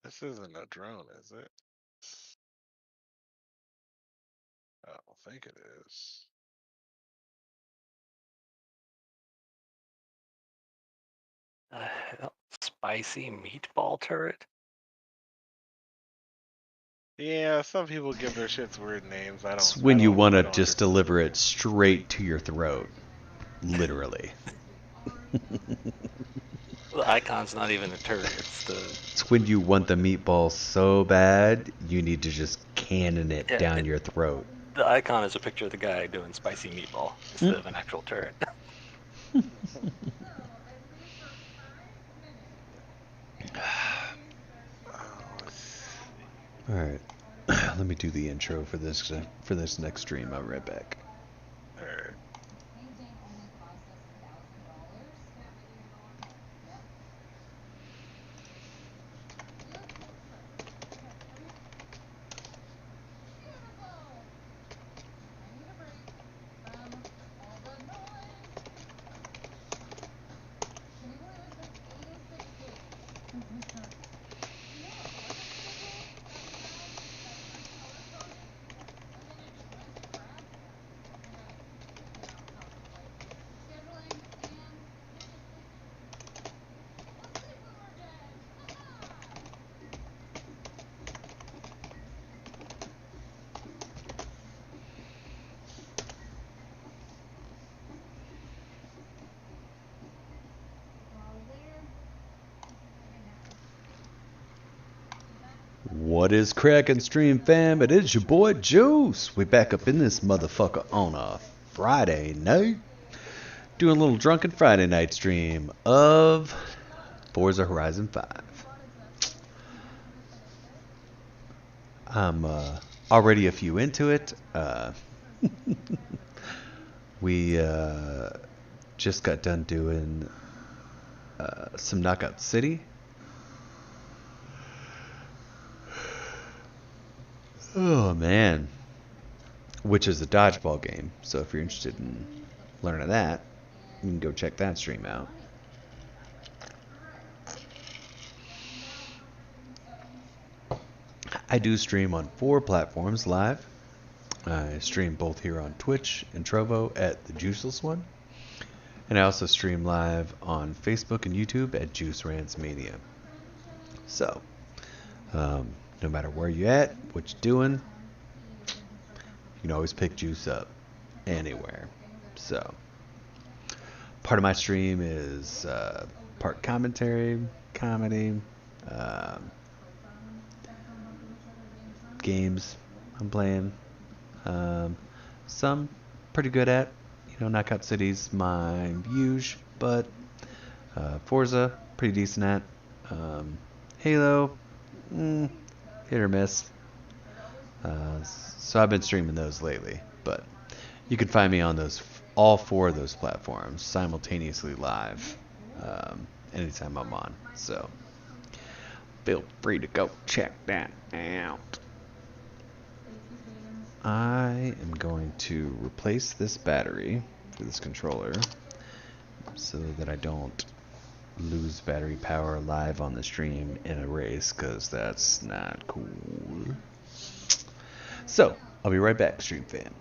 This isn't a drone, is it? I don't think it is. Hell? Spicy meatball turret? Yeah, some people give their shits weird names. It's when you want to just understand. deliver it straight to your throat. Literally. The icon's not even a turret. It's when you want the meatball so bad, you need to just cannon it down your throat. The icon is a picture of the guy doing spicy meatball instead of an actual turret. All right, let me do the intro for this next stream. I'll be right back. All right. What is crackin', stream fam? It is your boy Juice. We back up in this motherfucker on a Friday night. Doing a little Drunken Friday night stream of Forza Horizon 5. I'm already a few into it. We just got done doing some Knockout City. Oh man, which is a dodgeball game. So if you're interested in learning that, you can go check that stream out. I do stream on 4 platforms live. I stream both here on Twitch and Trovo at the Juiceless One. And I also stream live on Facebook and YouTube at Juice Rants Mania. So, no matter where you're at, what you're doing, you can always pick Juice up anywhere. So, part of my stream is part commentary, comedy, games I'm playing. Some pretty good at. Knockout City's my usual, but Forza, pretty decent at. Halo, hit or miss. So I've been streaming those lately, but you can find me on all 4 of those platforms simultaneously live anytime I'm on. So feel free to go check that out. I am going to replace this battery for this controller so that I don't lose battery power live on the stream in a race, because that's not cool. So, I'll be right back, stream fan.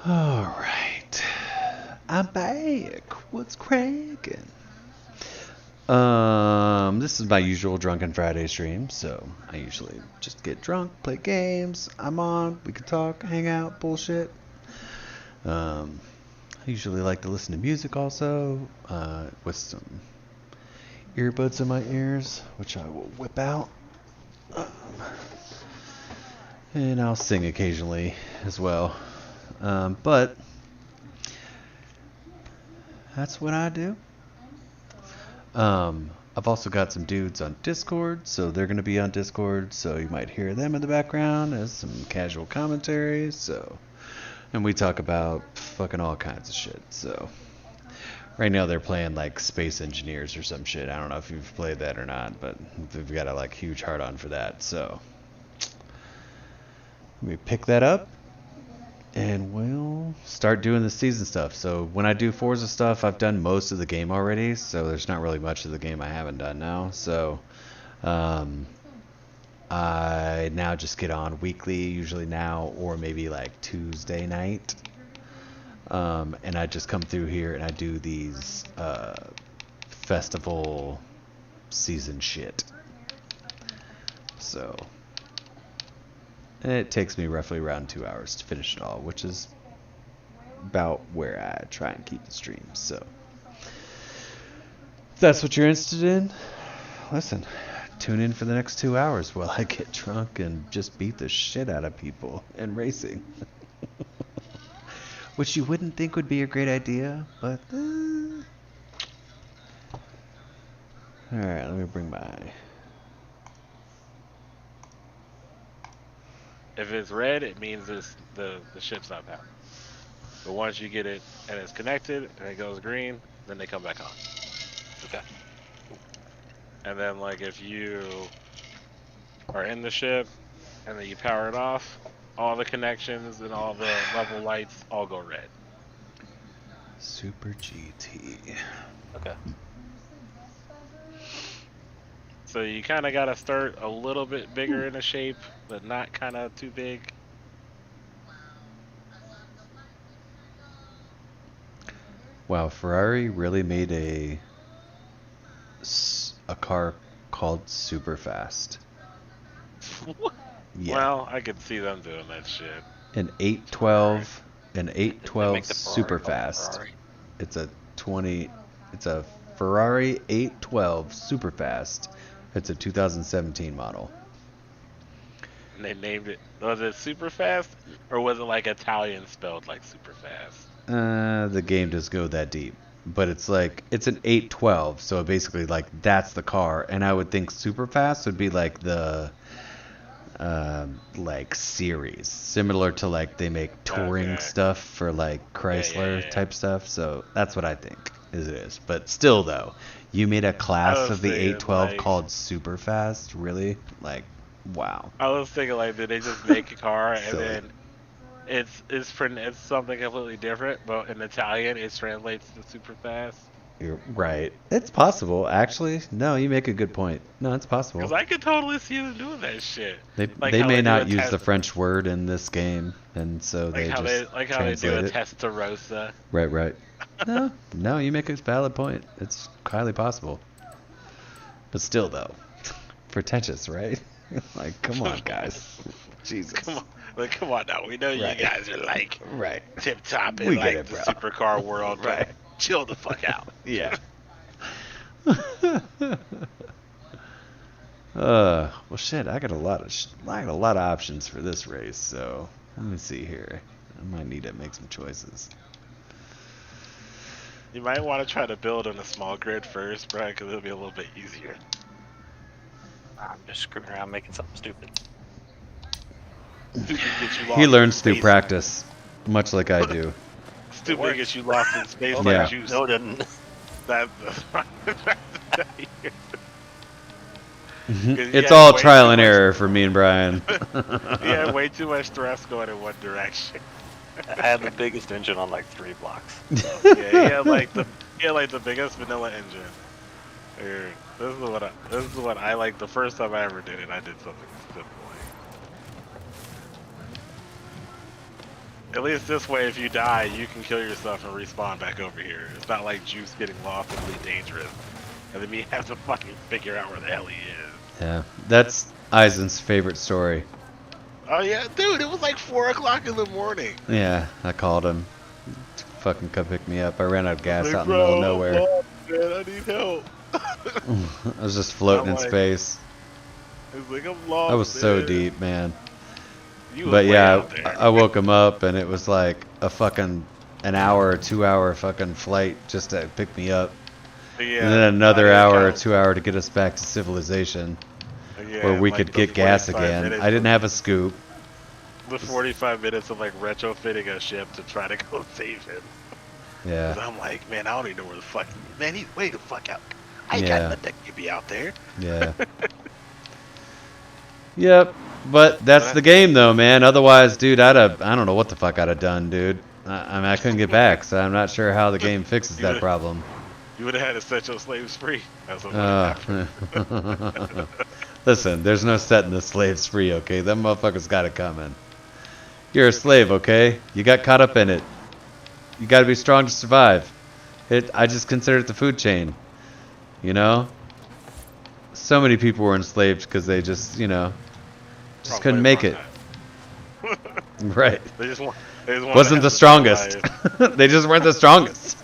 Alright. I'm back. What's cracking? This is my usual Drunken Friday stream, so I usually just get drunk, play games. I'm on. We can talk, hang out, bullshit. I usually like to listen to music also, with some earbuds in my ears, which I will whip out. And I'll sing occasionally as well. But that's what I do. I've also got some dudes on Discord, so they're going to be on Discord, so you might hear them in the background as some casual commentary. So, and we talk about fucking all kinds of shit. So, right now they're playing like Space Engineers or some shit. I don't know if you've played that or not, but they've got a like huge heart on for that. So, we pick that up. And we'll start doing the season stuff. So when I do Forza stuff, I've done most of the game already. So there's not really much of the game I haven't done now. So I now just get on weekly, usually now, or maybe like Tuesday night. And I just come through here and I do these festival season shit. So... and it takes me roughly around 2 hours to finish it all, which is about where I try and keep the stream. So, if that's what you're interested in, listen, tune in for the next 2 hours while I get drunk and just beat the shit out of people in racing. Which you wouldn't think would be a great idea, but... Alright, let me bring my... If it's red, it means the ship's not powered. But once you get it and it's connected and it goes green, then they come back on. Okay. And then like if you are in the ship and then you power it off, all the connections and all the level lights all go red. Super GT. Okay. So you kind of got to start a little bit bigger in a shape, but not kind of too big. Wow, Ferrari really made a car called Super Fast. Yeah. Well, I could see them doing that shit. An 812, an They 812 make the Ferrari Super called Fast. Ferrari. It's a Ferrari 812 Super Fast. It's a 2017 model. And they named it. Was it super fast, or was it like Italian spelled like super fast? The game doesn't go that deep, but it's like it's an 812, so basically like that's the car, and I would think super fast would be like the like series, similar to like they make touring stuff for like Chrysler type stuff. So that's what I think it is. But still though, you made a class of the 812 like, called super fast, really? Like, wow. I was thinking like, did they just make a car and Silly. then it's something completely different, but in Italian it translates to super fast? You're right. It's possible, actually. No, you make a good point. No, it's possible. Because I could totally see them doing that shit. They how may do not a use test- the French word in this game, and so like they how just they do translate a it. Testarossa. Right. No, you make a valid point. It's highly possible. But still, though, pretentious, right? Like, come on, guys. Jesus. Come on now. We know you Right. guys are like Right. tip top We in get like it, the bro. supercar world, but Right. chill the fuck out. Yeah. Well, shit. I got a lot of options for this race. So let me see here. I might need to make some choices. You might want to try to build on a small grid first, Brian, because it'll be a little bit easier. I'm just screwing around making something stupid. Stupid gets you lost. He in learns through space. practice, much like I do. Stupid gets you lost in space Yeah. like juice. No, it didn't. That's It's all trial and error for me and Brian. Yeah, way too much stress going in one direction. I had the biggest engine on like 3 blocks. Yeah, he had like the biggest vanilla engine. Here, this is what I like. The first time I ever did it, I did something simple. At least this way, if you die, you can kill yourself and respawn back over here. It's not like Juice getting lost and really dangerous. and then me have to fucking figure out where the hell he is. Yeah, that's Eisen's favorite story. Oh yeah, dude, it was like 4 o'clock in the morning. Yeah, I called him. Fucking come pick me up. I ran out of I gas was like, out in the middle of bro, I'm nowhere. lost, man, I need help. I was just floating in I'm like, space. it's like I'm lost. I was so man. deep, man. You was But way yeah, out there. I woke him up and it was like a fucking an hour or 2 hour fucking flight just to pick me up. Yeah, And then another I hour or count. 2 hour to get us back to civilization Yeah, where we like could the get gas 45 again. minutes I didn't of- have a scoop. The 45 minutes of like retrofitting a ship to try to go save him. Yeah. 'Cause I'm like, man, I don't even know where the fuck. Man, he's way the fuck out. I ain't Yeah. got nothing that can be out there. Yeah. Yep. But that's the game though, man. Otherwise, dude, I don't know what the fuck I'd have done, dude. I mean, I couldn't get back, so I'm not sure how the game fixes that problem. You would have had to set your slaves free. That's what would have happened. Listen, there's no setting the slaves free, okay? Them motherfuckers got it coming. You're a slave, okay? You got caught up in it. You got to be strong to survive. I just consider it the food chain. You know? So many people were enslaved because they just, just couldn't make it. Right. They just wanted Wasn't the strongest. They just weren't the strongest.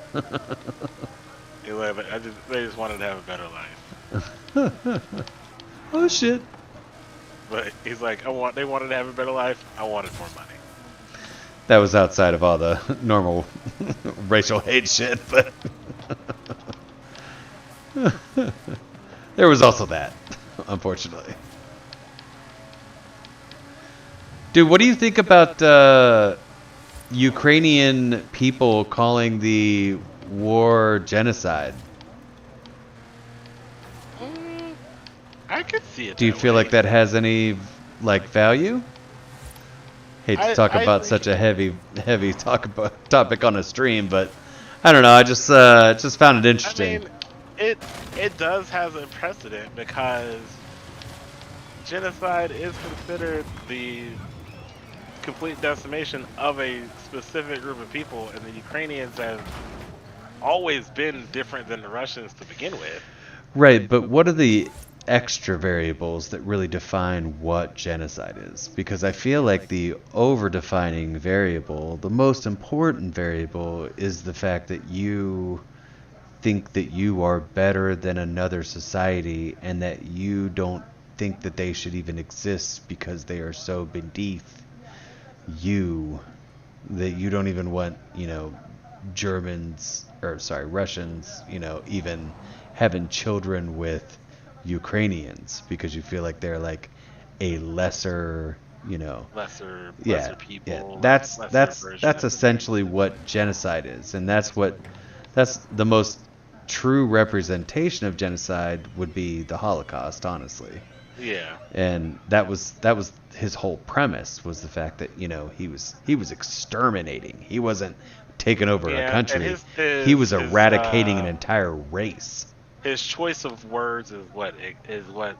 They just wanted to have a better life. Oh shit. But he's like, they wanted to have a better life. I wanted more money. That was outside of all the normal racial hate shit, but there was also that, unfortunately. Dude, what do you think about Ukrainian people calling the war genocide? I could see it. Do you feel like that has any value? Hate to talk about such a heavy topic on a stream, but I don't know. I just found it interesting. I mean, it does have a precedent because genocide is considered the complete decimation of a specific group of people, and the Ukrainians have always been different than the Russians to begin with. Right, but what are the extra variables that really define what genocide is? Because I feel like the over-defining variable, the most important variable, is the fact that you think that you are better than another society and that you don't think that they should even exist because they are so beneath you that you don't even want, Russians, even having children with Ukrainians because you feel like they're like a lesser, lesser people. Yeah. That's essentially what genocide is, and that's the most true representation of genocide would be the Holocaust, honestly. Yeah. And that was his whole premise, was the fact that he was exterminating. He wasn't taking over a country. He was eradicating an entire race. His choice of words is what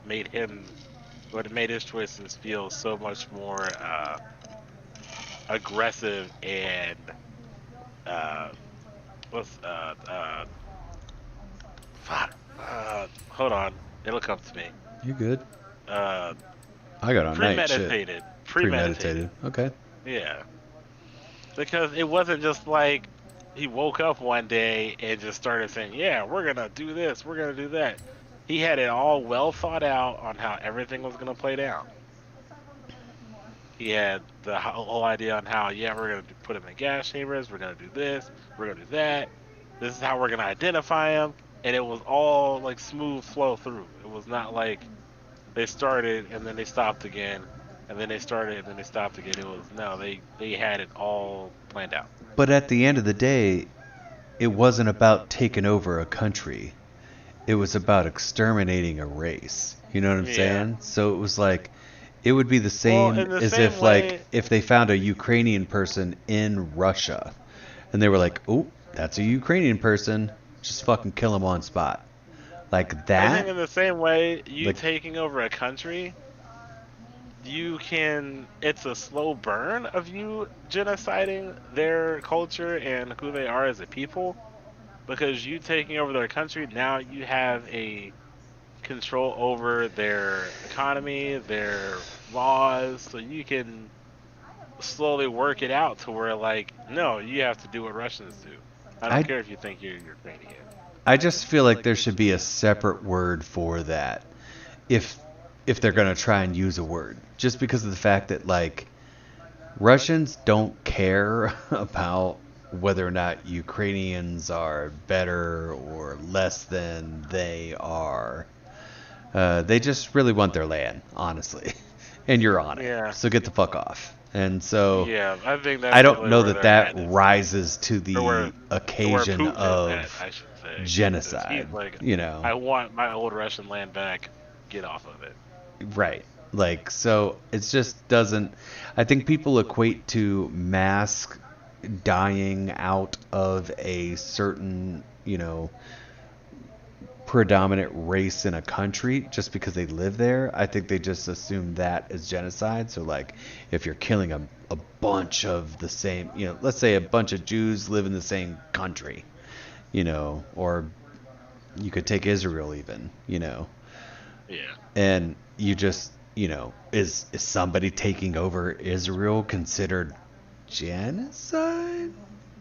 made his choices feel so much more aggressive and hold on, it'll come to me. You good? Uh, I got on night shit. Premeditated. Okay. Yeah. Because it wasn't just like he woke up one day and just started saying, yeah, we're going to do this, we're going to do that. He had it all well thought out on how everything was going to play down. He had the whole idea on how, yeah, we're going to put him in gas chambers, we're going to do this, we're going to do that. This is how we're going to identify him. And it was all like smooth flow through. It was not like they started and then they stopped again. And then they started and then they stopped again. It was, no, they had it all planned out. But at the end of the day, it wasn't about taking over a country. It was about exterminating a race. You know what I'm saying? So it was like, it would be the same as if if they found a Ukrainian person in Russia and they were like, oh, that's a Ukrainian person, just fucking kill him on spot. Like that. I think in the same way, taking over a country, it's a slow burn of you genociding their culture and who they are as a people. because you taking over their country, now you have a control over their economy, their laws, so you can slowly work it out to where like, no, you have to do what Russians do. I don't I care if you think you're Ukrainian. I just feel like there should be a separate word for that. If they're gonna try and use a word, just because of the fact that like Russians don't care about whether or not Ukrainians are better or less than they are. They just really want their land, honestly, and you're on it. Yeah. So get the fuck off. And so Yeah, I think I that's don't really know where that they're that at. Is rises to or where the where occasion Putin is at, of I should say. 'Cause genocide. he's like, You know, I want my old Russian land back. Get off of it. right? Like, so it just doesn't. I think people equate to mass dying out of a certain, predominant race in a country just because they live there. I think they just assume that is genocide. So, like, if you're killing a bunch of the same, let's say a bunch of Jews live in the same country, or you could take Israel even, Yeah. and you just, is somebody taking over Israel considered genocide?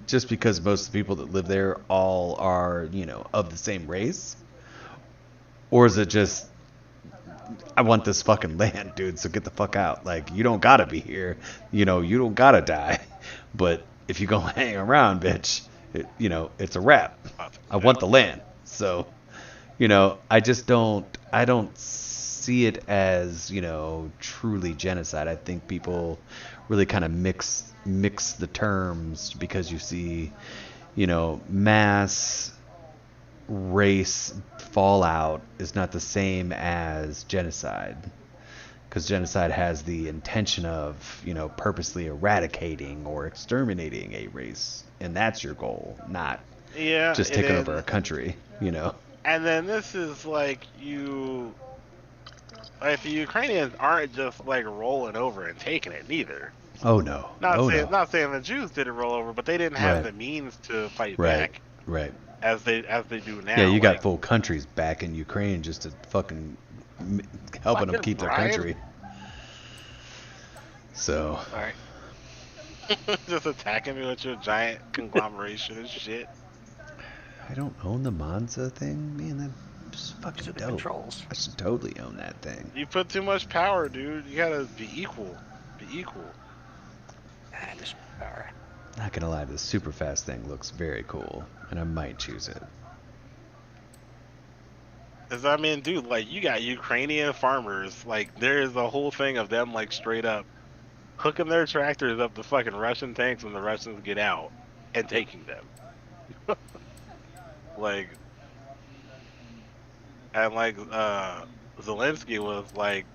Just because most of the people that live there all are, of the same race? Or is it just, I want this fucking land, dude, so get the fuck out. Like, you don't gotta be here. You don't gotta die. But if you go hang around, bitch, it's a wrap. I want the land. So, I don't see it as, truly genocide. I think people really kind of mix the terms because you see, mass race fallout is not the same as genocide, because genocide has the intention of purposely eradicating or exterminating a race, and that's your goal, not just taking over a country. And then this is like like the Ukrainians aren't just like rolling over and taking it neither. Oh no. Not saying the Jews didn't roll over, but they didn't have Right. the means to fight Right. back Right. as they do now. Yeah, you got like, full countries back in Ukraine just to fucking helping them keep their Brian? country. So, All right. just attacking me with your giant conglomeration of shit. I don't own the Monza thing, man. That's fucking These are the dope. controls. I should totally own that thing. You put too much power, dude. You gotta be equal. Be equal. Just power. Not gonna lie, this super fast thing looks very cool, and I might choose it. Cause I mean, dude, like you got Ukrainian farmers. Like there is a whole thing of them like straight up hooking their tractors up to fucking Russian tanks when the Russians get out and taking them. Like, and like Zelensky was like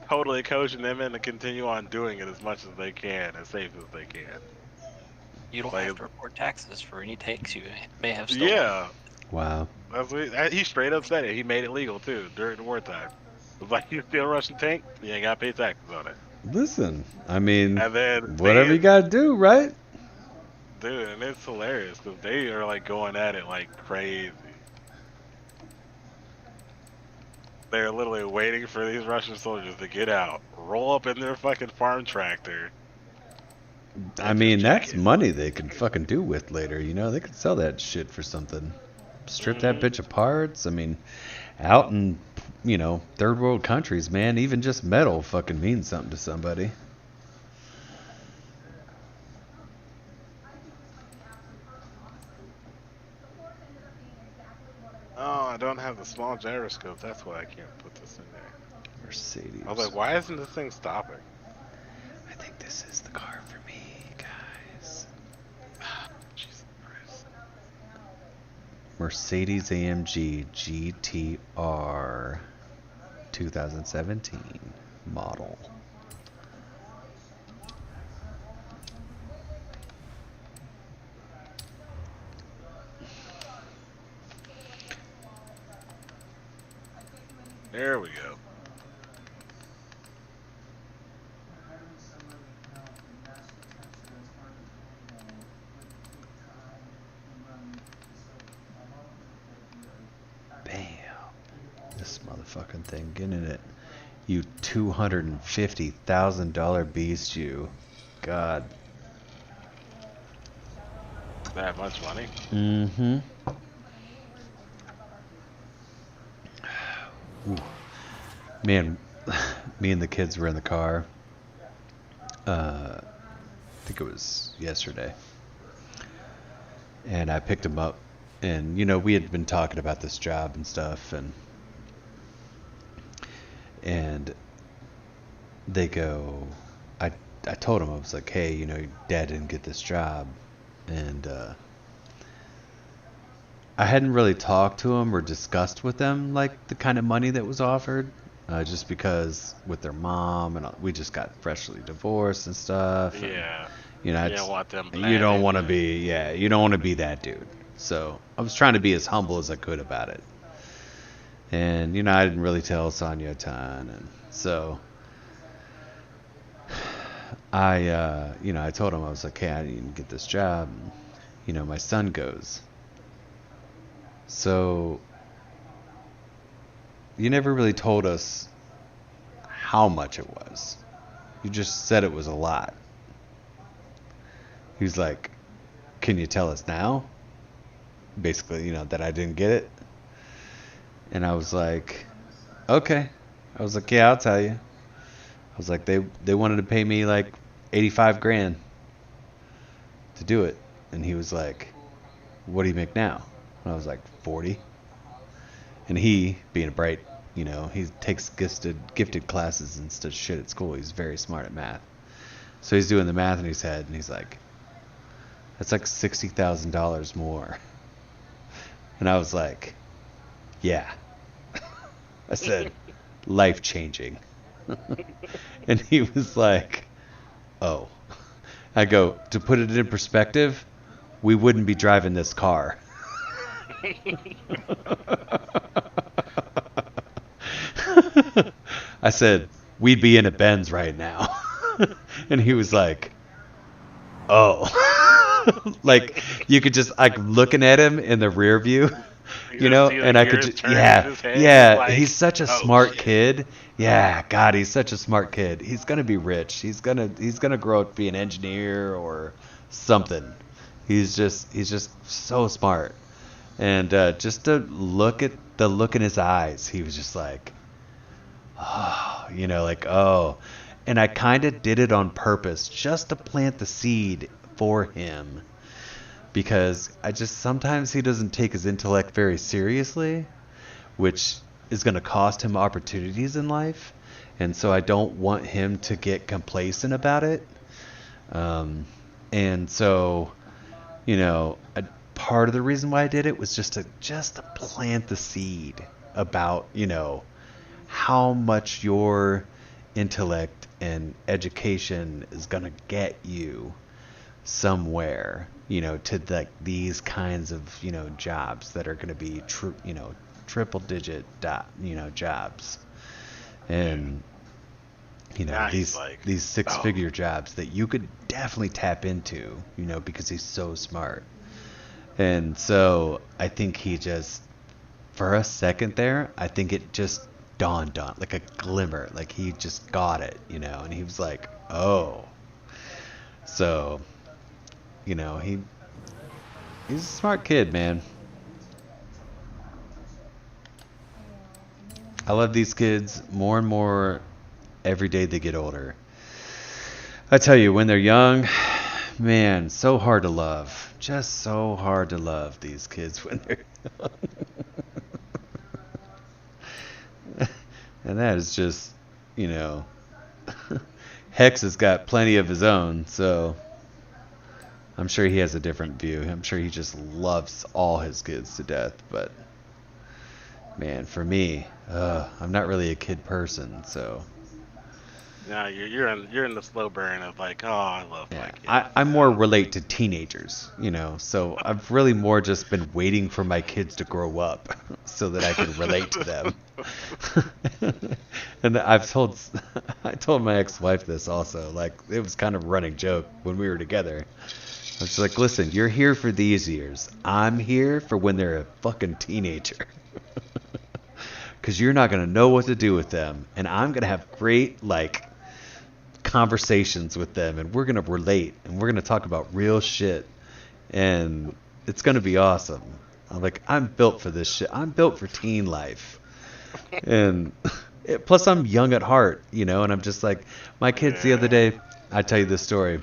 totally coaching them in to continue on doing it as much as they can, as safe as they can. You don't Like- have to report taxes for any tanks you may have stolen. Yeah, Wow. he straight up said it. He made it legal too during the wartime. It was like, you steal a Russian tank, you ain't gotta pay taxes on it. Listen, I mean, And then whatever you gotta do, right? dude, and it's hilarious because they are like going at it like crazy. They're literally waiting for these Russian soldiers to get out, roll up in their fucking farm tractor. I mean, that's money they can fucking do with later. They could sell that shit for something. Strip that bitch of parts. I mean, out in, third world countries, man, even just metal fucking means something to somebody. Oh, I don't have the small gyroscope. That's why I can't put this in there. Mercedes. I was like, why isn't this thing stopping? I think this is the car for me, guys. Jesus Christ. Mercedes AMG GTR 2017 model. There we go. fucking thing. Get in it. You $250,000 beast, you. God. That much money? Mm-hmm. Ooh. Man, me and the kids were in the car. I think it was yesterday. And I picked them up. And, you know, we had been talking about this job and stuff. And they go, I told them, I was like, hey, you know, Dad didn't get this job. And I hadn't really talked to them or discussed with them, like, the kind of money that was offered. Just because with their mom, and we just got freshly divorced and stuff. Yeah. And, you know, You don't want them you don't want to blanded. be, you don't want to be that dude. So I was trying to be as humble as I could about it. And, you know, I didn't really tell Sonia a ton. And so I told him, I was like, hey, I didn't get this job. And, you know, my son goes, so you never really told us how much it was. You just said it was a lot. He was like, can you tell us now? Basically, you know, that I didn't get it. And I was like, okay. I was like, yeah, I'll tell you. I was like, they wanted to pay me like 85 grand to do it. And he was like, what do you make now? And I was like, 40. And he, being a bright, you know, he takes gifted classes and stuff shit at school. He's very smart at math. So he's doing the math in his head, and he's like, that's like $60,000 more. And I was like, yeah. I said, life-changing. And he was like, oh. I go, to put it in perspective, we wouldn't be driving this car. I said, we'd be in a Benz right now. And he was like, oh. Like, you could just, like, looking at him in the rear view, you know, and I could just, yeah, like, he's such a smart kid. Yeah, God, he's such a smart kid. He's gonna be rich. He's gonna grow up to be an engineer or something. He's just so smart. And just to look at the look in his eyes, he was just like, oh, you know, like, oh. And I kind of did it on purpose just to plant the seed for him, because sometimes he doesn't take his intellect very seriously, which is going to cost him opportunities in life. And so I don't want him to get complacent about it. And so, you know, part of the reason why I did it was just to plant the seed about, you know, how much your intellect and education is going to get you somewhere, you know, to like these kinds of, you know, jobs that are going to be triple digit jobs. And you know, these six figure jobs that you could definitely tap into, you know, because he's so smart. And so I think he just, for a second there, I think it just dawned on, like a glimmer, like he just got it, you know, and he was like, oh. So, you know, he's a smart kid, man. I love these kids more and more every day they get older. I tell you, when they're young, man, so hard to love. Just so hard to love these kids when they're young. And that is just, you know, Hex has got plenty of his own, so I'm sure he has a different view. I'm sure he just loves all his kids to death. But man, for me, I'm not really a kid person, so. No, you're in the slow burn of like, oh, I love my kids. I more relate to teenagers, you know. So I've really more just been waiting for my kids to grow up so that I can relate to them. And I told my ex-wife this also. Like, it was kind of a running joke when we were together. I was like, listen, you're here for these years. I'm here for when they're a fucking teenager. because you're not going to know what to do with them, and I'm going to have great like conversations with them, and we're going to relate, and we're going to talk about real shit, and it's going to be awesome. I'm like, I'm built for this shit. I'm built for teen life. And plus I'm young at heart, and I'm just like, my kids the other day, I tell you this story.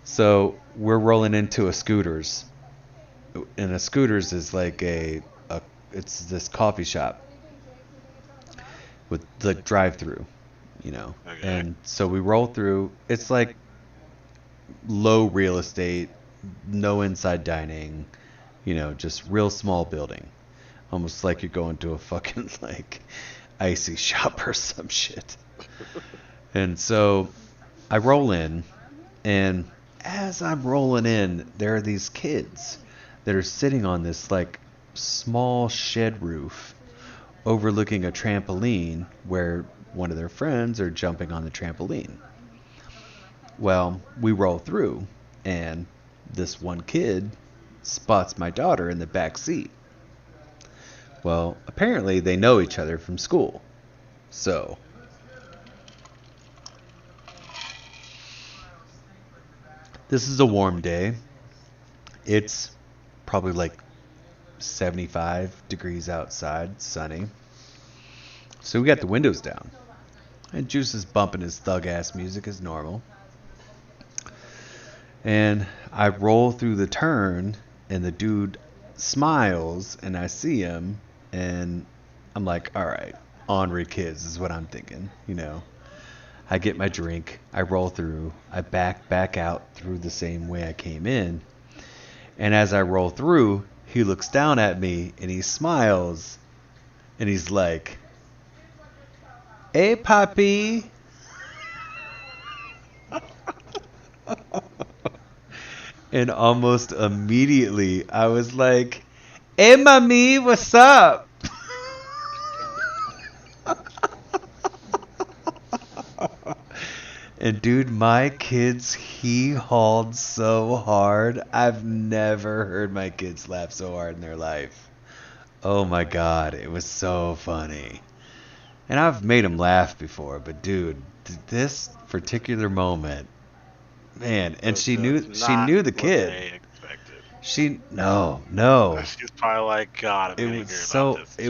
So we're rolling into a Scooters, and a Scooters is like it's this coffee shop with the drive-through, Okay. And so we roll through. It's like low real estate, no inside dining, just real small building. Almost like you're going to a fucking like icy shop or some shit. And so I roll in, and as I'm rolling in, there are these kids that are sitting on this like small shed roof overlooking a trampoline where one of their friends are jumping on the trampoline. Well, we roll through, and this one kid spots my daughter in the back seat. Well, apparently they know each other from school. So this is a warm day. It's probably like 75 degrees outside, sunny. So we got the windows down. And Juice is bumping his thug-ass music as normal. And I roll through the turn, and the dude smiles, and I see him, and I'm like, all right, ornery kids is what I'm thinking, I get my drink, I roll through, I back out through the same way I came in, and as I roll through, he looks down at me, and he smiles, and he's like, hey, Papi. And almost immediately, I was like, hey, Mami, what's up? And dude, my kids he-hawed so hard. I've never heard my kids laugh so hard in their life. Oh my God, it was so funny. And I've made them laugh before, but dude, this particular moment, man, and she knew the kid. No. She's probably like, God, it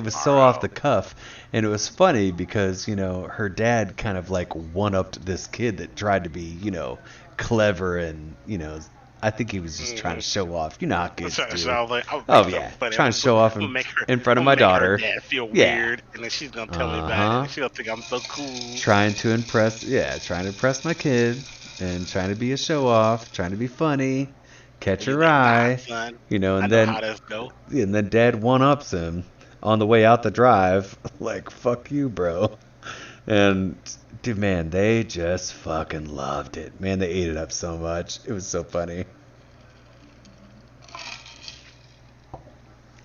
was so off the cuff, and it was funny because her dad kind of like one-upped this kid that tried to be clever, and I think he was just trying to show off. You know how kids do. Trying to show off in front of my daughter. Her dad feel weird, and then she's gonna tell me about it. She's gonna think I'm so cool. Trying to impress my kid, and trying to be a show off, trying to be funny. Catch her eye, and then Dad one-ups him on the way out the drive, like, fuck you, bro. And dude, man, they just fucking loved it. Man, they ate it up so much. It was so funny.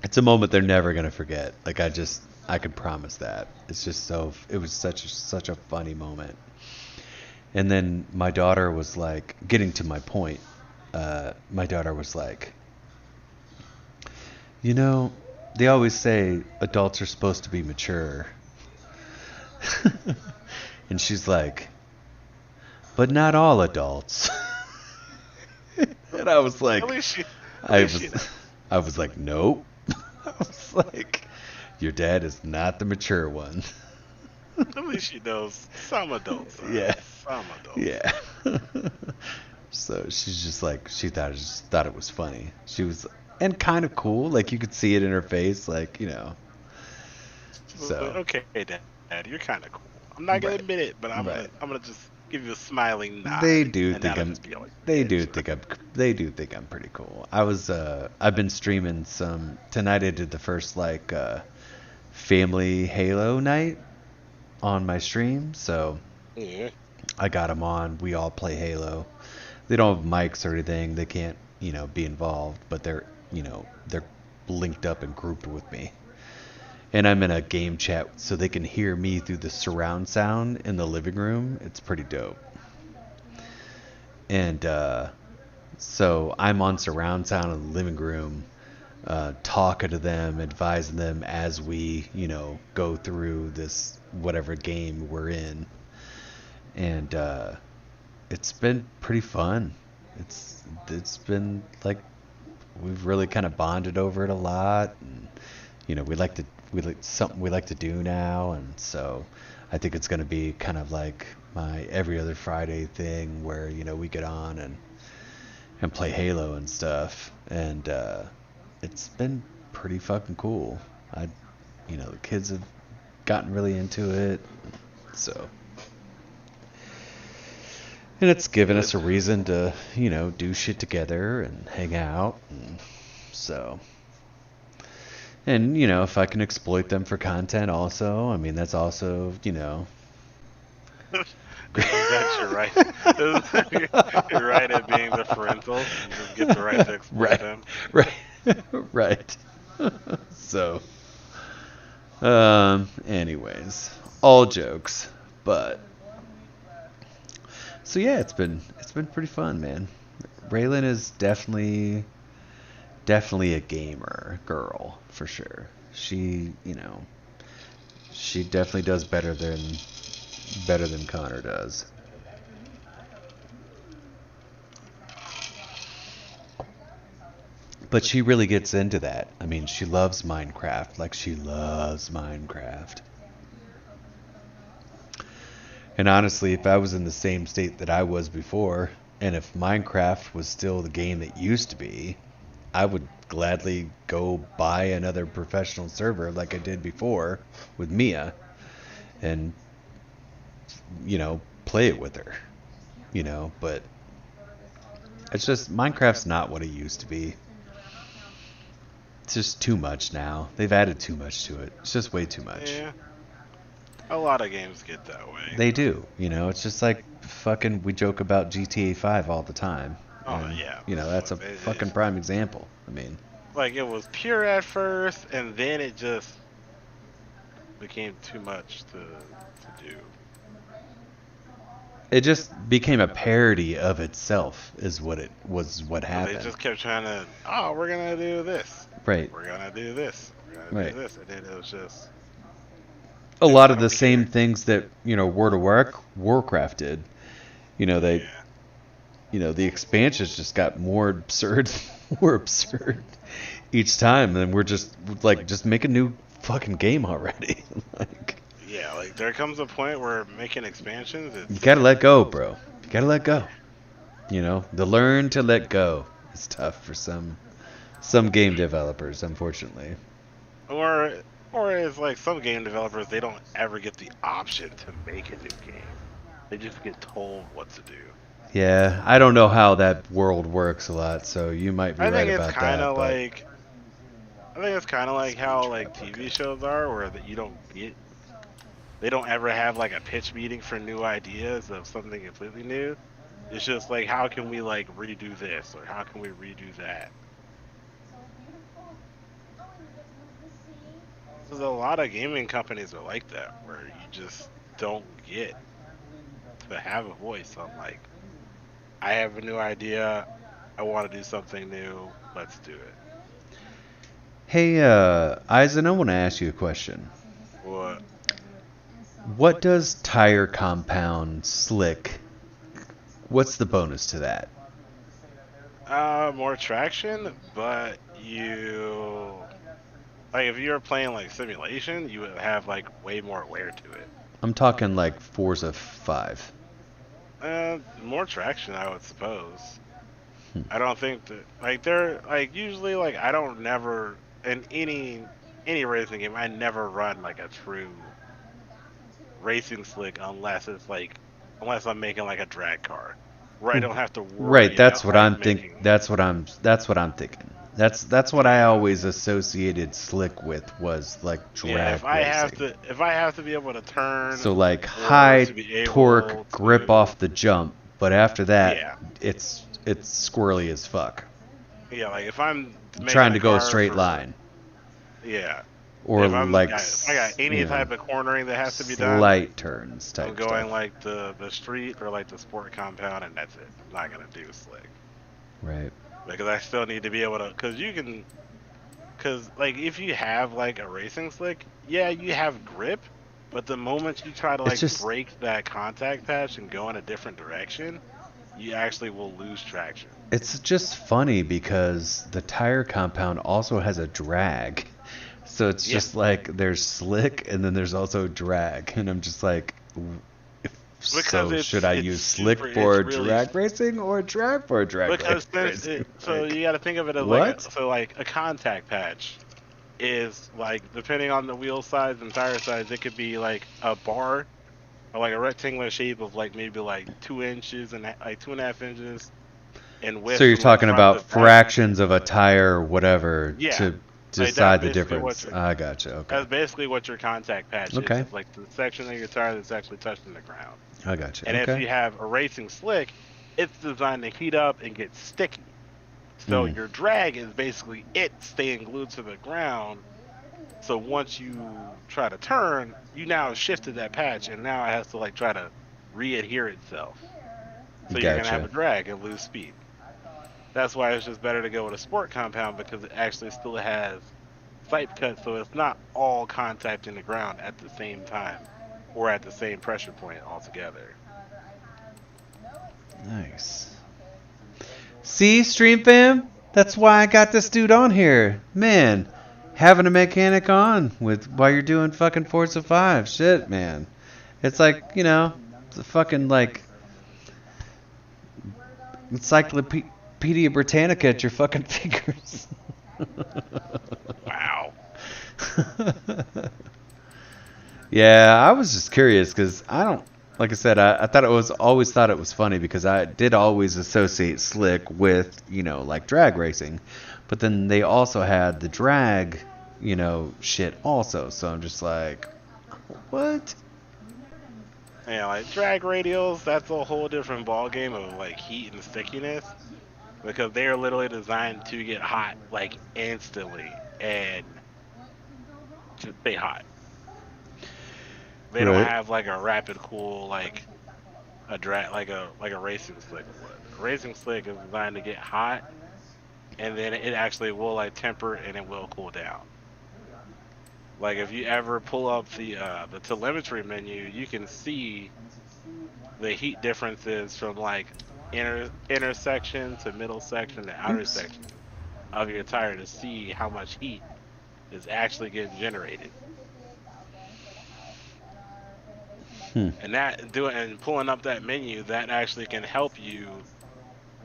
It's a moment they're never gonna forget. Like, I can promise that. It's just it was such a funny moment. And then my daughter was like, getting to my point. My daughter was like, they always say adults are supposed to be mature. And she's like, but not all adults. And I was like, I was like, nope. I was like, your dad is not the mature one. At least she knows some adults. Yeah. Some adults. Yeah. So she's just like, she thought it was funny. She was, and kind of cool. Like, you could see it in her face, like, So okay, Dad, you're kind of cool. I'm not gonna admit it, but I'm gonna just give you a smiling nod. They do think I'm pretty cool. I've been streaming some tonight. I did the first family Halo night on my stream, so I got them on. We all play Halo. They don't have mics or anything. They can't, be involved, but they're linked up and grouped with me. And I'm in a game chat so they can hear me through the surround sound in the living room. It's pretty dope. And so I'm on surround sound in the living room. talking to them, advising them as we, go through this whatever game we're in. And it's been pretty fun. It's been like we've really kind of bonded over it a lot, and we like something we like to do now, and so I think it's going to be kind of like my every other Friday thing where we get on and play Halo and stuff, and it's been pretty fucking cool. The kids have gotten really into it, so. And it's given us a reason to, do shit together and hang out. And so. And, if I can exploit them for content also, I mean, that's also, You're right. You're right at being the parental. You just get the right to exploit them. Right. So. Anyways. All jokes. But. So yeah, it's been pretty fun, man. Raylan is definitely a gamer girl for sure. She definitely does better than Connor does. But she really gets into that. I mean, she loves Minecraft. Like, she loves Minecraft. And honestly, if I was in the same state that I was before, and if Minecraft was still the game it used to be, I would gladly go buy another professional server like I did before with Mia and, play it with her. But it's just, Minecraft's not what it used to be. It's just too much now. They've added too much to it. It's just way too much. Yeah. A lot of games get that way. They do. It's just like fucking, we joke about GTA 5 all the time. Oh, and, yeah. That's a fucking prime example. I mean. Like, it was pure at first, and then it just became too much to do. It just became a parody of itself, is what happened. They just kept trying to, we're going to do this. Right. We're going to do this. We're going to do this. And then it was just... A lot of the same things that, World of Warcraft did. The expansions just got more absurd each time, and we're just make a new fucking game already. Like there comes a point where making expansions, you gotta let go, bro. You gotta let go. The learn to let go is tough for some game developers, unfortunately. Or it's like some game developers, they don't ever get the option to make a new game. They just get told what to do. Yeah, I don't know how that world works a lot, so you might be right about that. I think it's kind of like how like TV shows are, where they don't ever have like a pitch meeting for new ideas of something completely new. It's just like, how can we like redo this, or how can we redo that? There's a lot of gaming companies are like that, where you just don't get to have a voice on like, I have a new idea, I want to do something new, let's do it. Hey, Eisen, I want to ask you a question. What? What does tire compound slick? What's the bonus to that? More traction, but if you were playing like simulation, you would have like way more wear to it. I'm talking like Forza 5. More traction, I would suppose. I don't think that they're usually I don't never in any racing game, I never run like a true racing slick unless I'm making like a drag car where I don't have to worry. Right, that's what I'm thinking. That's what I'm thinking. That's what I always associated slick with, was like drag racing. If I have to be able to turn, so like high torque grip off the jump, but after that, it's squirrely as fuck. Yeah, like if I'm trying to go a straight line. Yeah. Or if I got any type of cornering that has to be done, slight turns type I'm going stuff. like the street or like the sport compound, and that's it. I'm not gonna do slick. Right. Because I still need to be able to, because you can Because like if you have like a racing slick, yeah, you have grip, but the moment you try to It's like just break that contact patch and go in a different direction, you actually will lose traction. it's just funny because the tire compound also has a drag. So it's Yeah, just like there's slick and then there's also drag, and I'm just like, if, because so should I use slick it's for really drag racing or drag for drag because since racing? so Like, you got to think of it as like what? a contact patch is like depending on the wheel size and tire size, it could be like a bar or like a rectangular shape of like maybe like 2 inches and like 2.5 inches in So width you're from like talking front to about back. fractions of a tire or whatever Yeah, to like that's decide the basically what difference. your I gotcha. Okay. that's basically what your contact patch is. Okay. It's like the section of your tire that's actually touching the ground. I gotcha. And if Okay. you have a racing slick, it's designed to heat up and get sticky. So Hmm. your drag is basically it staying glued to the ground. So once you try to turn, you now shifted that patch, and now it has to like try to re-adhere itself. So you're gonna have a Gotcha. drag and lose speed. That's why it's just better to go with a sport compound because it actually still has pipe cut, so it's not all contacting the ground at the same time or at the same pressure point altogether. Nice. See, Stream Fam? That's why I got this dude on here. Man, having a mechanic on with while you're doing fucking Forza 5. Shit, man. It's like, it's a fucking like Encyclopedia Britannica at your fucking fingers. Wow. Yeah, I was just curious because I don't, like I said, I thought always thought it was funny because I did always associate slick with, like drag racing. But then they also had the drag, shit also. So I'm just like, what? Yeah, like drag radials, that's a whole different ball game of like heat and stickiness because they are literally designed to get hot like instantly and to stay hot. They don't Right. have like a rapid cool like a drag like a racing slick would. A racing slick is designed to get hot and then it actually will like temper and it will cool down. Like if you ever pull up the telemetry menu, you can see the heat differences from like inner section to middle section to outer Oops. section of your tire to see how much heat is actually getting generated. Hmm. And pulling up that menu, that actually can help you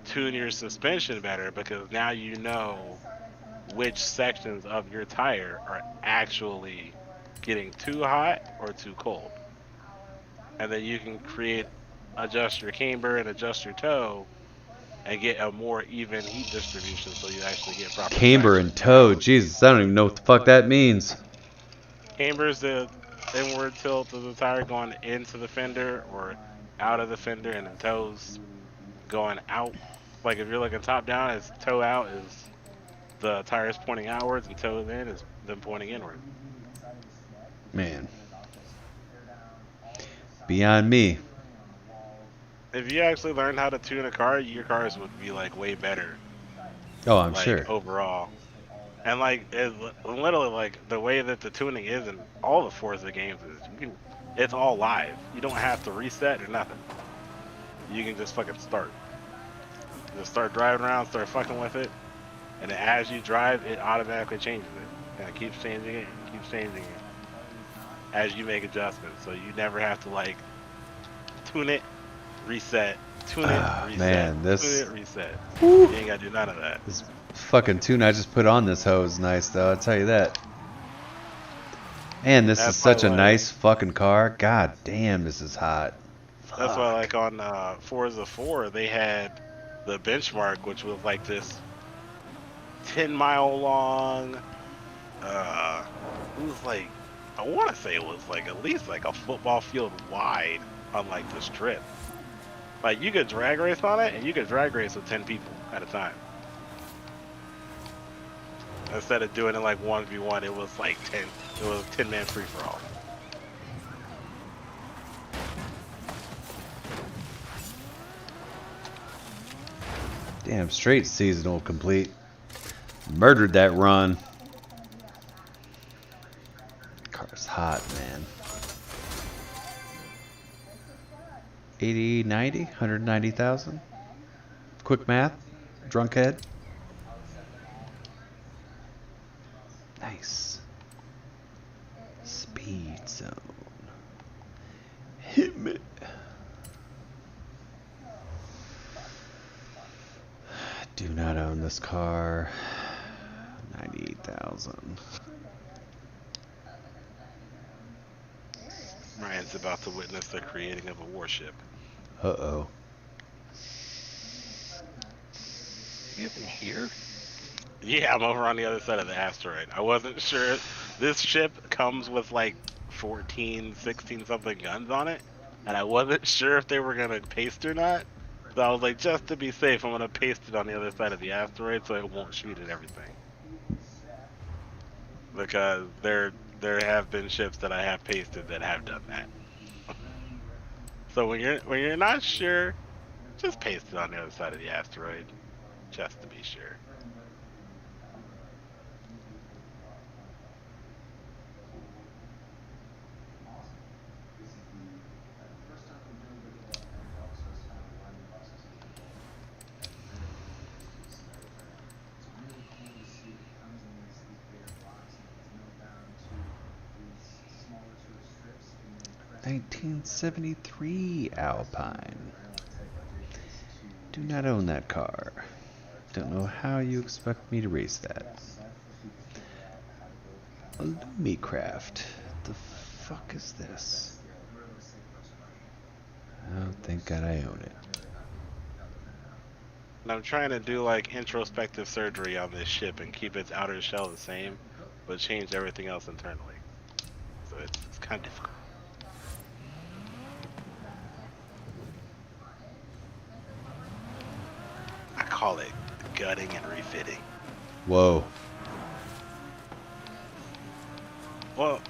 tune your suspension better because now you know which sections of your tire are actually getting too hot or too cold. And then you can adjust your camber and adjust your toe and get a more even heat distribution so you actually get proper Camber traction. and toe. Jesus, I don't even know what the fuck that means. Camber is the inward tilt of the tire going into the fender or out of the fender, and the toes going out. Like if you're looking top down, it's toe out is the tires pointing outwards, and toe in is them pointing inward. Man. Beyond me. If you actually learned how to tune a car, your cars would be like way better, Oh, I'm like sure. overall. And like it's literally like the way that the tuning is in all the Forza games is it's all live. You don't have to reset or nothing. You can just fucking start. Just start driving around, start fucking with it, and then as you drive, it automatically changes it. And it keeps changing it, and keeps changing it as you make adjustments. So you never have to like tune it, reset, tune it, Ah, reset, man, tune this it, reset. whew, You ain't gotta do none of that. this fucking tune I just put on this hose is nice though, I'll tell you that. Man, this is That's why such a like nice fucking car. God damn, this is hot. that's why Fuck. like on Forza 4 they had the benchmark, which was like this 10-mile long. It was like I want to say it was like at least like a football field wide on like the strip. Like you could drag race on it, and you could drag race with 10 people at a time. Instead of doing it like 1v1, it was like 10. It was a 10-man free for all. Damn, straight seasonal complete. Murdered that run. 80, 90, 190,000. Quick math. Drunk head. Nice. Speed zone. Hit me. Do not own this car. 98,000. Ryan's about to witness the creating of a warship. Uh-oh. You in here? Yeah, I'm over on the other side of the asteroid. I wasn't sure. This ship comes with like 14, 16 something guns on it, and I wasn't sure if they were gonna paste or not. So I was like, just to be safe, I'm gonna paste it on the other side of the asteroid so it won't shoot at everything. Because there have been ships that I have pasted that have done that. So when you're not sure, just paste it on the other side of the asteroid, just to be sure. — 1973 Alpine. Do not own that car. Don't know how you expect me to race that. Lumicraft. The fuck is this? Oh, thank God I own it. And I'm trying to do like introspective surgery on this ship and keep its outer shell the same, but change everything else internally. So it's kind of difficult. I call it gutting and refitting. Whoa. Well,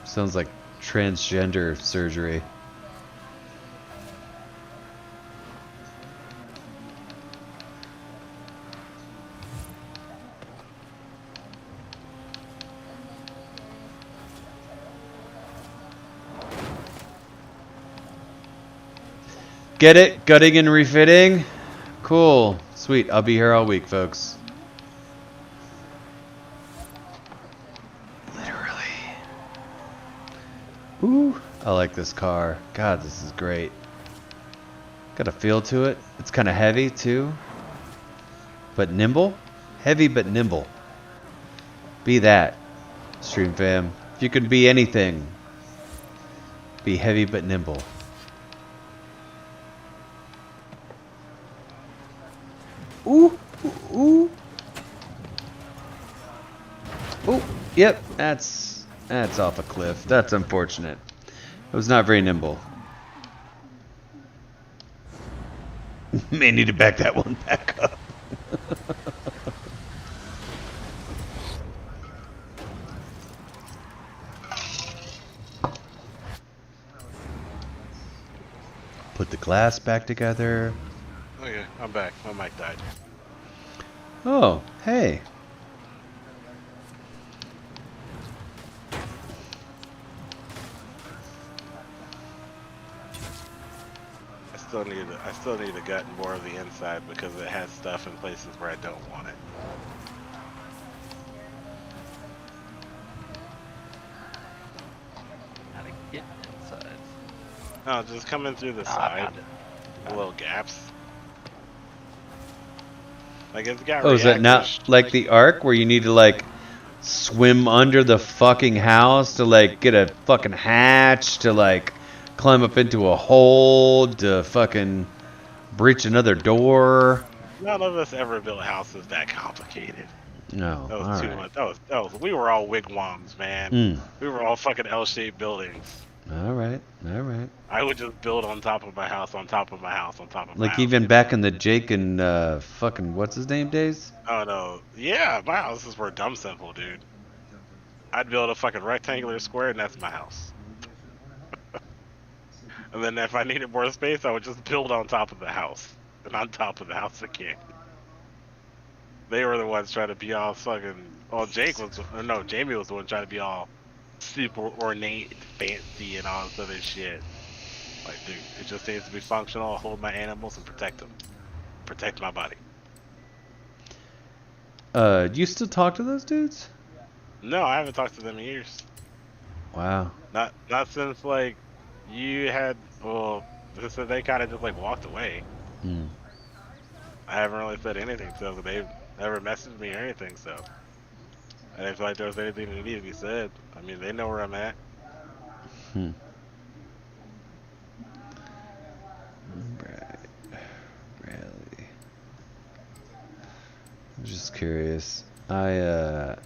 Sounds like transgender surgery. Get it? Gutting and refitting? Cool. Sweet. I'll be here all week, folks. Literally. Ooh, I like this car. God, this is great. Got a feel to it. It's kind of heavy, too. But nimble? Heavy but nimble. Be that, Stream Fam. If you could be anything, be heavy but nimble. Ooh, ooh, ooh. Ooh, yep, that's off a cliff. That's unfortunate. It was not very nimble. May need to back that one back up. Put the glass back together. okay, I'm back. My mic died. Oh, hey. I still need to gut more of the inside because it has stuff in places where I don't want it. How to get inside? No, just coming through the Ah, I side, found it. the little gaps. Like it's got. Oh, is that not reactors. like the Ark where you need to like swim under the fucking house to like get a fucking hatch to like climb up into a hole to fucking breach another door? None of us ever built houses that complicated. No, That was all too right. much. That was. We were all wigwams, man. Mm. We were all fucking L-shaped buildings. All right, all right. I would just build on top of my house, on top of my house, on top of my Like house. even back in the Jake and fucking what's his name days? Oh no, yeah, my houses were dumb simple, dude. I'd build a fucking rectangular square, and that's my house. And then if I needed more space, I would just build on top of the house, and on top of the house again. They were the ones trying to be all fucking Well, Jamie was the one trying to be all super ornate, fancy, and all this other shit. Like, dude, it just needs to be functional. Hold my animals and protect them. Protect my body. Do you still talk to those dudes? No, I haven't talked to them in years. Wow. Not since like you had. Well, so they kind of just like walked away. Hmm. I haven't really said anything to them. They've never messaged me or anything. So I didn't feel like there was anything that needed to be said. I mean, they know where I'm at. Hmm. Right. Really. I'm just curious. I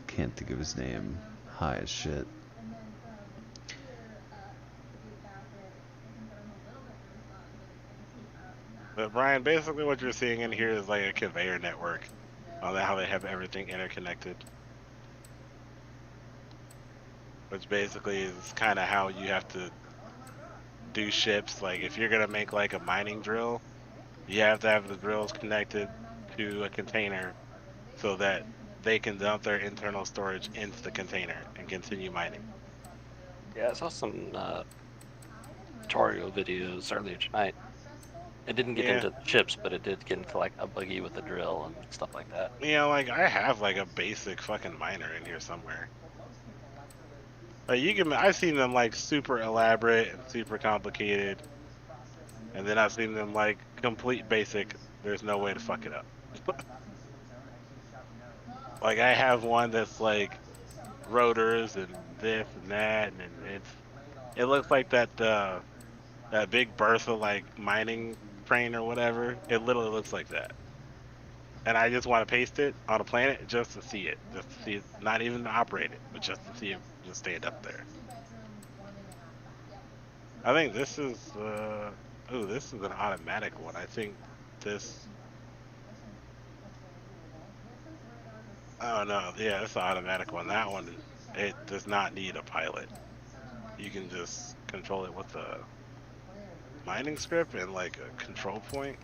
can't think of his name. High as shit. But Brian, basically what you're seeing in here is like a conveyor network on how they have everything interconnected. Which basically is kind of how you have to do ships. Like if you're gonna make like a mining drill, you have to have the drills connected to a container so that they can dump their internal storage into the container and continue mining. Yeah, I saw some tutorial videos earlier tonight. It didn't get Yeah. into the chips, but it did get into like a buggy with a drill and stuff like that. You know, like I have like a basic fucking miner in here somewhere. Like I've seen them like super elaborate and super complicated, and then I've seen them like complete basic. There's no way to fuck it up. Like I have one that's like rotors and this and that, and it looks like that big Bertha like mining train or whatever. It literally looks like that. And I just want to paste it on a planet just to see it, not even to operate it, but just to see it just stand up there. I think this is this is an automatic one. I think this. Oh no, yeah, it's an automatic one. That one, it does not need a pilot. You can just control it with a mining script and like a control point.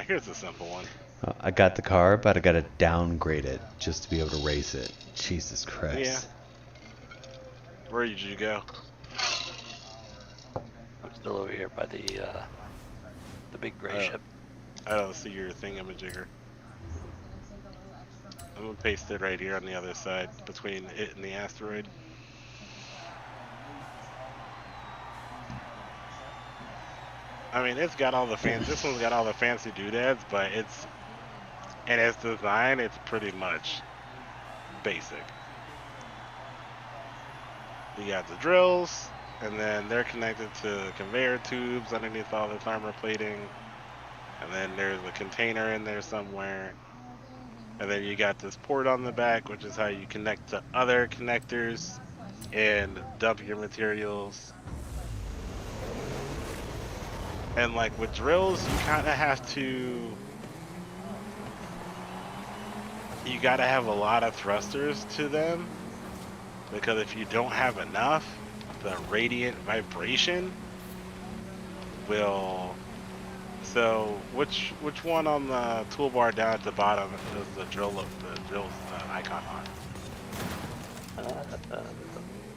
Here's a simple one. I got the car, but I gotta downgrade it just to be able to race it. Jesus Christ. Yeah. Where did you go? I'm still over here by the big gray ship. I don't see your thingamajigger. I'm gonna paste it right here on the other side between it and the asteroid. I mean, it's got all the this one's got all the fancy doodads, but in its design, it's pretty much basic. You got the drills, and then they're connected to conveyor tubes underneath all this armor plating. And then there's a container in there somewhere. And then you got this port on the back, which is how you connect to other connectors and dump your materials. And like with drills, you kind of have to... You gotta have a lot of thrusters to them. Because if you don't have enough, the radiant vibration will... So which one on the toolbar down at the bottom is the drill icon on? The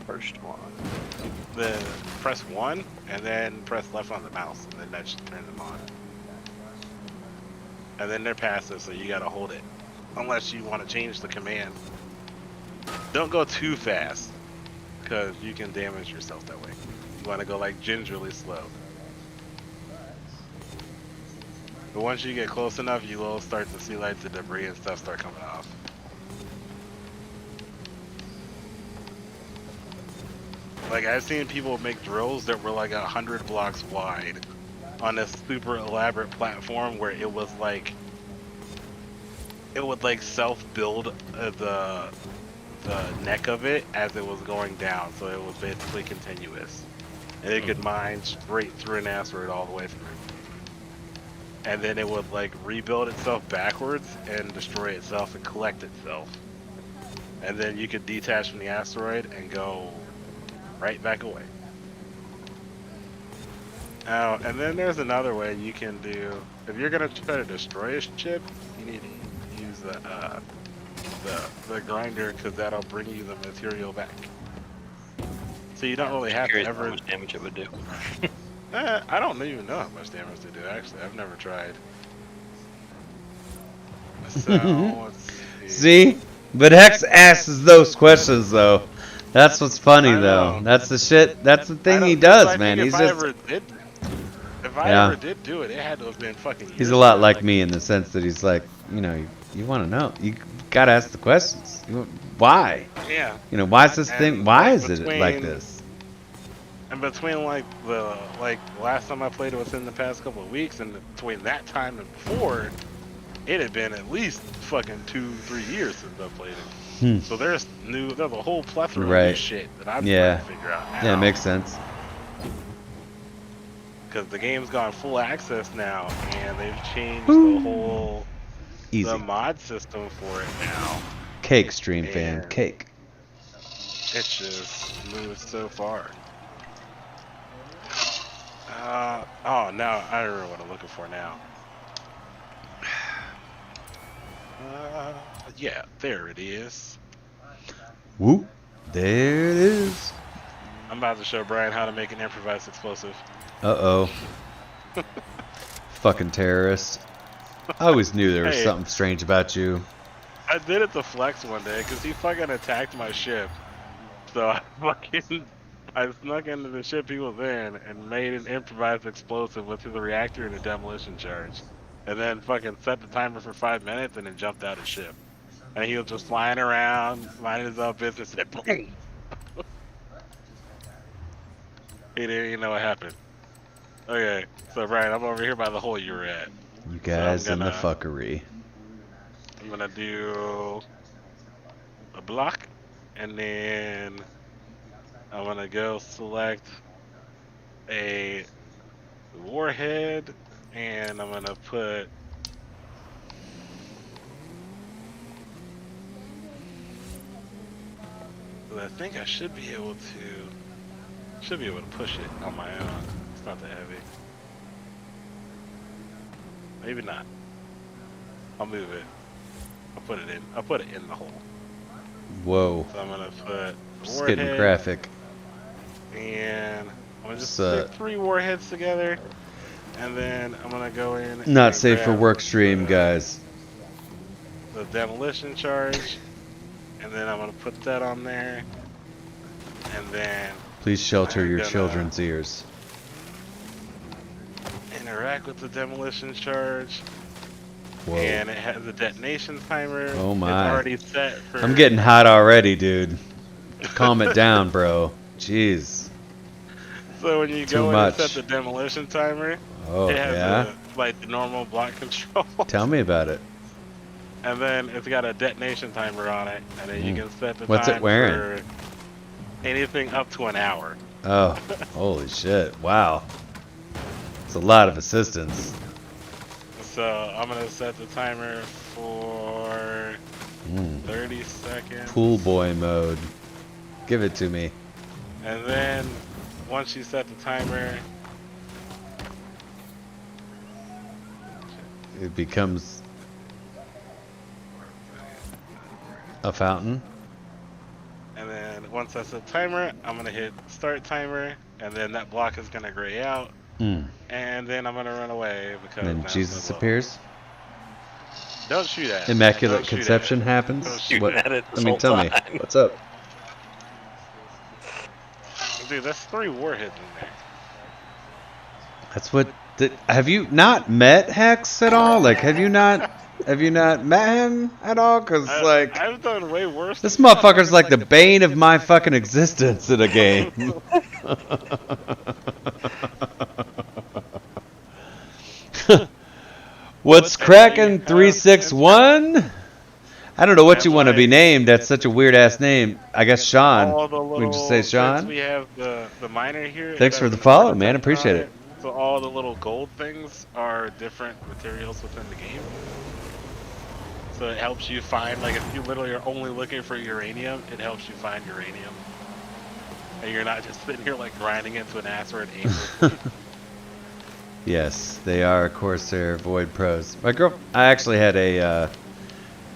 first one. The press 1 and then press left on the mouse, and then that should turn them on. And then they're passive, so you gotta hold it, unless you want to change the command. Don't go too fast, because you can damage yourself that way. You want to go like gingerly slow. But once you get close enough, you will start to see like the debris and stuff start coming off. Like I've seen people make drills that were like 100 blocks wide on this super elaborate platform where it was like, it would like self-build the neck of it as it was going down, so it was basically continuous. And it could mine straight through an asteroid all the way through. And then it would like rebuild itself backwards and destroy itself and collect itself. And then you could detach from the asteroid and go right back away. Oh, and then there's another way you can do. If you're gonna try to destroy a ship, you need to use the grinder because that'll bring you the material back. So you don't really have to Curious how ever. much damage it would do. I don't even know how much damage they do. Actually, I've never tried. So let's see. See? But Hex asks those questions though. That's what's funny I though. know. That's the shit. That's the I thing don't, he 'cause does, I man. think He's if I just. ever did, if I Yeah. ever did do it, it had to have been fucking. He's years a lot ago. like me in the sense that he's like, you want to know. You gotta ask the questions. Why? Yeah. Why is this And, thing? Why like, is it like between- this? And between like the last time I played it was in the past couple of weeks, and between that time and before, it had been at least fucking 2-3 years since I played it. Hmm. So there's a whole plethora of new Right. shit that I'm Yeah. trying to figure out now. Yeah, it makes sense. Because the game's gone full access now, and they've changed Woo. the whole Easy. mod system for it now. Cake, stream fan. And- Cake. It's just moved so far. Oh, now I remember what I'm looking for now. Yeah, there it is. Whoop. There it is. I'm about to show Brian how to make an improvised explosive. Uh-oh. Fucking terrorist. I always knew there was Hey. something strange about you. I did it to Flex one day because he fucking attacked my ship. So I snuck into the ship he was in and made an improvised explosive with the reactor and a demolition charge. And then fucking set the timer for 5 minutes and then jumped out of ship. And he was just flying around, minding his own business, and boom! He didn't even know what happened. Okay, so Brian, I'm over here by the hole you were at. You guys in the gonna- fuckery. I'm gonna do a block, and then I'm gonna go select a warhead, and I'm gonna put I think I should be able to push it on my own. It's not that heavy. Maybe not. I'll move it. I'll put it in the hole. Whoa. So I'm gonna put Just warhead, getting graphic. and I'm gonna just So- stick 3 warheads together, and then I'm gonna go in. Not and safe for grab work stream, the- guys. The demolition charge, and then I'm gonna put that on there, and then Please shelter I'm your gonna- children's ears. interact with the demolition charge. Whoa. And it has a detonation timer. Oh my. It's already set for. I'm getting hot already, dude. Calm it down, bro. Jeez. So when you Too go in much. and set the demolition timer, Oh, it has yeah? the normal block control. Tell me about it. And then it's got a detonation timer on it, and then you can set the What's it time wearing? for anything up to an hour. Oh, holy shit. Wow. It's a lot of assistance. So I'm gonna set the timer for Mm. 30 seconds. Pool boy mode. Give it to me. And then once you set the timer, It becomes a fountain. and then once I set timer, I'm gonna hit start timer, and then that block is gonna gray out, Mm. and then I'm gonna run away because And then now Jesus it's level. appears. Don't shoot at it. Immaculate Don't shoot at conception it. happens. Don't shoot What? at it this I mean, whole tell me. time. What's up? Dude, that's 3 warheads in there. That's what. Have you not met Hex at all? Like, have you not met him at all? Cause like, I've done way worse. this than motherfucker's like the bane of my fucking existence in a game. What's cracking 361? I don't know what you want to be named. That's such a weird ass name. I guess Sean. all the little, Would you say since Sean? we have the miner here. it Thanks for has the an follow, architect man. on Appreciate it. So all the little gold things are different materials within the game. So it helps you find, like, if you literally are only looking for uranium, it helps you find uranium. and you're not just sitting here like grinding into an asteroid aimlessly. Yes, they are Corsair Void Pros. I actually had a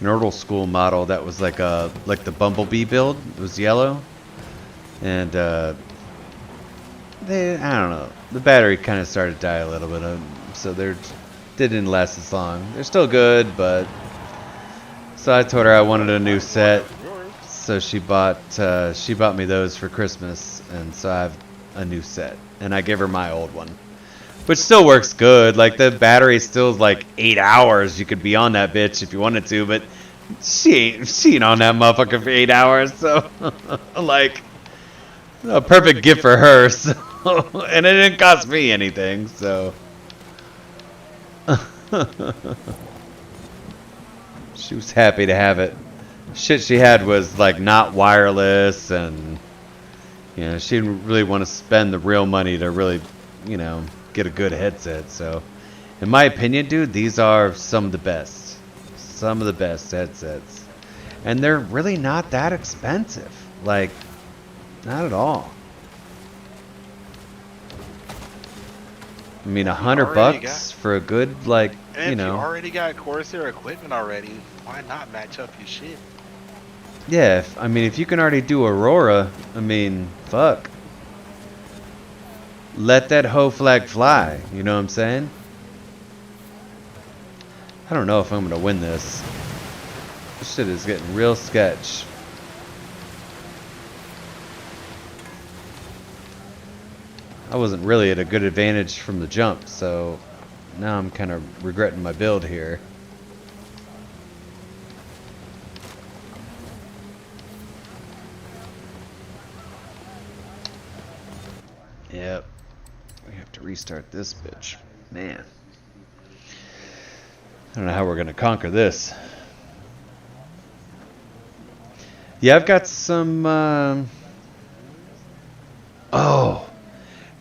Nordal School model that was like the Bumblebee build. It was yellow, and I don't know, the battery kind of started to die a little bit, so they didn't last as long. They're still good, but so I told her I wanted a new set, so she bought me those for Christmas, and so I have a new set, and I gave her my old one. Which still works good. Like, the battery still is like 8 hours. You could be on that bitch if you wanted to, but she ain't on that motherfucker for 8 hours. So, like, a perfect gift for her. So, and it didn't cost me anything. So, she was happy to have it. Shit she had was like not wireless, and you know, she didn't really want to spend the real money to really, you know, get a good headset. So in my opinion, dude, these are some of the best headsets, and they're really not that expensive, like, not at all. I mean, $100 for a good, like, and you know, if you already got Corsair equipment already, why not match up your shit? yeah, I mean, if you can already do Aurora, I mean, fuck, let that hoe flag fly, you know what I'm saying? I don't know if I'm gonna win this. This shit is getting real sketch. I wasn't really at a good advantage from the jump, so now I'm kind of regretting my build here. Yep. We have to restart this bitch. Man. I don't know how we're going to conquer this. Yeah, I've got some... Oh!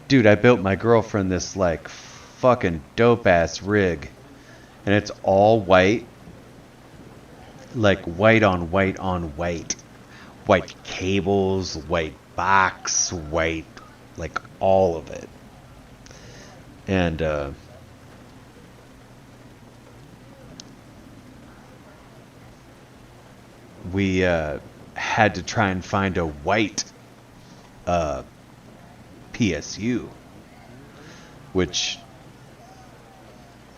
Dude, I built my girlfriend this, like, fucking dope-ass rig. And it's all white. Like, white on white on white. White cables, white box, white... like, all of it. And, we, had to try and find a white, PSU. Which,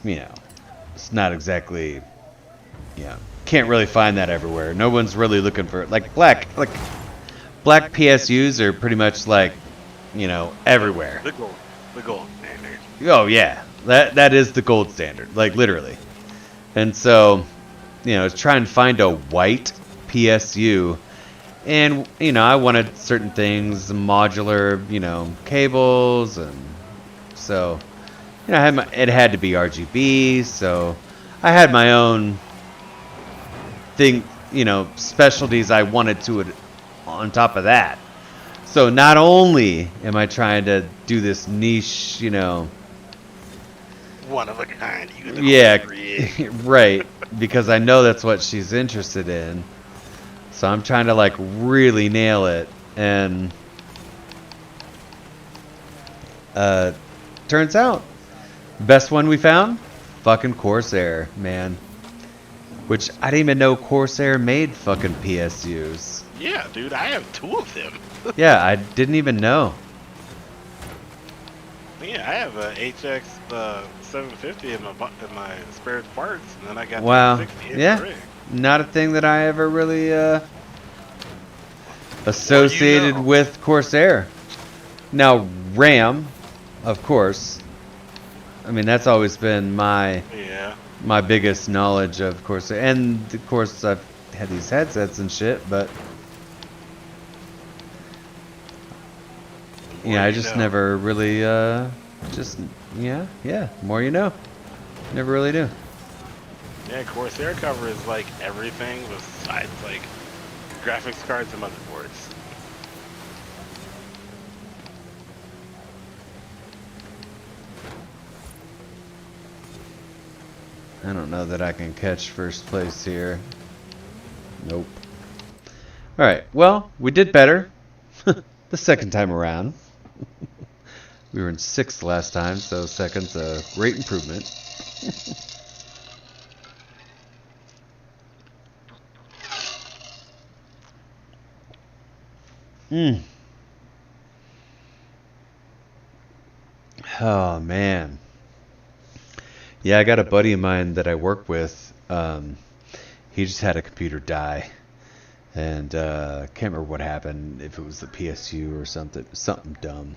you know, it's not exactly, yeah, can't really find that everywhere. No one's really looking for it. Like, black PSUs are pretty much like, you know, everywhere. The gold standard. Oh yeah, that is the gold standard, like, literally. And so, you know, try and find a white PSU, and you know, I wanted certain things, modular, you know, cables, and so, you know, it had to be RGB. So I had my own thing, you know, specialties I wanted to it on top of that. So not only am I trying to do this niche, you know, one of a kind. Yeah, right, because I know that's what she's interested in. So I'm trying to, like, really nail it. And turns out, best one we found, fucking Corsair, man. Which I didn't even know Corsair made fucking PSUs. Yeah, dude, I have 2 of them. Yeah, I didn't even know. Yeah, I have a HX 750 in my spare parts, and then I got Wow. the 60 in Yeah. the rig. Not a thing that I ever really associated with Corsair. Now, RAM, of course. I mean, that's always been my biggest knowledge of Corsair. And, of course, I've had these headsets and shit, but... Yeah, I just never really, yeah, more you know. Never really do. Yeah, Corsair covers, like, everything besides, like, graphics cards and motherboards. I don't know that I can catch first place here. Nope. Alright, well, we did better. the second time around. We were in 6th last time, so second's a great improvement. Oh, man. Yeah, I got a buddy of mine that I work with. He just had a computer die. And can't remember what happened, if it was the PSU or something dumb.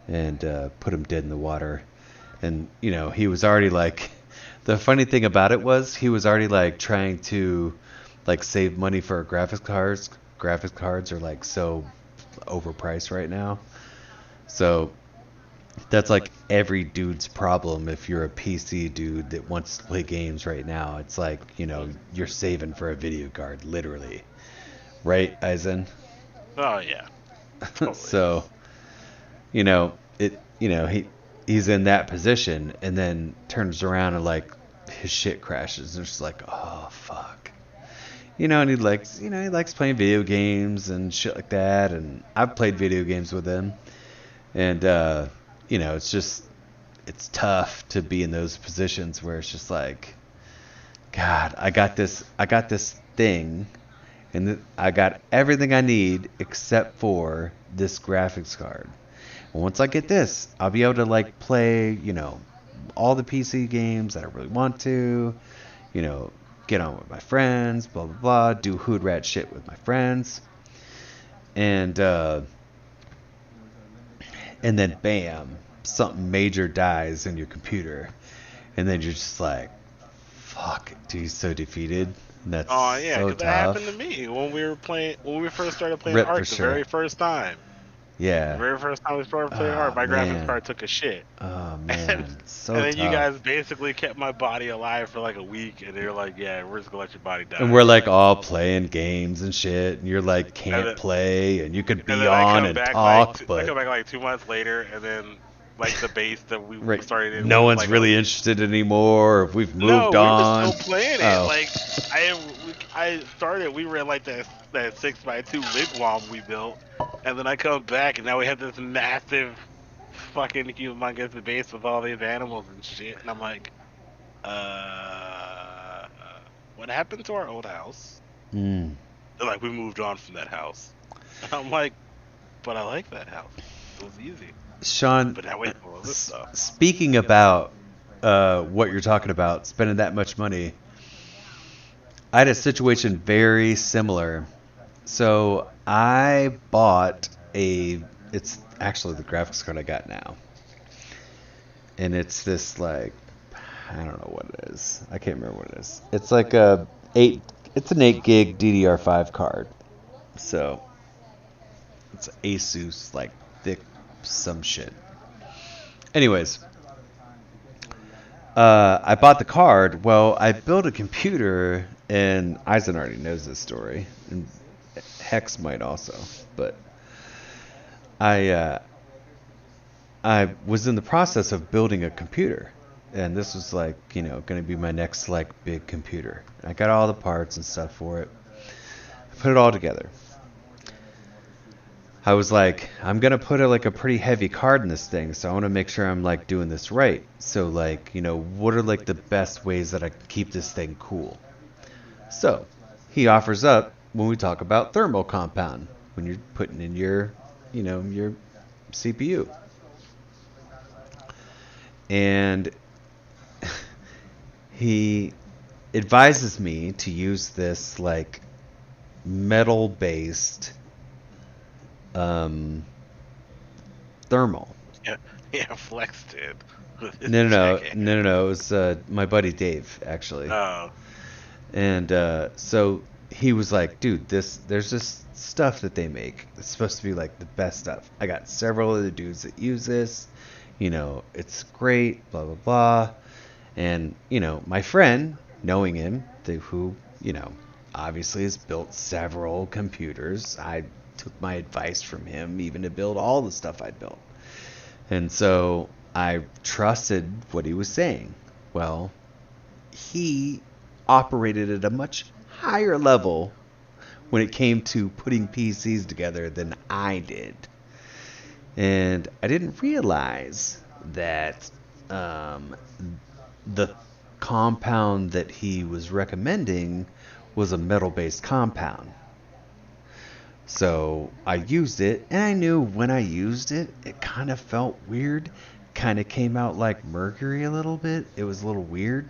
And put him dead in the water. And, he was already like... The funny thing about it was, he was already like trying to like save money for graphics cards. Graphics cards are like so overpriced right now. So that's like every dude's problem if you're a PC dude that wants to play games right now. It's like, you're saving for a video card, literally. Right, Eisen? Oh, yeah. Totally. So, he's in that position and then turns around and like his shit crashes and it's just like, oh, fuck. And he likes playing video games and shit like that. And I've played video games with him. And, it's tough to be in those positions where it's just like, God, I got this thing, and I got everything I need except for this graphics card. And once I get this, I'll be able to like play, all the PC games that I really want to, get on with my friends, blah blah blah, do hood rat shit with my friends, and then bam, something major dies in your computer, and then you're just like, fuck, dude, so defeated. And that's oh yeah, so because that happened to me when we first started playing Rip Ark for the sure. very first time. Yeah. The very first time we started playing Ark, my graphics card took a shit. Oh man, so and then tough. you guys basically kept my body alive for like a week, and you're like, yeah, we're just gonna let your body die. And we're like all playing games and shit, and you're like can't play, and you could be on and talk, but I come back like 2 months later, and then like the base that we right. started in, no one's like, really interested anymore. If we've moved on. No, we were still playing it. Oh. Like I started, we were in like that 6x2 wigwam we built, and then I come back, and now we have this massive fucking humongous base with all these animals and shit, and I'm like, what happened to our old house? They're like, we moved on from that house. And I'm like, but I like that house. It was easy. Sean, but now wait for all this stuff. Speaking about what you're talking about, spending that much money, I had a situation very similar. So I bought it's actually the graphics card I got now. And it's this like, I don't know what it is. I can't remember what it is. It's like it's an 8 gig DDR5 card. So it's Asus, like thick some shit. Anyways, I bought the card. Well, I built a computer, and Eisen already knows this story, and Hex might also, but I was in the process of building a computer, and this was like, going to be my next like big computer. I got all the parts and stuff for it. I put it all together. I was like, I'm going to put a pretty heavy card in this thing, so I want to make sure I'm like doing this right. So like, what are like the best ways that I can keep this thing cool? So he offers up when we talk about thermal compound, when you're putting in your, your CPU. And he advises me to use this like metal-based thermal. Yeah, Flex did. No. It was my buddy Dave, actually. Oh. And so he was like, dude, there's this stuff that they make. It's supposed to be like the best stuff. I got several other dudes that use this. It's great, blah, blah, blah. And, my friend, knowing him, who, obviously has built several computers, I took my advice from him even to build all the stuff I built. And so I trusted what he was saying. Well, he operated at a much higher level when it came to putting PCs together than I did. And I didn't realize that the compound that he was recommending was a metal-based compound. So I used it, and I knew when I used it, it kind of felt weird. Kind of came out like mercury a little bit. It was a little weird.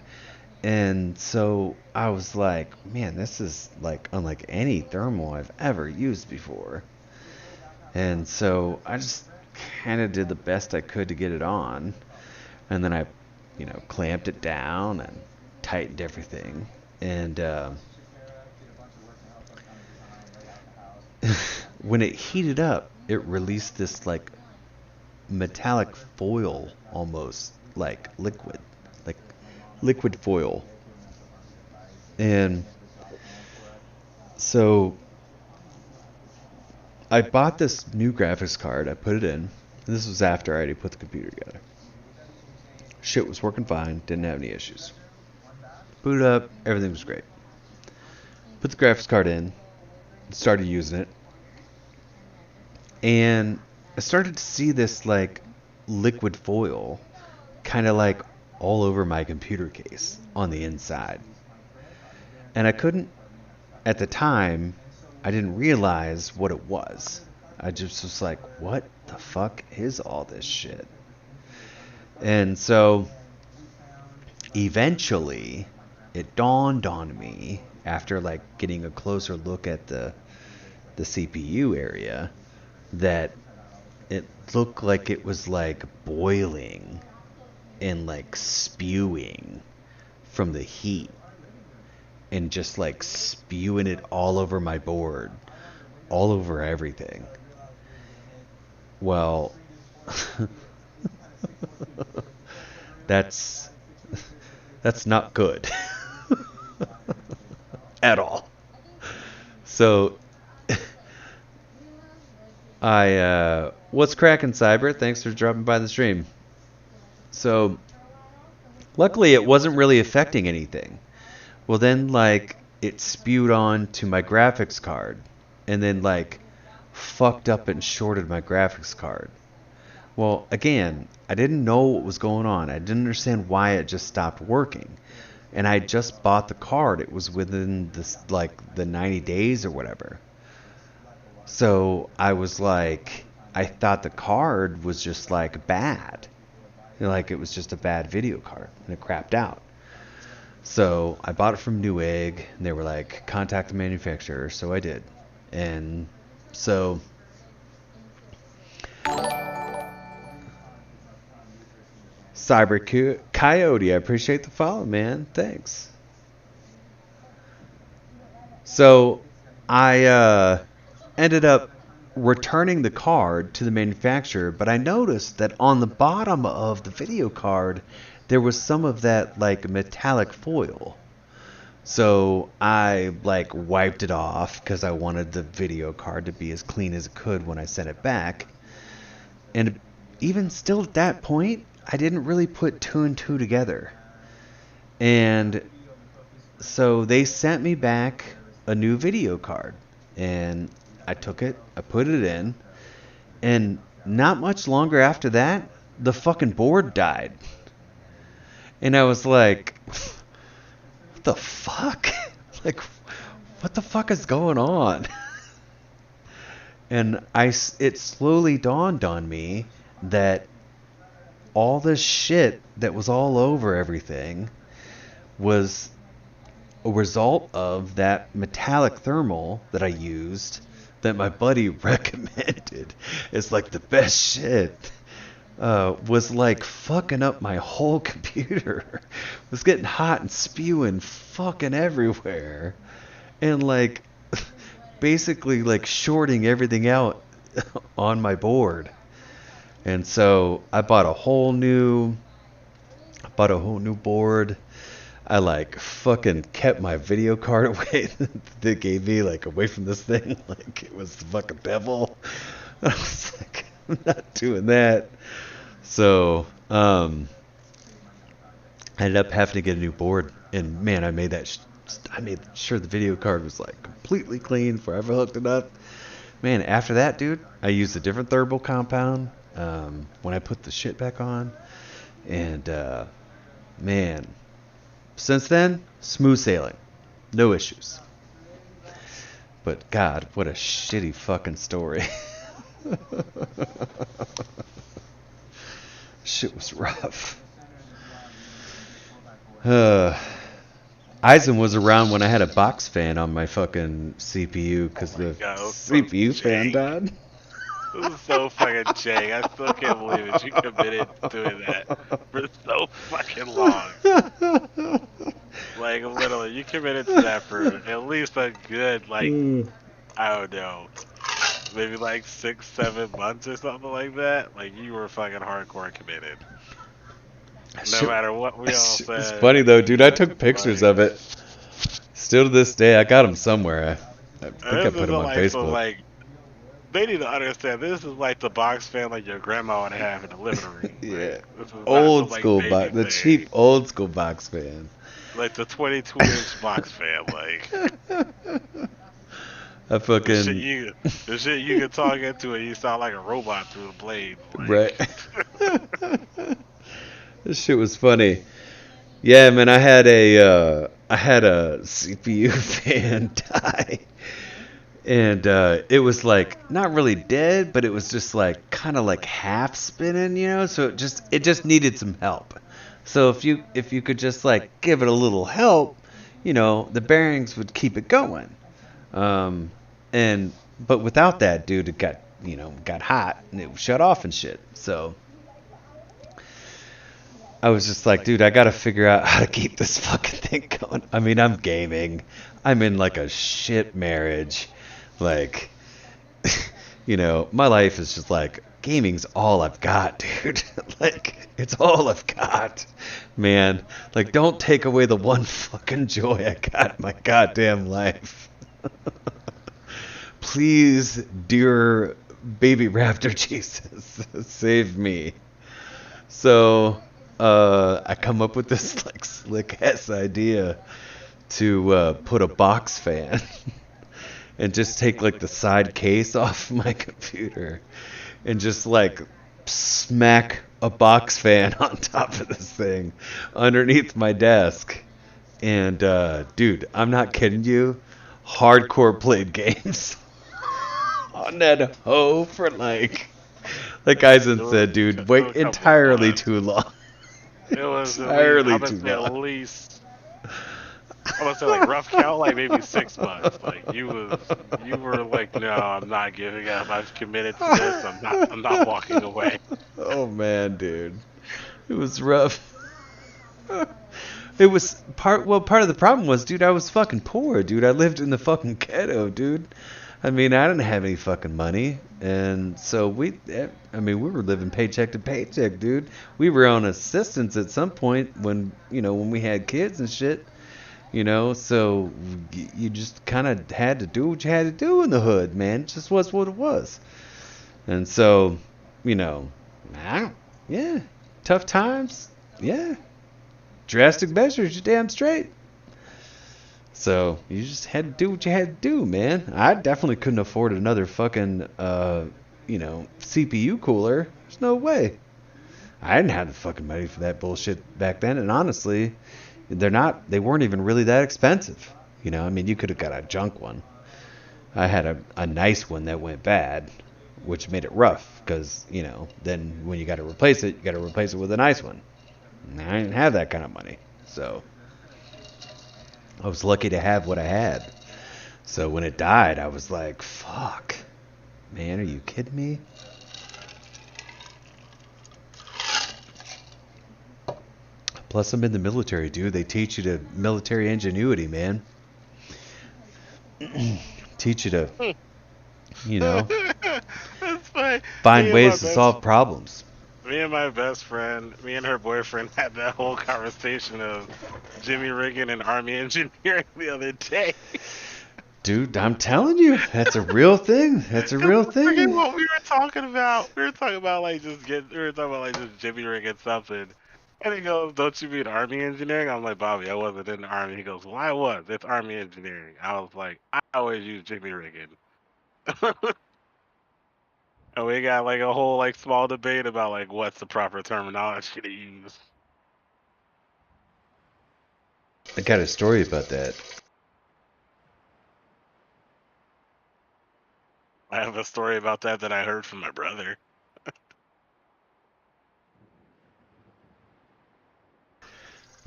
And so I was like, man, this is like unlike any thermal I've ever used before. And so I just kind of did the best I could to get it on. And then I, clamped it down and tightened everything. And when it heated up, it released this like metallic foil, almost like liquid foil. And so I bought this new graphics card. I put it in. This was after I already put the computer together. Shit was working fine. Didn't have any issues. Boot up. Everything was great. Put the graphics card in. Started using it. And I started to see this like liquid foil kind of like all over my computer case on the inside. And I couldn't, at the time, I didn't realize what it was. I just was like, what the fuck is all this shit? And so eventually it dawned on me after like getting a closer look at the CPU area that it looked like it was like boiling and like spewing from the heat and just like spewing it all over my board, all over everything. Well, that's not good at all. So what's cracking, Cyber? Thanks for dropping by the stream. So luckily it wasn't really affecting anything. Well, then like it spewed on to my graphics card and then like fucked up and shorted my graphics card. Well, again, I didn't know what was going on. I didn't understand why it just stopped working. And I just bought the card. It was within this like the 90 days or whatever. So I was like, I thought the card was just like bad. Like it was just a bad video card and it crapped out. So I bought it from Newegg and they were like, contact the manufacturer. So I did. And so Cyber Coyote, I appreciate the follow, man. Thanks. So I ended up returning the card to the manufacturer, but I noticed that on the bottom of the video card there was some of that like metallic foil. So I like wiped it off because I wanted the video card to be as clean as it could when I sent it back. And even still at that point, I didn't really put two and two together. And so they sent me back a new video card. And I took it, I put it in, and not much longer after that, the fucking board died. And I was like, what the fuck? Like, what the fuck is going on? And it slowly dawned on me that all this shit that was all over everything was a result of that metallic thermal that I used that my buddy recommended. It's like the best shit. Was like fucking up my whole computer. It was getting hot and spewing fucking everywhere. And like basically like shorting everything out on my board. And so I bought a whole new board. I like fucking kept my video card away. They gave me like away from this thing, like it was the fucking devil. I was like, I'm not doing that. So I ended up having to get a new board, and man, I made sure the video card was like completely clean before I ever hooked it up. Man, after that, dude, I used a different thermal compound. when I put the shit back on. And, man, since then, smooth sailing. No issues. But, God, what a shitty fucking story. Shit was rough. Eisen was around when I had a box fan on my fucking CPU because the CPU fan died. This is so fucking jank. I still can't believe it. You committed to doing that for so fucking long. Like, literally, you committed to that for at least a good, like, I don't know, maybe like 6, 7 months or something like that. Like, you were fucking hardcore committed. No matter what we all said. It's funny though, dude. I took pictures of it. Still to this day, I got them somewhere. I think I put them on Facebook. So, like, they need to understand this is like the box fan like your grandma would have in the living room. Yeah, like, old school box, the cheap old school box fan. Like the 22-inch box fan, like. I fucking the shit you can talk into and you sound like a robot through the blade. Like. Right. This shit was funny. Yeah, man, I had a CPU fan die. And it was like not really dead, but it was just like kind of like half spinning, you know. So it just needed some help. So if you could just like give it a little help, you know, the bearings would keep it going. But without that, dude, it got hot and it shut off and shit. So I was just like, dude, I gotta figure out how to keep this fucking thing going. I mean, I'm gaming. I'm in like a shit marriage. Like, you know, my life is just like, gaming's all I've got, dude. Like, it's all I've got. Man, like, don't take away the one fucking joy I got in my goddamn life. Please, dear baby raptor Jesus, save me. So, I come up with this, like, slick-ass idea to put a box fan and just take like the side case off my computer and just like smack a box fan on top of this thing underneath my desk. And dude, I'm not kidding you, hardcore played games on that hoe for like Eisen said, dude, wait entirely too long. It was entirely too long. At least I would say like rough count, like maybe 6 months. Like you were like, no, I'm not giving up. I've committed to this. I'm not walking away. Oh man, dude, it was rough. It was part of the problem was, dude, I was fucking poor, dude. I lived in the fucking ghetto, dude. I mean, I didn't have any fucking money, and so we were living paycheck to paycheck, dude. We were on assistance at some point when we had kids and shit. You know, so you just kind of had to do what you had to do in the hood, man. It just was what it was. And so, yeah, tough times, yeah. Drastic measures, you're damn straight. So you just had to do what you had to do, man. I definitely couldn't afford another fucking, CPU cooler. There's no way. I didn't have the fucking money for that bullshit back then, and honestly, they weren't even really that expensive. You know, I mean, you could have got a junk one. I had a nice one that went bad, which made it rough because, then when you got to replace it, you got to replace it with a nice one. And I didn't have that kind of money. So I was lucky to have what I had. So when it died, I was like, fuck. Man, are you kidding me? Plus, I'm in the military, dude. They teach you military ingenuity, man. Teach you to, find ways to solve problems. Me and my best friend, me and her boyfriend had that whole conversation of Jimmy rigging and Army engineering the other day. Dude, I'm telling you, that's a real thing. That's a real thing. Forget what we were talking about. We were talking about just Jimmy rigging something. And he goes, don't you mean Army engineering? I'm like, Bobby, I wasn't in the Army. He goes, well, I was. It's Army engineering. I was like, I always use Jimmy rigging. And we got like a whole like small debate about like what's the proper terminology to use. I got a story about that. I have a story about that I heard from my brother.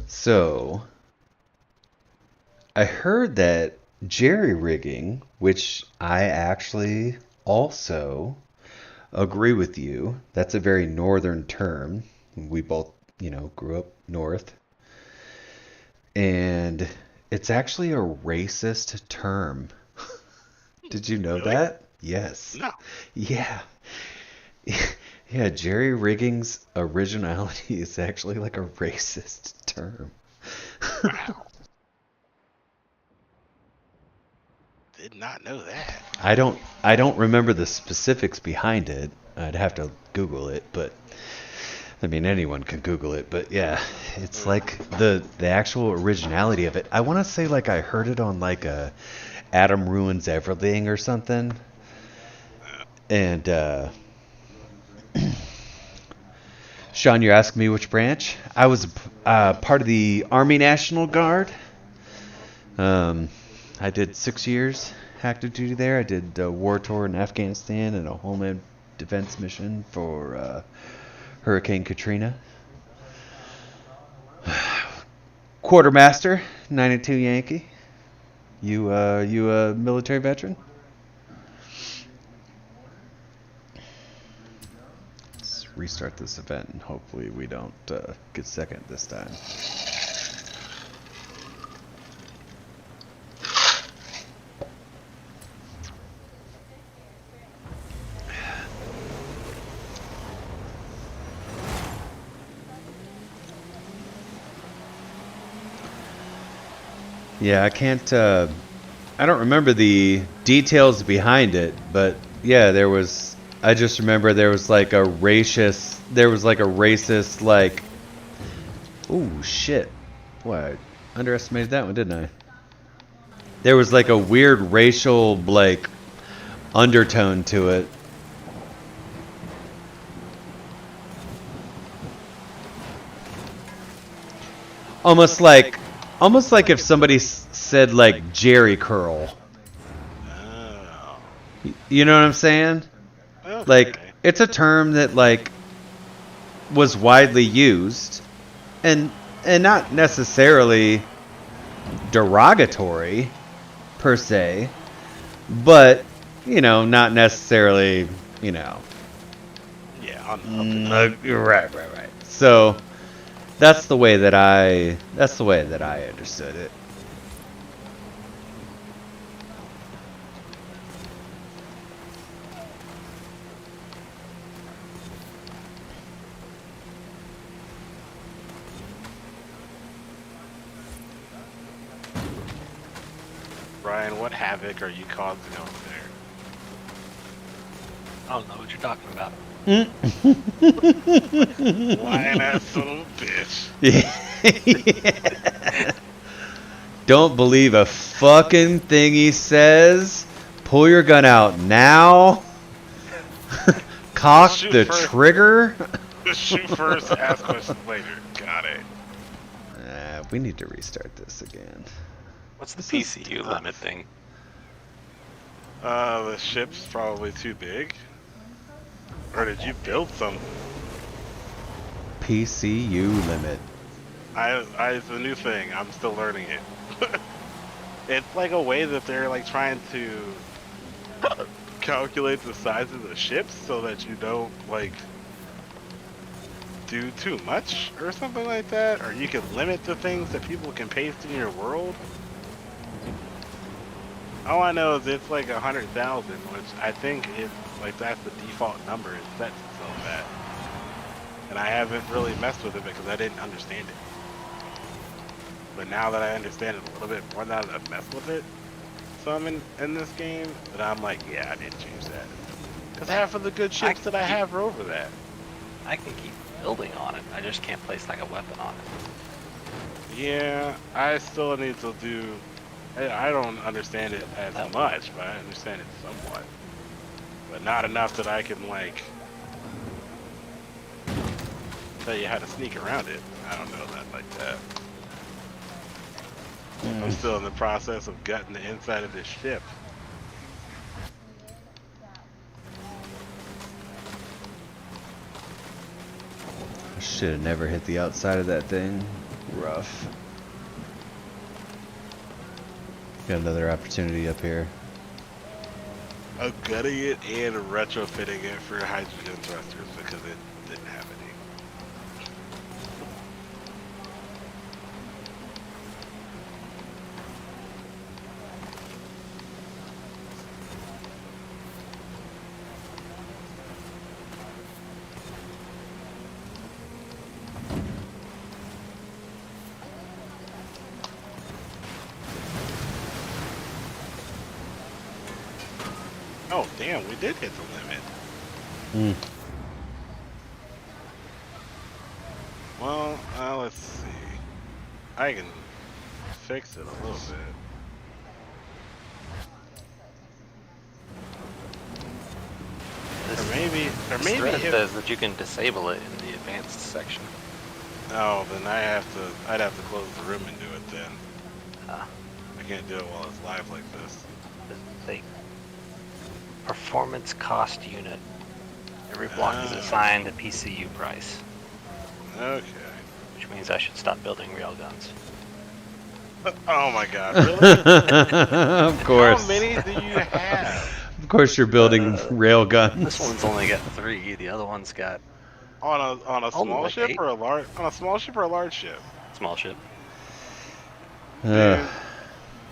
So, I heard that jerry rigging, which I actually also agree with you, that's a very northern term. We both, grew up north. And it's actually a racist term. Did you know Really? that? Yes. No. Yeah. Yeah, jerry rigging's originality is actually like a racist term. Wow. Did not know that. I don't remember the specifics behind it. I'd have to Google it, but I mean anyone can Google it, but yeah, it's like the actual originality of it. I want to say like I heard it on like a Adam Ruins Everything or something. And Sean, you're asking me which branch? I was part of the Army National Guard. I did 6 years active duty there. I did a war tour in Afghanistan and a homeland defense mission for Hurricane Katrina. Quartermaster, 92 Yankee. You a military veteran? Let's restart this event and hopefully we don't get second this time. Yeah, I can't. I don't remember the details behind it, but yeah, there was. I just remember there was like a racist. There was like a racist like. Ooh, shit! Boy, I underestimated that one, didn't I? There was like a weird racial like undertone to it. Almost like if somebody said like Jerry curl. Oh. You know what I'm saying? Okay. Like it's a term that like was widely used and not necessarily derogatory per se, but not necessarily, Yeah. right. So that's the way that I understood it. Brian, what havoc are you causing over there? I don't know what you're talking about. Lying ass son of a bitch. Yeah. Don't believe a fucking thing he says. Pull your gun out now. Cock the trigger. Shoot first, ask questions later. Got it. We need to restart this again. What's the PCU limit thing? The ship's probably too big. Or did you build some? PCU limit. It's a new thing. I'm still learning it. It's like a way that they're like trying to calculate the size of the ships so that you don't like do too much or something like that, or you can limit the things that people can paste in your world. All I know is it's like 100,000, which I think it's like that's the default number it sets itself at. And I haven't really messed with it because I didn't understand it. But now that I understand it a little bit more, now that I've messed with it some in this game, that I'm like, yeah, I didn't change that. Because half of the good ships that I have are over that. I can keep building on it. I just can't place like a weapon on it. Yeah, I still need to do. I don't understand it as much, but I understand it somewhat. but not enough that I can like tell you how to sneak around it. I don't know that like that. I'm still in the process of gutting the inside of this ship. Should have never hit the outside of that thing. Rough. Got another opportunity up here. I'm gutting it and retrofitting it for hydrogen thrusters because it didn't have any. Oh, damn, we did hit the limit. Well, let's see. I can fix it a little bit. Or maybe Thread if, says that you can disable it in the advanced section. oh, then I'd have to close the room and do it then. Ah. I can't do it while it's live like this. The performance cost unit. Every block is assigned a PCU price, Okay. which means I should stop building railguns. Oh my god, really? Of course. How many do you have? Of course you're building rail guns. This one's only got 3. The other one's got On a Only small like ship 8. or a large? On a small ship or a large ship? small ship. Dude.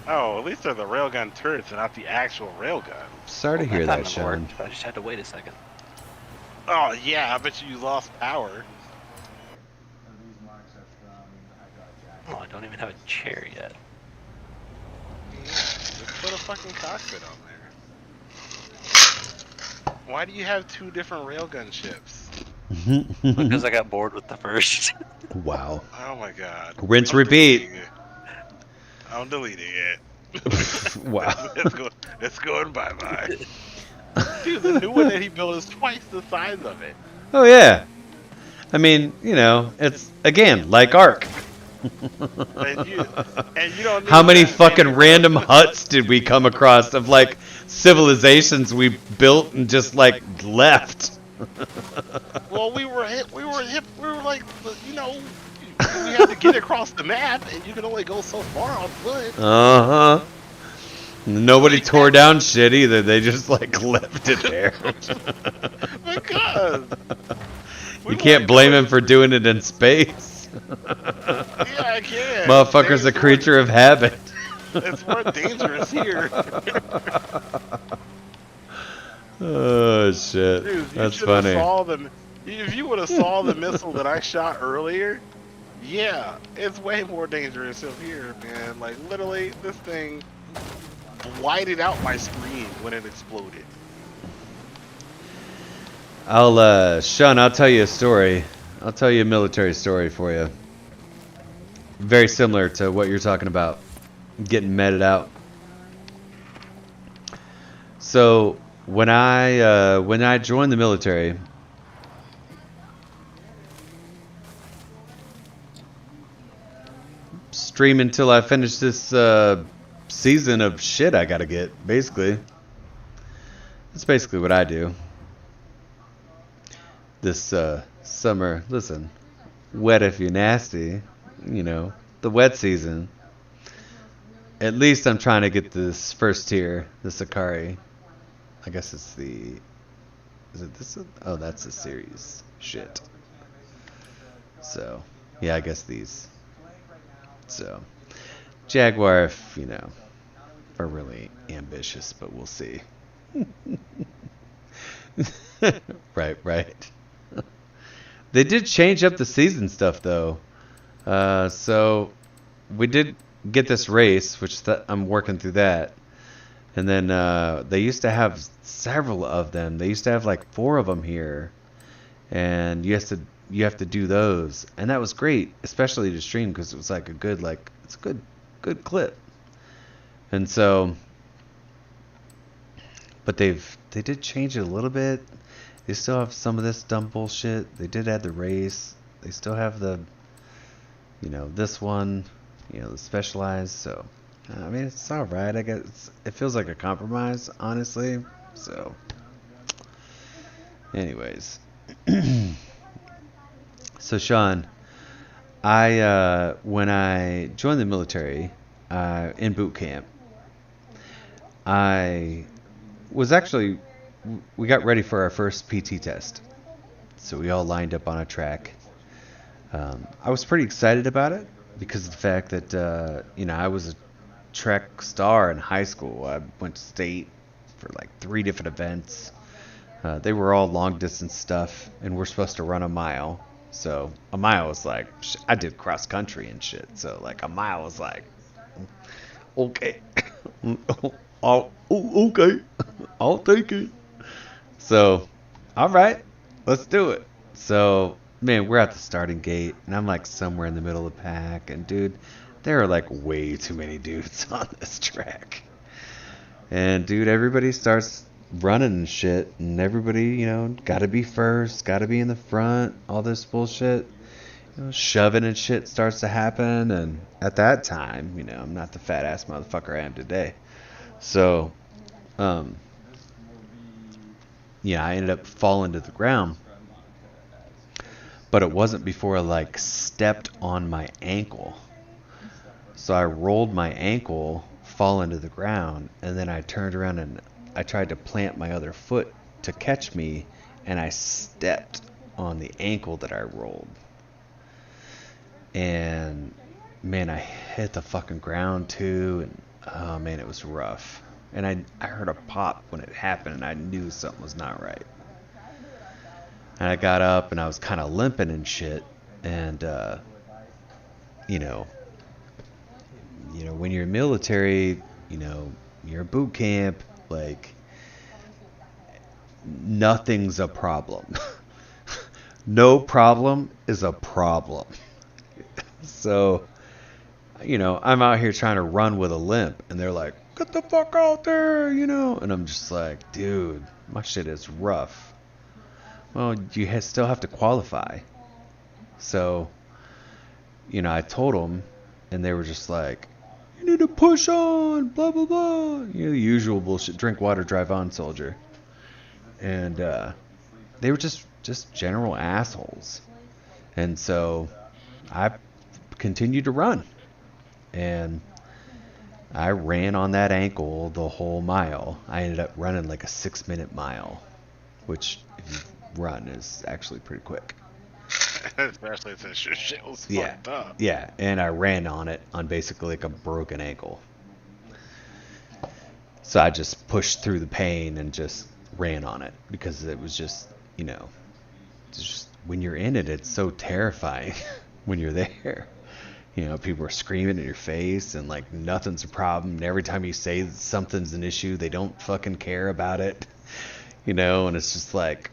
Oh, at least they're the railgun turrets and not the actual railgun. Sorry to hear that, Sean. I just had to wait a second. Oh yeah, I bet you lost power. Oh, I don't even have a chair yet. Yeah, just put a fucking cockpit on there. Why do you have 2 different railgun ships? Because I got bored with the first. Wow. Oh my god. Rinse, repeat. I'm deleting it. Wow. It's going bye-bye. Dude, the new one that he built is twice the size of it. Oh yeah. I mean, you know, it's again like Ark. And you don't need How many that fucking many- random huts did we come across of like civilizations we built and just like left? Well, we were like, you know, we had to get across the map, and you can only go so far on foot. Uh-huh. Nobody tore down shit either. They just like left it there. Because You can't blame him for doing it in space. Yeah, I can. Motherfucker's a creature of habit. It's more dangerous here. Oh shit. Dude, you That's should have funny. saw them. If you would have saw the missile that I shot earlier, yeah, it's way more dangerous up here, man. Like literally, this thing whited out my screen when it exploded. Sean, I'll tell you a story. I'll tell you a military story for you. Very similar to what you're talking about, getting meted out. So when I joined the military, stream until I finish this season of shit I gotta get. Basically, that's basically what I do. This summer, listen, wet if you're nasty, you know, the wet season. At least I'm trying to get this first tier, the Sakari. I guess it's the, is it this? Oh, that's a series. Shit. So, yeah, I guess these. So, Jaguar, if, you know, are really ambitious, but we'll see. Right. They did change up the season stuff, though. So, we did get this race, which I'm working through that. And then they used to have several of them. They used to have like 4 of them here. And you have to do those. And that was great, especially to stream, because it was like a good, like, it's a good clip. And so But they did change it a little bit. They still have some of this dumb bullshit. They did add the race. They still have the, this one, the specialized. So, I mean, it's all right. I guess it feels like a compromise, honestly. So, anyways. So, Sean, when I joined the military, in boot camp, I was actually, we got ready for our first PT test. So we all lined up on a track. I was pretty excited about it because of the fact that, I was a track star in high school. I went to state for like 3 different events. They were all long distance stuff, and we're supposed to run a mile. So a mile was like, I did cross country and shit. So like a mile was like, okay. Okay. I'll take it. So, all right, let's do it. So, man, we're at the starting gate, and I'm like somewhere in the middle of the pack. And dude, there are like way too many dudes on this track. And dude, everybody starts running and shit, and everybody, gotta be first, gotta be in the front, all this bullshit. Shoving and shit starts to happen. And at that time, I'm not the fat ass motherfucker I am today. So, I ended up falling to the ground. But it wasn't before I like stepped on my ankle. So I rolled my ankle, fall into the ground, and then I turned around and I tried to plant my other foot to catch me, and I stepped on the ankle that I rolled. And man, I hit the fucking ground too, and oh man, it was rough. And I heard a pop when it happened, and I knew something was not right. And I got up, and I was kind of limping and shit. And when you're military, you're in boot camp, like nothing's a problem. No problem is a problem. So, I'm out here trying to run with a limp, and they're like, get the fuck out there, and I'm just like, dude, my shit is rough. Well, you still have to qualify. So, I told them, and they were just like, you need to push on, blah, blah, blah. The usual bullshit, drink water, drive on, soldier. And they were just general assholes. And so I continued to run. And I ran on that ankle the whole mile. I ended up running like a 6-minute mile, which if you run is actually pretty quick. Especially since your shit was fucked up. Yeah, and I ran on it on basically like a broken ankle. So I just pushed through the pain and just ran on it because it was just, just when you're in it, it's so terrifying when you're there. People are screaming in your face and like nothing's a problem. And every time you say something's an issue, they don't fucking care about it. And it's just like,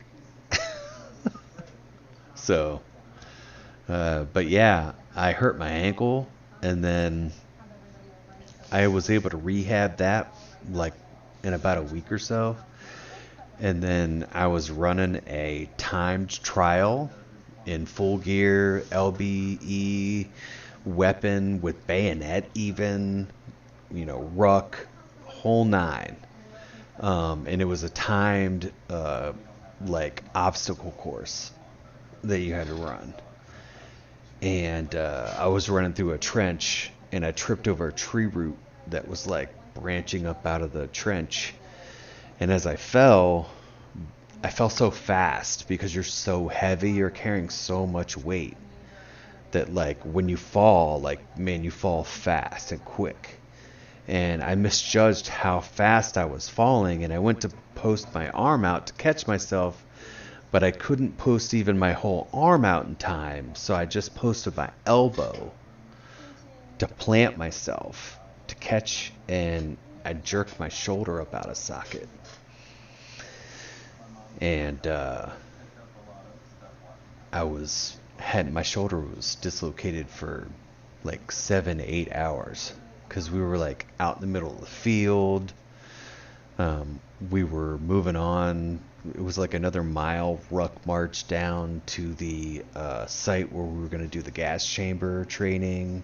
so, but yeah, I hurt my ankle, and then I was able to rehab that like in about a week or so. And then I was running a timed trial in full gear, LBE, weapon with bayonet even, ruck, whole nine. And it was a timed like obstacle course that you had to run. And I was running through a trench, and I tripped over a tree root that was like branching up out of the trench. And as I fell so fast because you're so heavy, you're carrying so much weight that like when you fall, like, man, you fall fast and quick. And I misjudged how fast I was falling, and I went to post my arm out to catch myself, but I couldn't post even my whole arm out in time, so I just posted my elbow to plant myself to catch, and I jerked my shoulder up out of socket. And my shoulder was dislocated for like 7 to 8 hours because we were like out in the middle of the field. We were moving on. It was like another mile ruck march down to the site where we were going to do the gas chamber training.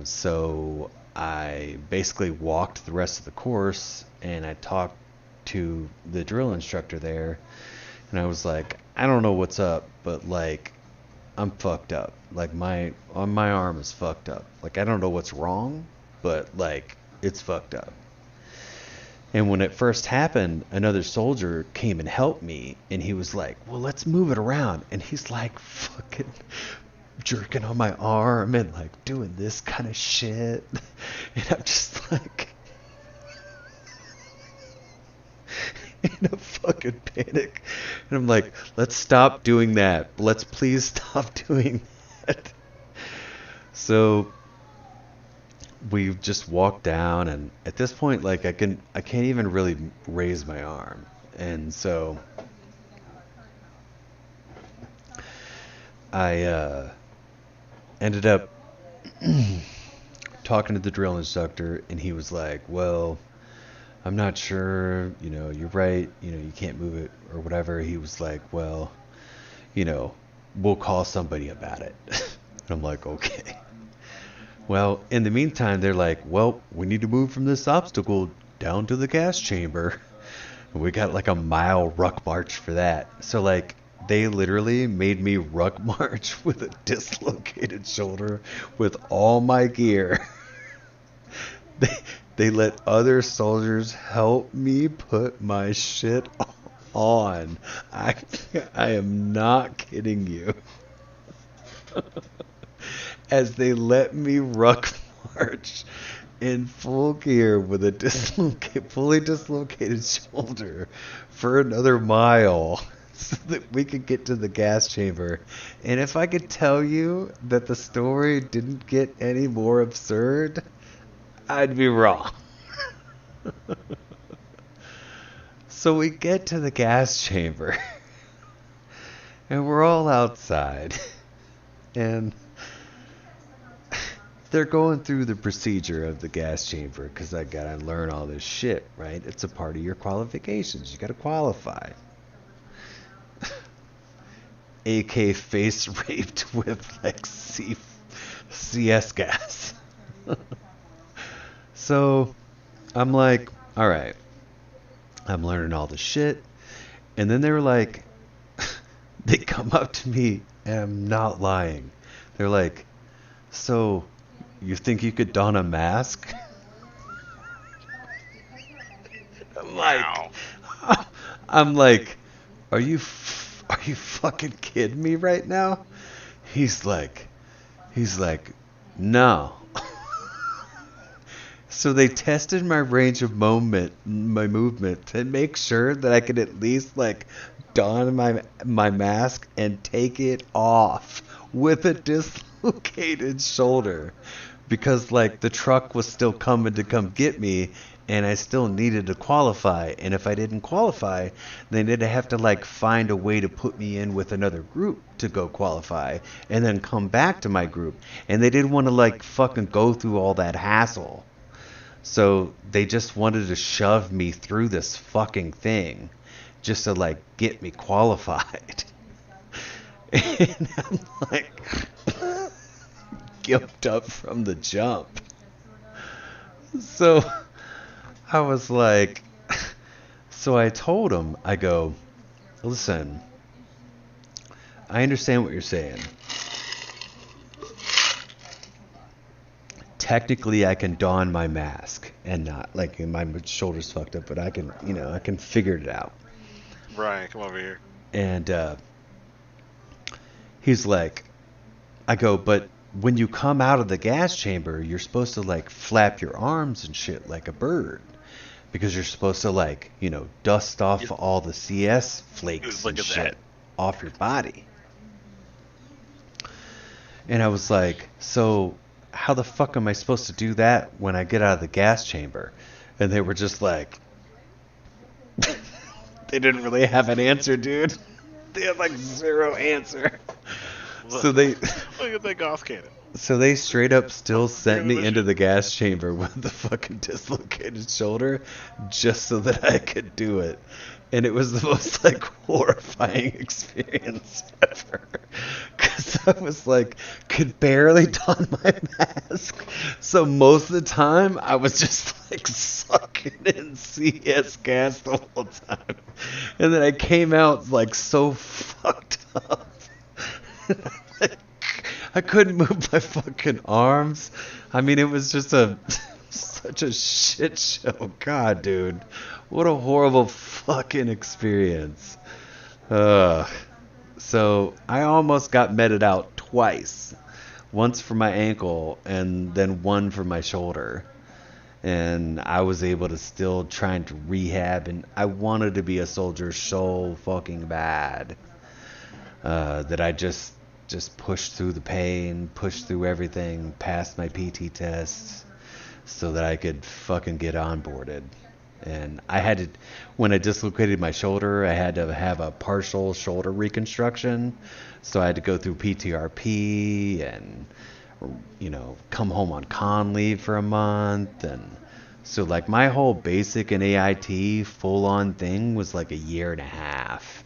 So I basically walked the rest of the course, and I talked to the drill instructor there, and I was like, I don't know what's up, but like, I'm fucked up. Like my arm is fucked up. Like I don't know what's wrong, but like it's fucked up. And when it first happened, another soldier came and helped me, and he was like, well, let's move it around. And he's like fucking jerking on my arm and like doing this kind of shit. And I'm just like in a fucking panic. And I'm like, let's stop doing that. Let's please stop doing that. So we just walked down, and at this point, like I can't even really raise my arm. And so I ended up talking to the drill instructor, and he was like, well, I'm not sure, you're right, you can't move it or whatever. He was like, well, we'll call somebody about it. And I'm like, okay. Well, in the meantime, they're like, well, we need to move from this obstacle down to the gas chamber. And we got like a mile ruck march for that. So like, they literally made me ruck march with a dislocated shoulder with all my gear. They let other soldiers help me put my shit on. I am not kidding you. As they let me ruck march in full gear with a fully dislocated shoulder for another mile so that we could get to the gas chamber. And if I could tell you that the story didn't get any more absurd, I'd be wrong. So we get to the gas chamber, and we're all outside, and they're going through the procedure of the gas chamber, because I gotta learn all this shit, right? It's a part of your qualifications. You gotta qualify. AK face raped with like CS gas. So I'm like, all right, I'm learning all the shit. And then they were like, they come up to me, and I'm not lying. They're like, so you think you could don a mask? I'm like, are you fucking kidding me right now? He's like, no. So they tested my range of movement to make sure that I could at least like don my mask and take it off with a dislocated shoulder, because like the truck was still coming to come get me, and I still needed to qualify. And if I didn't qualify, then they'd have to like find a way to put me in with another group to go qualify and then come back to my group. And they didn't want to like fucking go through all that hassle. So they just wanted to shove me through this fucking thing just to like get me qualified. And I'm like guilt up from the jump. So I was like, so I told him, I go, listen, I understand what you're saying. Technically, I can don my mask and not, like, my shoulder's fucked up, but I can, I can figure it out. Brian, come over here. And he's like, I go, but when you come out of the gas chamber, you're supposed to, like, flap your arms and shit like a bird. Because you're supposed to, like, dust off all the CS flakes and shit off your body. And I was like, so how the fuck am I supposed to do that when I get out of the gas chamber? And they were just like, they didn't really have an answer, dude. They had like zero answer. So they Look at that gas cannon. So they straight up still sent at me this into shit. the gas chamber with the fucking dislocated shoulder just so that I could do it. And it was the most like horrifying experience ever. Cause I was like, could barely don my mask. So most of the time I was just like sucking in CS gas the whole time. And then I came out like so fucked up. I couldn't move my fucking arms. I mean, it was just such a shit show. God, dude, what a horrible fucking experience. So I almost got meted out twice. Once for my ankle and then one for my shoulder. And I was able to still trying to rehab, and I wanted to be a soldier so fucking bad that I just pushed through the pain, pushed through everything, passed my PT tests so that I could fucking get onboarded. And I had to, when I dislocated my shoulder, I had to have a partial shoulder reconstruction. So I had to go through PTRP and, come home on con leave for a month. And so like my whole basic and AIT full on thing was like a year and a half.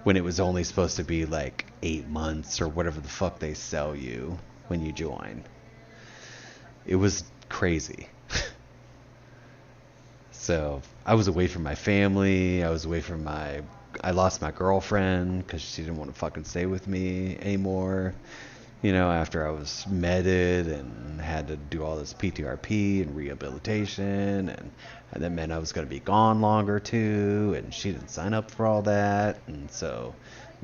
When it was only supposed to be like 8 months or whatever the fuck they sell you when you join. It was crazy. So I was away from my family. I lost my girlfriend because she didn't want to fucking stay with me anymore. After I was medded and had to do all this PTRP and rehabilitation, and that meant I was going to be gone longer too, and she didn't sign up for all that, and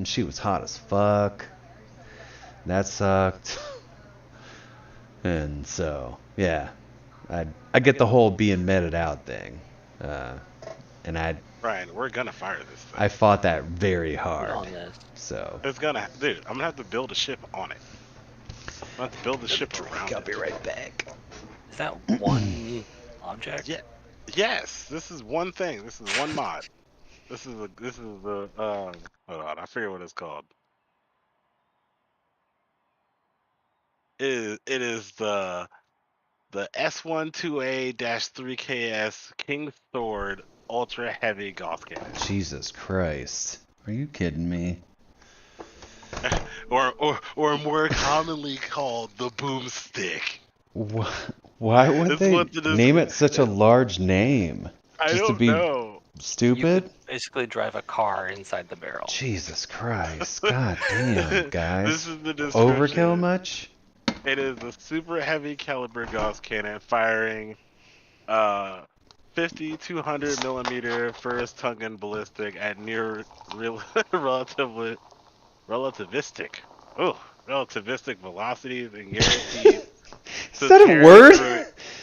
she was hot as fuck. That sucked. And so, yeah, I get the whole being medded out thing, and Brian, we're gonna fire this thing. I fought that very hard. On this. So It's gonna, dude. I'm gonna have to build a ship on it. I'm gonna have to build the ship around I'll be it. right back. Is that one object? Yeah. Yes. This is one thing. This is one mod. This is the hold on. I forget what it's called. It is the S12A-3KS King Sword Ultra Heavy Goth Cannon. Jesus Christ. Are you kidding me? or more commonly called the Boomstick. Why would It's they what it is. name it such a large name? I Just to don't be know. You stupid? could basically drive a car inside the barrel. Jesus Christ. God damn, guys. This is the description. Overkill much? It is a super heavy caliber Gauss cannon firing 50 200 millimeter first tongue ballistic at near relativistic velocities and guaranteed. Is that a word?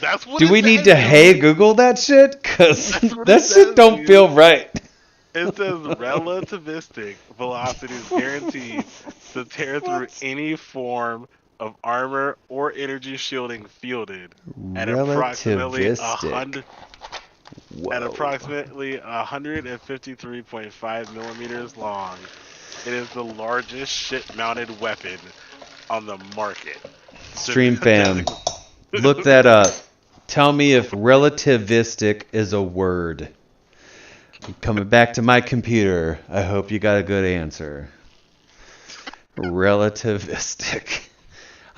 That's what Do it we need says, to dude. hey Google that shit? Cause That's what that it shit says, don't dude. feel right. It says relativistic velocities guaranteed to tear through any form of armor or energy shielding fielded at approximately Relativistic. at Whoa. approximately 153.5 millimeters long. It is the largest ship-mounted weapon on the market. Stream fam, look that up. Tell me if relativistic is a word. Coming back to my computer. I hope you got a good answer. Relativistic.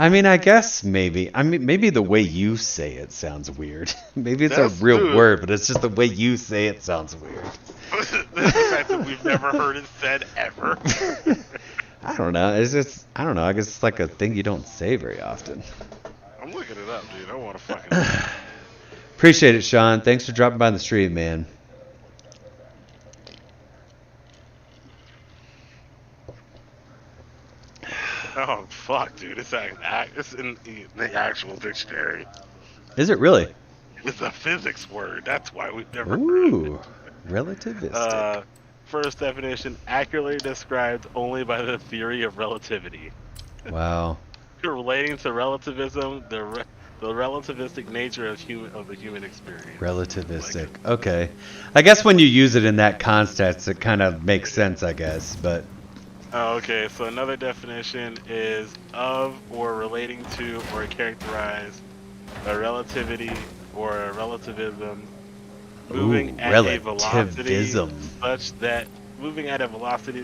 I mean, I guess maybe. I mean, maybe the way you say it sounds weird. Maybe it's That's a real true. word, but it's just the way you say it sounds weird. The fact that we've never heard it said ever. I don't know. It's just, I don't know. I guess it's like a thing you don't say very often. I'm looking it up, dude. I want to fucking. Appreciate it, Sean. Thanks for dropping by the stream, man. Oh fuck, dude! It's in the actual dictionary. Is it really? It's a physics word. That's why we've never heard Ooh, relativistic. it. First definition: accurately described only by the theory of relativity. Wow. Relating to relativism, the relativistic nature of the human experience. Relativistic. Okay. I guess when you use it in that context, it kind of makes sense, I guess. But Oh, okay, so another definition is of or relating to or characterized by relativity or relativism, moving Ooh, at a velocity relativism.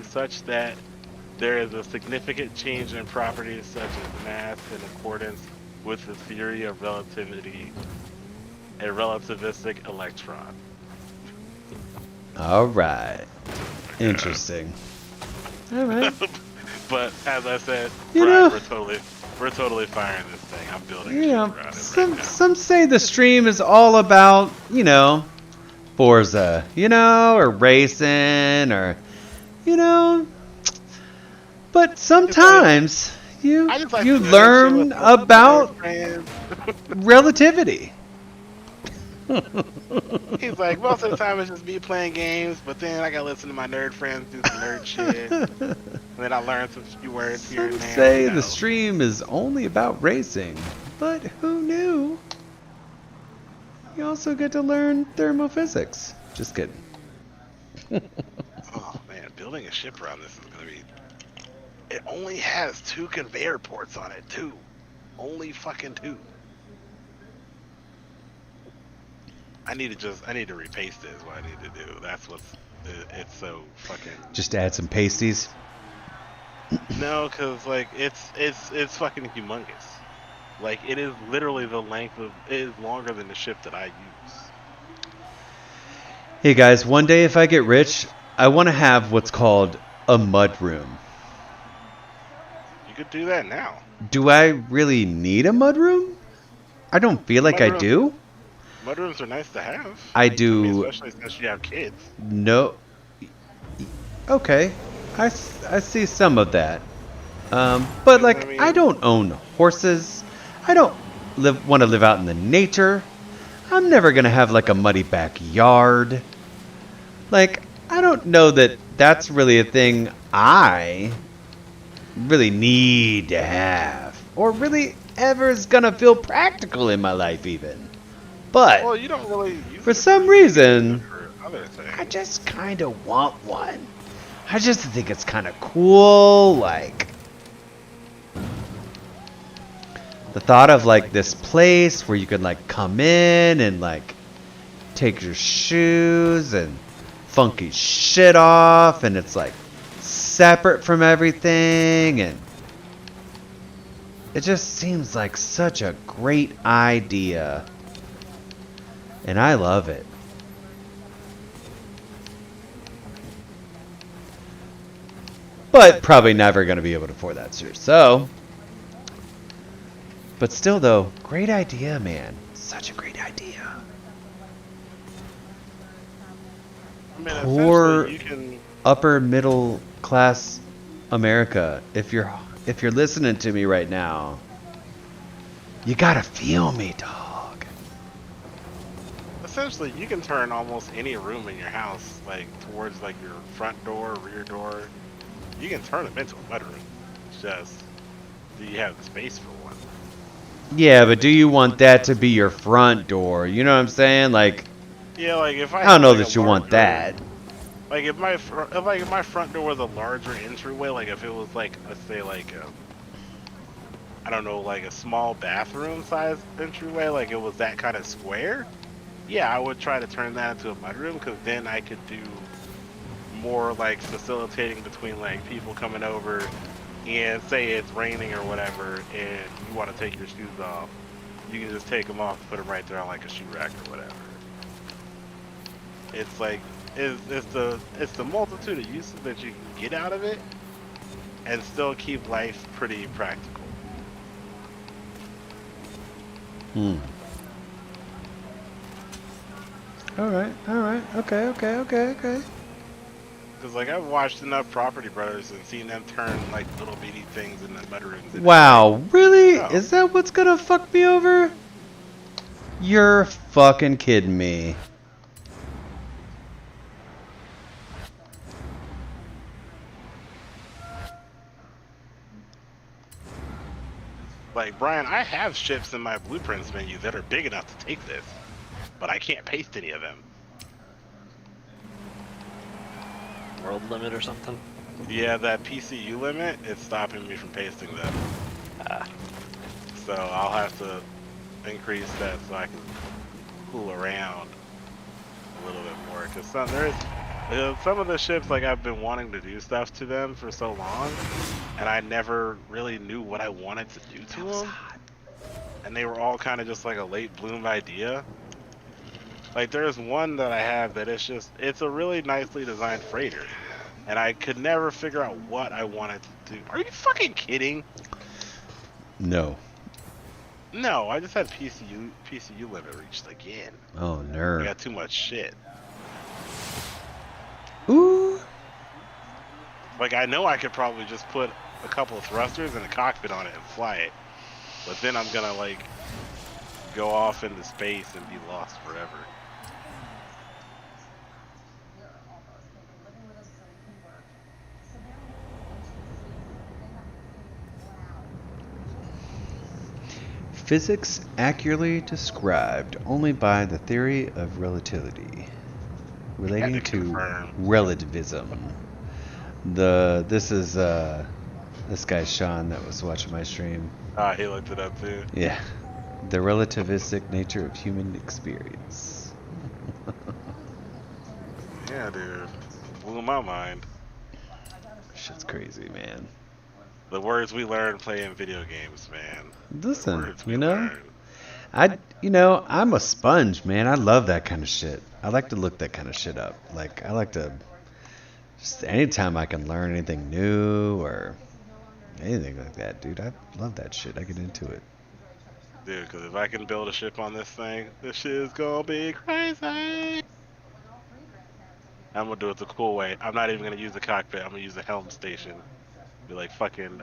such that there is a significant change in properties such as mass in accordance with the theory of relativity, a relativistic electron. All right. Interesting. All right. But as I said, You Brian, know, we're totally firing this thing. I'm building a you ship know, around it right some now. some say the stream is all about, Forza, or racing, or you know, but It's like sometimes you I just like you doing this shit with learn my nerd about friends. relativity. He's like, most of the time it's just me playing games, but then I gotta listen to my nerd friends do some nerd shit, and then I learn some few words here Some and there, say the stream is only about racing, but who knew? You also get to learn thermophysics. Just kidding. Oh man, building a ship around this is gonna be. It only has 2 conveyor ports on it, 2. Only fucking 2. I need to repaste it is what I need to do. That's what's, it's so fucking. Just add some pasties. No, cause like it's fucking humongous. Like it is literally it is longer than the ship that I use. Hey guys, one day if I get rich, I want to have what's called a mud room. You could do that now. Do I really need a mud room? I don't feel like I Mudrooms, do. mudrooms are nice to have. I I mean, do. especially since you have kids. No. Okay. I see some of that. But I like, I mean, don't own horses. I don't want to live out in the nature. I'm never gonna have like a muddy backyard. Like, I don't know that that's really a thing I really need to have, or really ever is gonna feel practical in my life even. But well, you don't really use for it some for reason, for other things. I just kind of want one. I just think it's kind of cool, like the thought of like this place where you could like come in and like take your shoes and funky shit off, and it's like separate from everything, and it just seems like such a great idea, and I love it. But probably never going to be able to afford that, sir. So, but still though, great idea, man. Such a great idea. I mean, Poor essentially, you can. upper middle class America, if you're listening to me right now, you gotta feel me, dog. Essentially, you can turn almost any room in your house, like towards like your front door, rear door. You can turn them into a mudroom. It's just, do you have the space for one? Yeah, but do you want that to be your front door? You know what I'm saying? Like, Yeah, like if I I don't had know like that a you want larger, that. like if my front door was a larger entryway, like if it was like, let's say like I don't know, like a small bathroom size entryway, like it was that kind of square. Yeah, I would try to turn that into a mudroom because then I could do more like facilitating between like people coming over, and say it's raining or whatever, and you want to take your shoes off, you can just take them off and put them right there on like a shoe rack or whatever. It's like it's the multitude of uses that you can get out of it, and still keep life pretty practical. Alright, okay. Because like I've watched enough Property Brothers and seen them turn like little bitty things into mudrooms. Wow, really? Oh. Is that what's gonna fuck me over? You're fucking kidding me. Like, Brian, I have ships in my blueprints menu that are big enough to take this, but I can't paste any of them. World limit or something? Yeah, that PCU limit is stopping me from pasting them. Ah, So I'll have to increase that so I can fool around a little bit more. Because some of the ships, like I've been wanting to do stuff to them for so long, and I never really knew what I wanted to do to them. And they were all kind of just like a late bloom idea. Like there's one that I have that it's a really nicely designed freighter. And I could never figure out what I wanted to do. Are you fucking kidding? No. No, I just had PCU limit reached again. Oh, I nerd. got too much shit. Ooh. Like I know I could probably just put a couple of thrusters and a cockpit on it and fly it. But then I'm gonna like go off into space and be lost forever. Physics accurately described only by the theory of relativity, relating to confirm. relativism. This guy Sean that was watching my stream. He looked it up too. Yeah, the relativistic nature of human experience. Yeah, dude. Blew my mind. Shit's crazy, man. The words we learn playing video games, man. Listen, The words you we know, learn. I'm a sponge, man. I love that kind of shit. I like to look that kind of shit up. Like, I like to, just anytime I can learn anything new or anything like that, dude, I love that shit. I get into it. Dude, because if I can build a ship on this thing, this shit is gonna be crazy. I'm gonna do it the cool way. I'm not even gonna use the cockpit. I'm gonna use the helm station. Be like fucking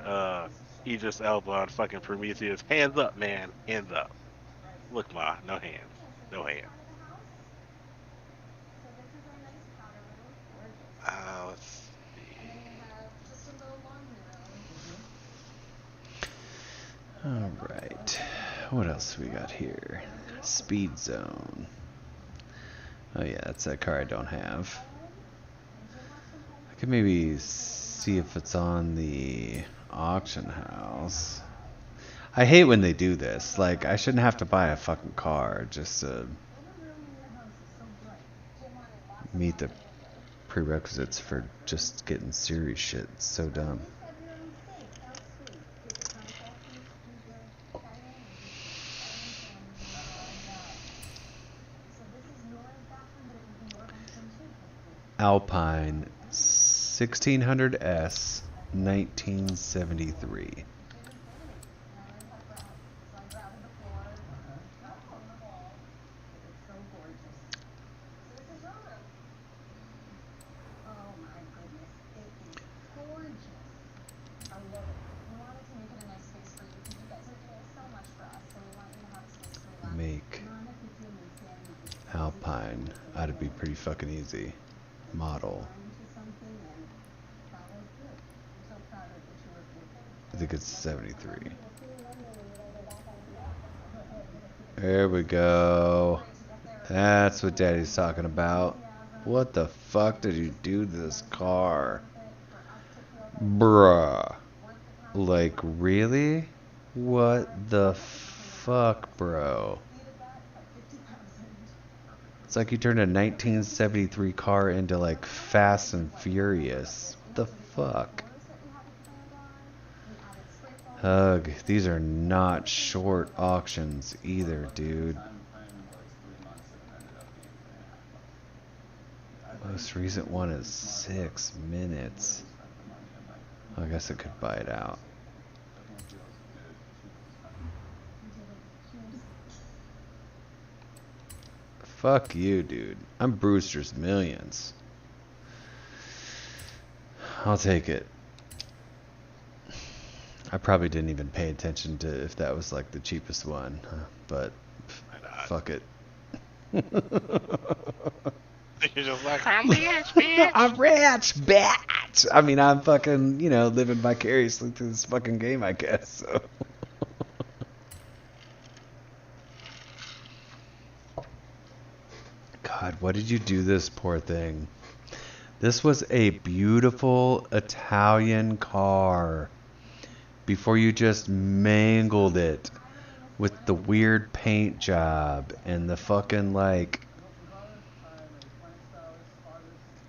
Idris Elba on fucking Prometheus. Hands up, man. Hands up. Look, ma. No hands. No hands. Let's see. All right. What else we got here? Speed Zone. Oh yeah, that's that car I don't have. I could maybe see if it's on the auction house. I hate when they do this. Like, I shouldn't have to buy a fucking car just to meet the prerequisites for just getting serious shit. It's so dumb. Alpine 1600S 1973. Make Alpine ought to be pretty fucking easy. Model. I think it's 73. There we go. That's what Daddy's talking about. What the fuck did you do to this car? Bruh. Like, really? What the fuck, bro? It's like you turned a 1973 car into, like, Fast and Furious. What the fuck? Ugh, these are not short auctions either, dude. Most recent one is 6 minutes. I guess I could buy it out. Fuck you, dude. I'm Brewster's Millions. I'll take it. I probably didn't even pay attention to if that was like the cheapest one, but fuck it. You're just like, I'm rich, bitch. I'm rich, bitch. I mean, I'm fucking, living vicariously through this fucking game, I guess. So. God, what did you do this poor thing? This was a beautiful Italian car. Before you just mangled it with the weird paint job and the fucking like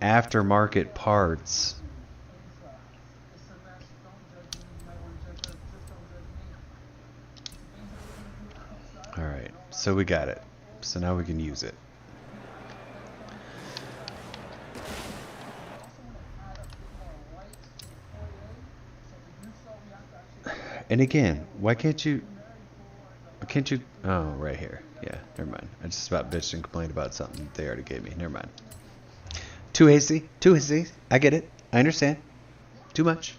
aftermarket parts. Alright, so we got it. So now we can use it. And again, why can't you... Oh, right here. Yeah, never mind. I just about bitched and complained about something they already gave me. Never mind. Too hasty. Too hasty. I get it. I understand. Too much.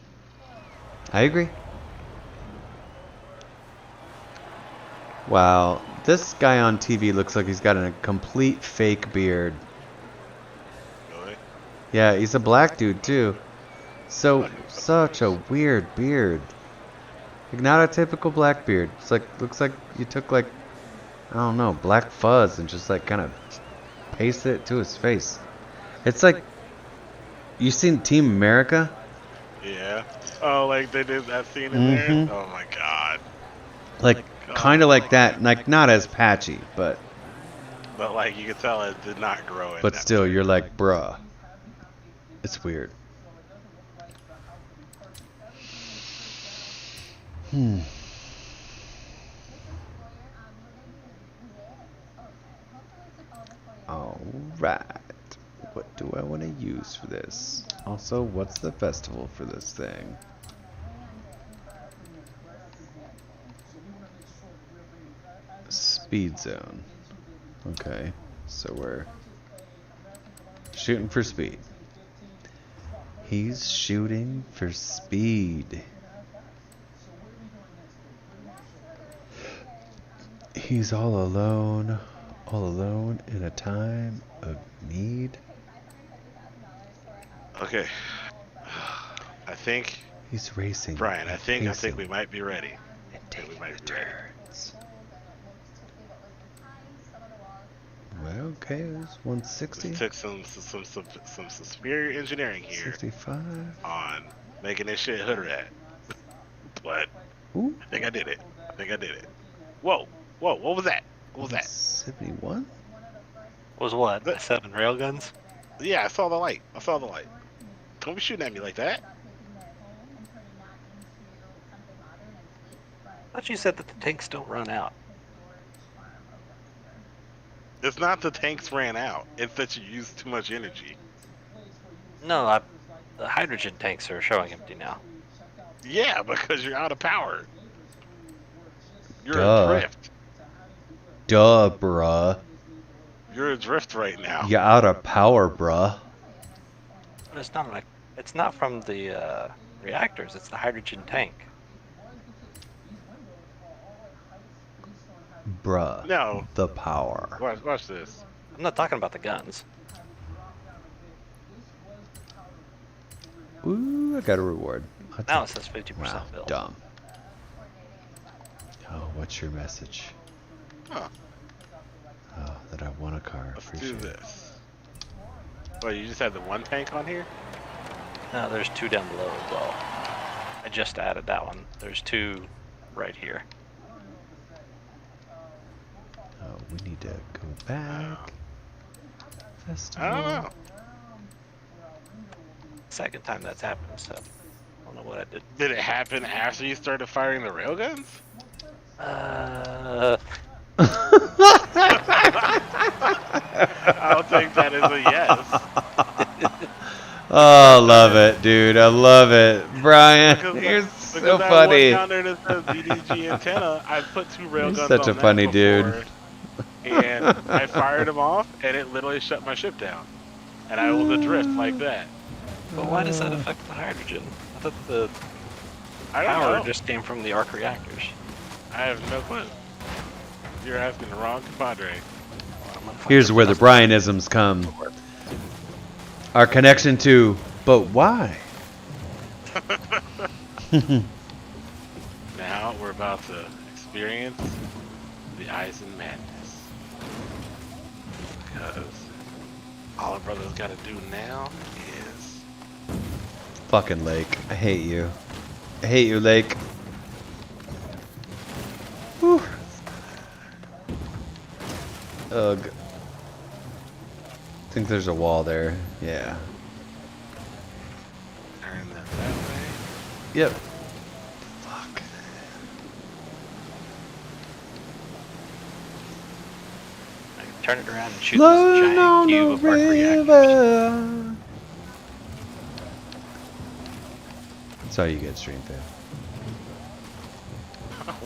I agree. Wow. This guy on TV looks like he's got a complete fake beard. Really? Yeah, he's a black dude, too. So, such a weird beard. Like, not a typical black beard. It's like, looks like you took, like, I don't know, black fuzz and just, like, kind of pasted it to his face. It's like, you seen Team America? Yeah. Oh, like they did that scene in there? Oh my god. Like, kind of like that. Like, not as patchy, but But like you could tell it did not grow in but that still, way. you're like, bruh. It's weird. Alright. What do I want to use for this? Also, what's the festival for this thing? Speed zone. Okay, so we're shooting for speed. He's shooting for speed. He's all alone in a time of need. Okay. I think He's racing. Brian, I think pacing, we might be ready. and taking might the be ready. turns. Well, okay, it was 160. We took some superior engineering here 65. on making this shit hood rat. But Ooh, I think I did it. Whoa, what was that? What was that? 71. Was what? The 7 railguns? Yeah, I saw the light. Don't be shooting at me like that. I thought you said that the tanks don't run out. It's not the tanks ran out. It's that you used too much energy. No, the hydrogen tanks are showing empty now. Yeah, because you're out of power. You're Duh. adrift. Duh, bruh. You're adrift right now. You out of power, bruh. But it's not like it's not from the reactors. It's the hydrogen tank. Bruh. No. The power. Watch this. I'm not talking about the guns. Ooh, I got a reward. Now it says 50% Wow, build. dumb. Oh, what's your message? Huh. Oh, that I want a car. Let's Appreciate do it. this. Well, you just had the one tank on here? No, there's 2 down below as well. I just added that one. There's 2 right here. Oh, we need to go back. I Festival. don't know. Second time that's happened, so I don't know what I did. Did it happen after you started firing the railguns? I'll take that as a yes. Oh, love it, dude. I love it. Brian, you're so Because that funny. one down there that says DDG antenna, I put 2 railguns such on a that funny dude. before, and I fired them off, and it literally shut my ship down. And I was adrift like that. But why does that affect the hydrogen? I thought the I don't power know. just came from the arc reactors. I have no clue. You're asking the wrong compadre. Here's where the Brianisms come. Our connection to, but why? Now we're about to experience the ice and madness. Because all our brothers got to do now is Fucking Lake. I hate you. I hate you, Lake. Whew. Ugh. I think there's a wall there. Yeah. Turn that way. Yep. Fuck. I can turn it around and shoot this giant cube of arc reactors. That's how you get stream fail.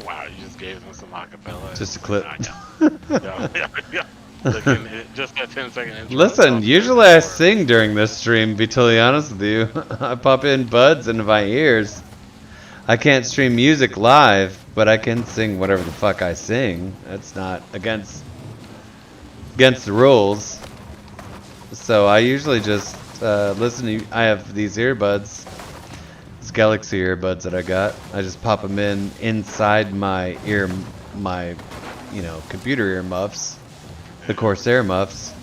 Wow, you just gave them some acapella. Just a clip. Yeah. Just that 10-second intro. Listen, usually I sing during this stream, to be totally honest with you. I pop in buds into my ears. I can't stream music live, but I can sing whatever the fuck I sing. That's not against the rules. So I usually just listen to, I have these earbuds. These Galaxy earbuds that I got. I just pop them inside my computer ear muffs. The Corsair muffs.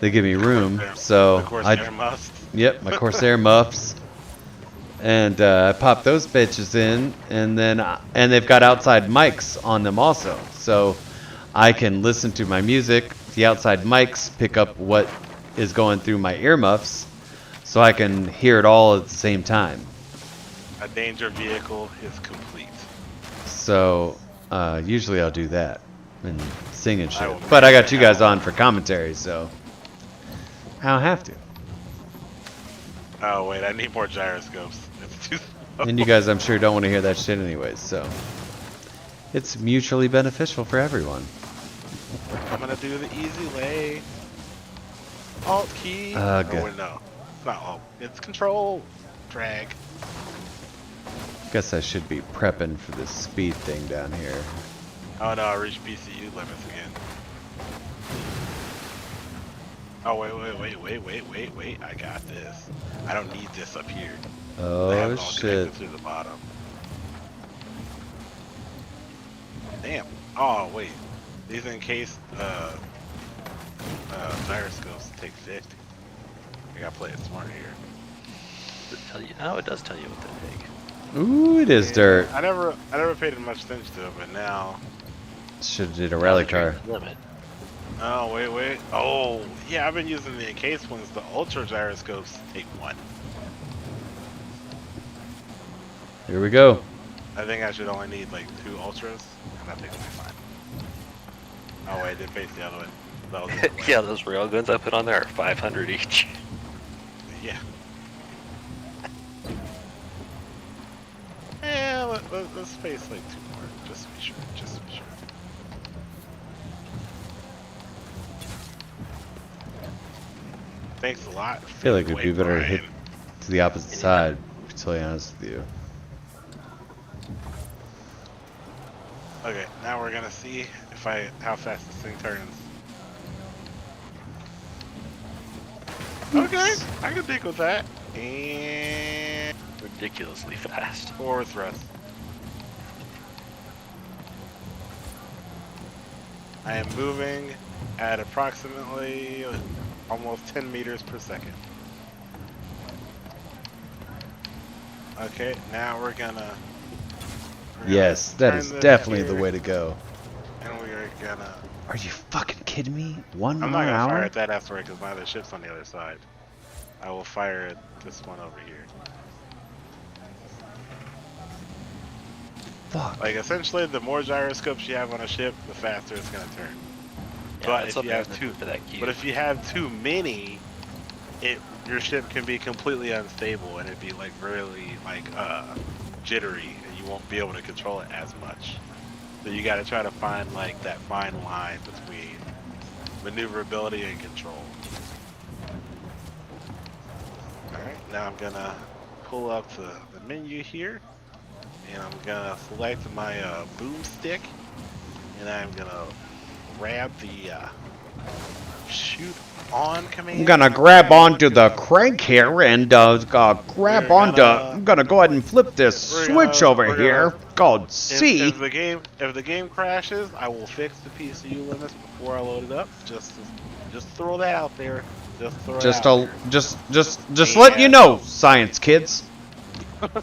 They give me room, so the Corsair muffs. Yep, my Corsair muffs. And I pop those bitches in, and then and they've got outside mics on them also, so I can listen to my music. The outside mics pick up what is going through my earmuffs, so I can hear it all at the same time. A danger vehicle is complete. So usually I'll do that and sing and shit. But I got you guys on for commentary, so I don't have to. Oh wait, I need more gyroscopes. It's too slow. And you guys, I'm sure, don't want to hear that shit anyways, so it's mutually beneficial for everyone. I'm gonna do the easy way. Alt key. Good. Oh wait, no, it's not alt. It's control. Drag. Guess I should be prepping for this speed thing down here. Oh no, I reached BCU limits again. Oh wait, I got this. I don't need this up here. I have Oh it all shit. connected through the bottom. Damn. Oh wait. These encased gyroscopes take 50. I gotta play it smart here. Does it tell you? No, it does tell you what they take. Ooh, it is dirt. I never paid much attention to it, but now. Should have did a rally car. Limit. Oh wait. Oh yeah, I've been using the encased ones. The ultra gyroscopes take 1. Here we go. I think I should only need like 2 ultras, and I think I'll be fine. Oh wait, I did face the other way. That was the other way. Yeah, those railguns I put on there are 500 each. Yeah. Yeah, let's face like 2 more, just to be sure. Thanks a lot. I feel like it'd be better to hit to the opposite side, to be totally honest with you. Okay, now we're gonna see if how fast this thing turns. Okay, I can dig with that. And Ridiculously fast. forward thrust. I am moving at approximately almost 10 meters per second. Okay, now we're gonna Yes, that turn is this definitely here, the way to go. and we're gonna. Are you fucking kidding me? 1 I'm mile not an gonna fire hour? at that asteroid because my other ship's on the other side. I will fire at this one over here. Fuck. Like essentially, the more gyroscopes you have on a ship, the faster it's gonna turn. Yeah, But that's if you what have I'm two, for that cube. but if you have too many, your ship can be completely unstable and it'd be like really like jittery, and you won't be able to control it as much. So you got to try to find like that fine line between maneuverability and control. All right, now I'm gonna pull up the menu here, and I'm gonna select my boomstick, and I'm gonna grab the shoot on command. I'm gonna grab onto the crank here and grab onto. I'm gonna go ahead and flip this switch over here called C. If the game crashes, I will fix the PCU limits before I load it up. Just throw that out there. Just throw it Just out just letting you know, science kids. there.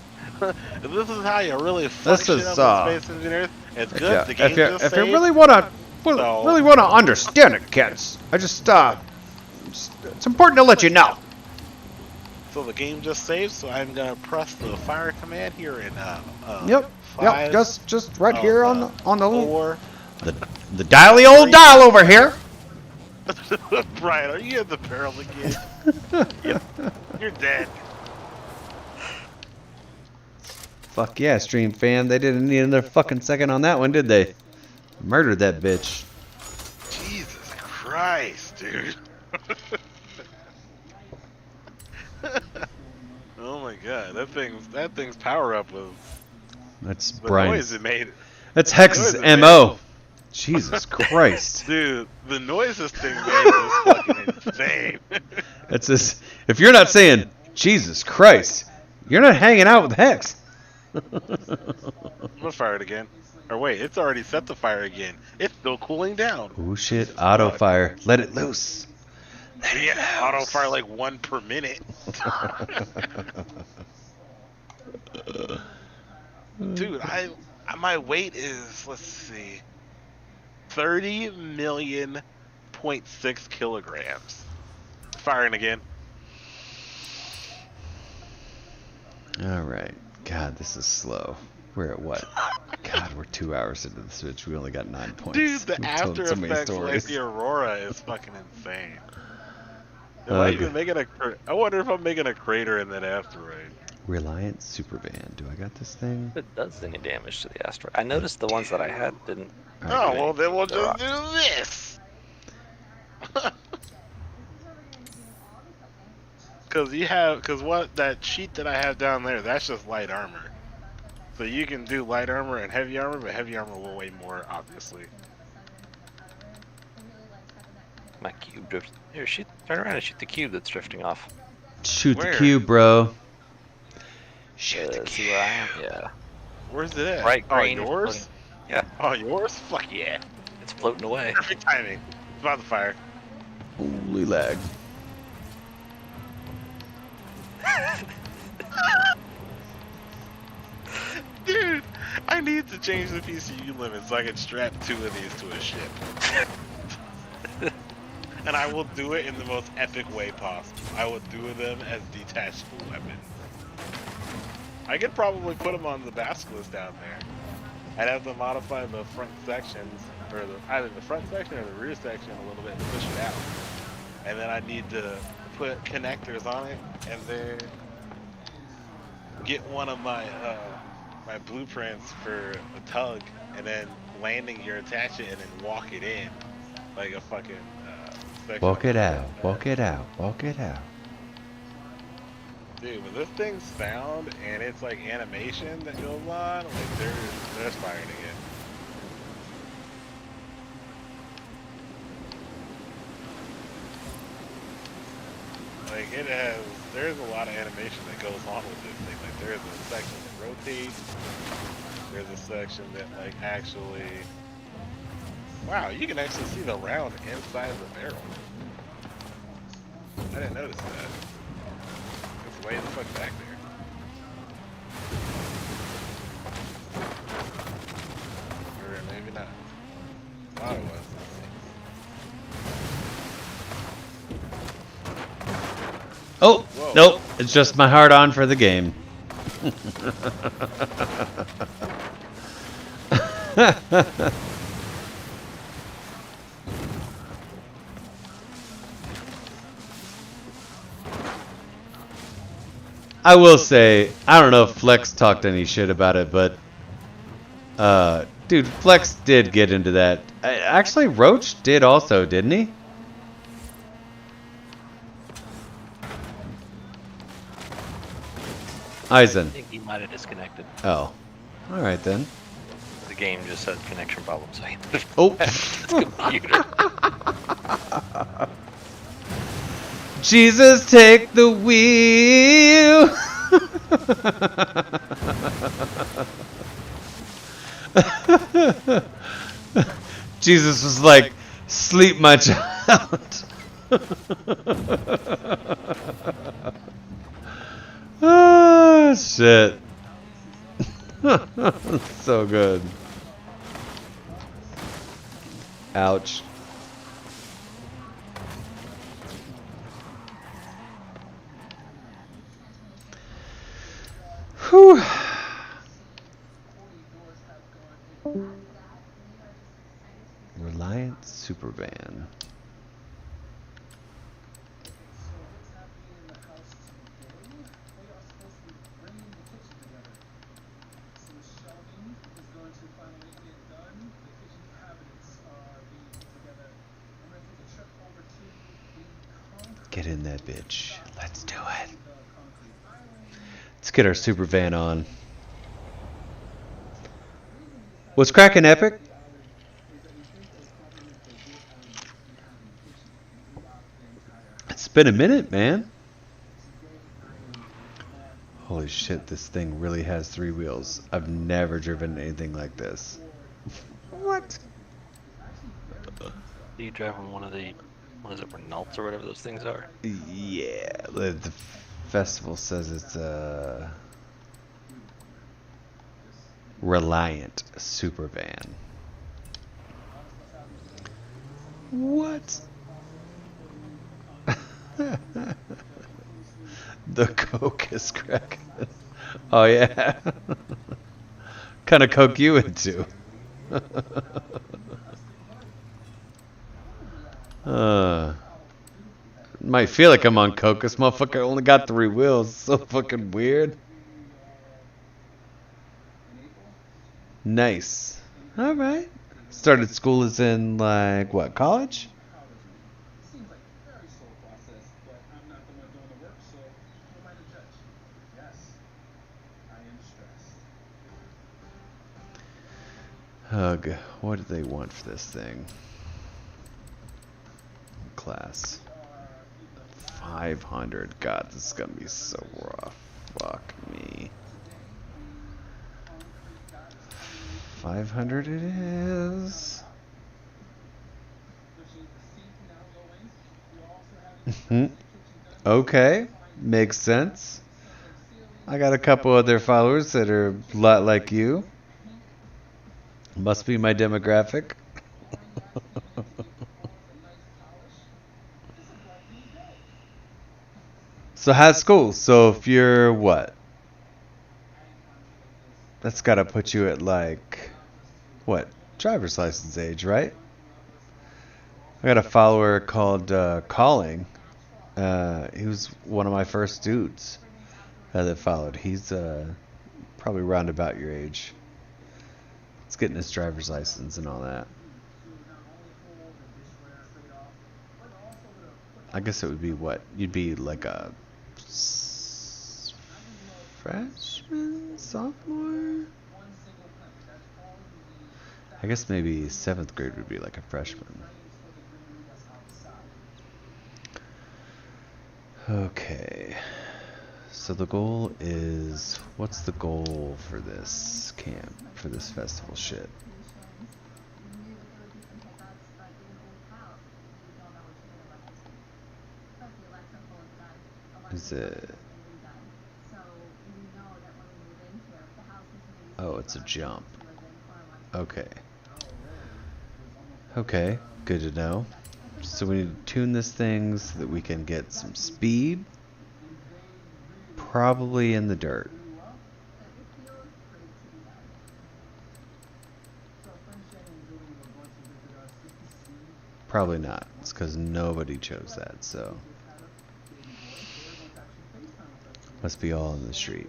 This is how you really fuck This shit is up with Space Engineers. It's if good. you, The game just if you saved. really wanna So- really wanna understand it, kids, I just it's important to let you know. So the game just saved, so I'm gonna press the fire command here in Yep, 5, just right here on the little 4. the dialy old dial over here. Brian, are you in the barrel again? Yep. You're dead. Fuck yeah, stream fan. They didn't need another fucking second on that one, did they? Murdered that bitch. Jesus Christ, dude. Oh my god, that thing's power up was That's the Brian. noise it made. That's Hex's noise it MO. Jesus Christ. Dude, the noise this thing made was fucking insane. That's this. If you're not saying Jesus Christ, you're not hanging out with Hex. I'm gonna fire it again. Or wait, it's already set to fire again. It's still cooling down. Oh shit, auto fire. Let it loose. Yeah, auto fire like 1 per minute. Dude, my weight is, let's see, 30,000,000.6 kilograms. Firing again. Alright. God, this is slow. We're at what? God, we're 2 hours into the Switch. We only got 9 points. Dude, the We've told After so many Effects like stories. the Aurora is fucking insane. Am I even making I wonder if I'm making a crater in that asteroid. Reliant Supervan. Do I got this thing? It does any damage to the asteroid. I noticed the ones that I had didn't. Oh, well then we'll They're just off. do this. Cause what that sheet that I have down there, that's just light armor. So you can do light armor and heavy armor, but heavy armor will weigh more, obviously. My cube drift. Here, shoot. Turn around and shoot the cube that's drifting off. Shoot Where? the cube, bro. Shoot the See cube. where I am? Yeah. Where's it at? Right, Oh, green. yours? Yeah. Oh, yours? Fuck yeah. It's floating away. Perfect timing. It's about to fire. Holy lag. Dude, I need to change the PCU limit so I can strap 2 of these to a ship. And I will do it in the most epic way possible. I will do them as detachable weapons. I could probably put them on the basilisk down there. I'd have to modify the front sections, or either the front section or the rear section a little bit to push it out. And then I need to put connectors on it, and then get one of my my blueprints for a tug, and then landing gear, attach it, and then walk it in like a fucking section. Walk it out. Walk it out. Walk it out. Dude, when this thing's sound and it's like animation that goes on, like there's firing again. Like there's a lot of animation that goes on with this thing. Like there's a section that rotates. There's a section that like actually, wow, you can actually see the round inside the barrel. I didn't notice that. It's way the fuck back there. Or maybe not. Thought it was. Oh, Whoa. nope. It's just my heart on for the game. I will say, I don't know if Flex talked any shit about it, but dude, Flex did get into that. Actually, Roach did also, didn't he? Eisen. I think he might have disconnected. Oh. Alright then. The game just had connection problems. So he Oh. his computer. Jesus, take the wheel. Jesus was like, sleep, my child. Ah, shit. So good. Ouch. Whew. Reliant Supervan. Get in that bitch. Let's do it. Let's get our super van on. What's cracking, Epic? It's been a minute, man. Holy shit, this thing really has 3 wheels. I've never driven anything like this. What? You drive on one of the, what is it, Renaults or whatever those things are? Yeah, the festival says it's Reliant Supervan. What? The coke is cracking. Oh yeah. Kind of coke you into? Might feel like I'm on coke. This motherfucker only got 3 wheels. So fucking weird. Nice. All right. Started school as in like what, college? Ugh. What do they want for this thing? Class. 500. God, this is gonna be so rough. Fuck me. 500 it is. Okay, makes sense. I got a couple other followers that are a lot like you. Must be my demographic. So how's school? So if you're what? That's gotta put you at like, what? Driver's license age, right? I got a follower called Calling. He was one of my first dudes that followed. He's probably round about your age. He's getting his driver's license and all that. I guess it would be what? You'd be like a freshman, sophomore? I guess maybe 7th grade would be like a freshman. Okay. So the goal is, what's the goal for this camp, for this festival shit? Is it? Oh, it's a jump. Okay. Okay, good to know. So we need to tune this thing so that we can get some speed. Probably in the dirt. Probably not. It's because nobody chose that, so. Must be all in the street.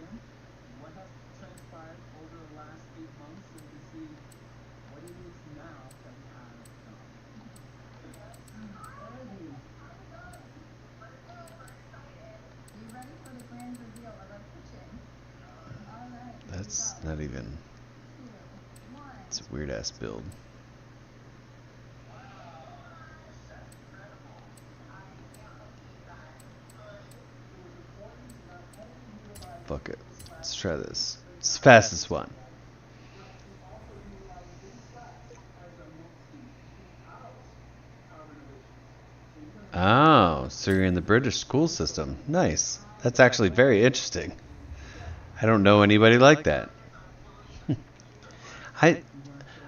That's not even. It's a weird ass build. Fuck it. Let's try this. It's the fastest one. Oh, so you're in the British school system. Nice. That's actually very interesting. I don't know anybody like that. I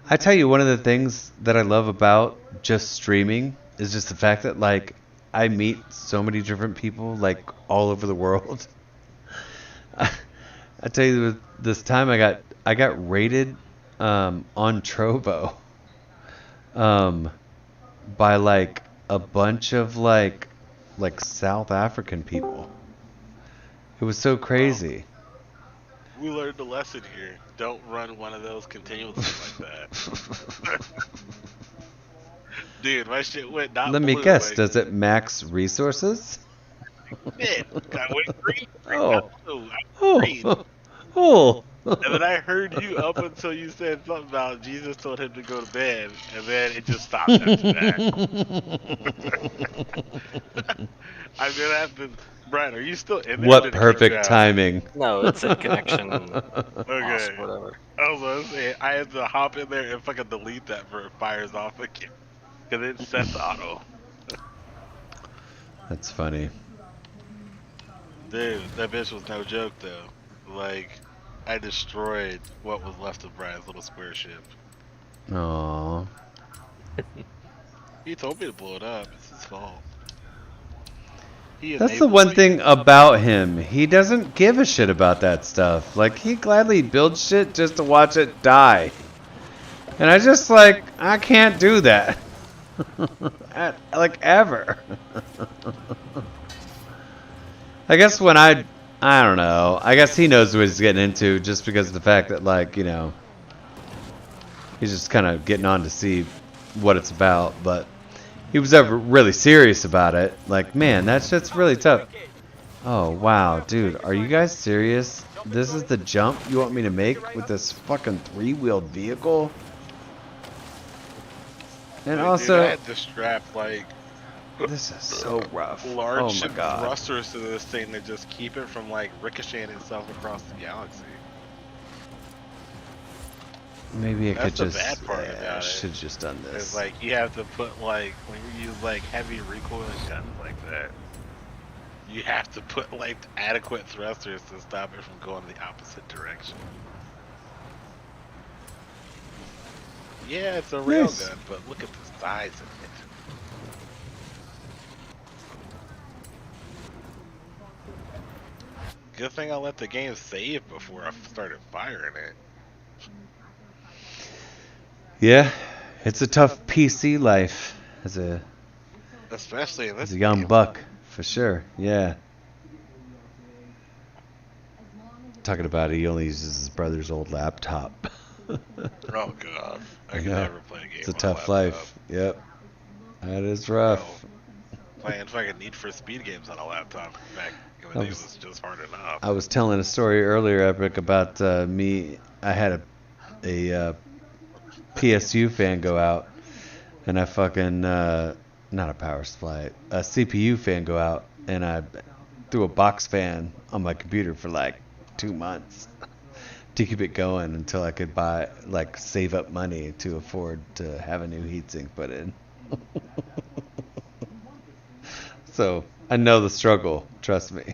I tell you, one of the things that I love about just streaming is just the fact that like I meet so many different people like all over the world. I tell you, this time I got rated on Trovo um, by like a bunch of like South African people. It was so Well, crazy. we learned a lesson here. Don't run one of those continuously like that. Dude, my shit went not Let me blue. guess, Like, does it max resources? shit. I went green. Got Oh, blue. I went green. oh, oh. And then I heard you up until you said something about Jesus told him to go to bed, and then it just stopped after that. I'm gonna have to. Brian, are you still in there? Or What did it kick you perfect out? timing. No, it's a connection lost, Okay. whatever. I was gonna say I had to hop in there and fucking delete that before it fires off again, because it sets auto. That's funny. Dude, that bitch was no joke though. Like, I destroyed what was left of Brian's little square ship. Aww. He told me to blow it up. It's his fault. He That's the enabled one me. thing about him. He doesn't give a shit about that stuff. Like, he gladly builds shit just to watch it die. And I just, like, I can't do that. Like, ever. I guess when I don't know. I guess he knows what he's getting into just because of the fact that, like, you know, he's just kind of getting on to see what it's about. But he was ever really serious about it. Like, man, that shit's really tough. Oh, wow, dude. Are you guys serious? This is the jump you want me to make with this fucking three-wheeled vehicle? And Dude, also, I had to strap like this is so rough. large Oh my god. thrusters to this thing to just keep it from like ricocheting itself across the galaxy. Maybe I That's could the just. bad part Yeah, about it. should have just done It's this. like you have to put like when you use like heavy recoiling guns like that, you have to put like adequate thrusters to stop it from going the opposite direction. Yeah, it's a Nice. railgun, but look at the size of it. Good thing I let the game save before I started firing it. Yeah, it's a tough PC life as a Especially in this young game. buck, for sure. Yeah. Talking about it, he only uses his brother's old laptop. Oh god, I can Yeah. never play a game. It's a on tough laptop. life. Yep. That is rough. Playing fucking Need for Speed games on a laptop back in the I day was- was just hard enough. I was telling a story earlier, Epic, about me. I had a PSU fan go out, and I fucking not a power supply, a CPU fan go out, and I threw a box fan on my computer for like 2 months to keep it going until I could buy save up money to afford to have a new heatsink put in. So I know the struggle. Trust me.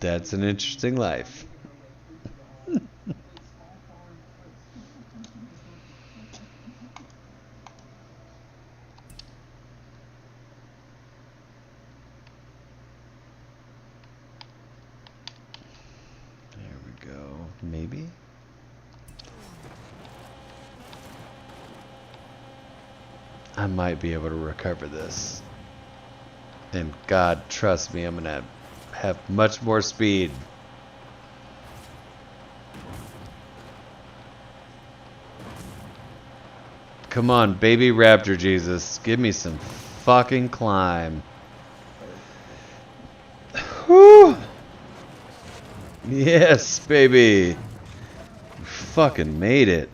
That's an interesting life. There we go. Maybe. I might be able to recover this. And God, trust me, I'm gonna have much more speed. Come on, baby Raptor Jesus. Give me some fucking climb. Whew. Yes, baby. You fucking made it.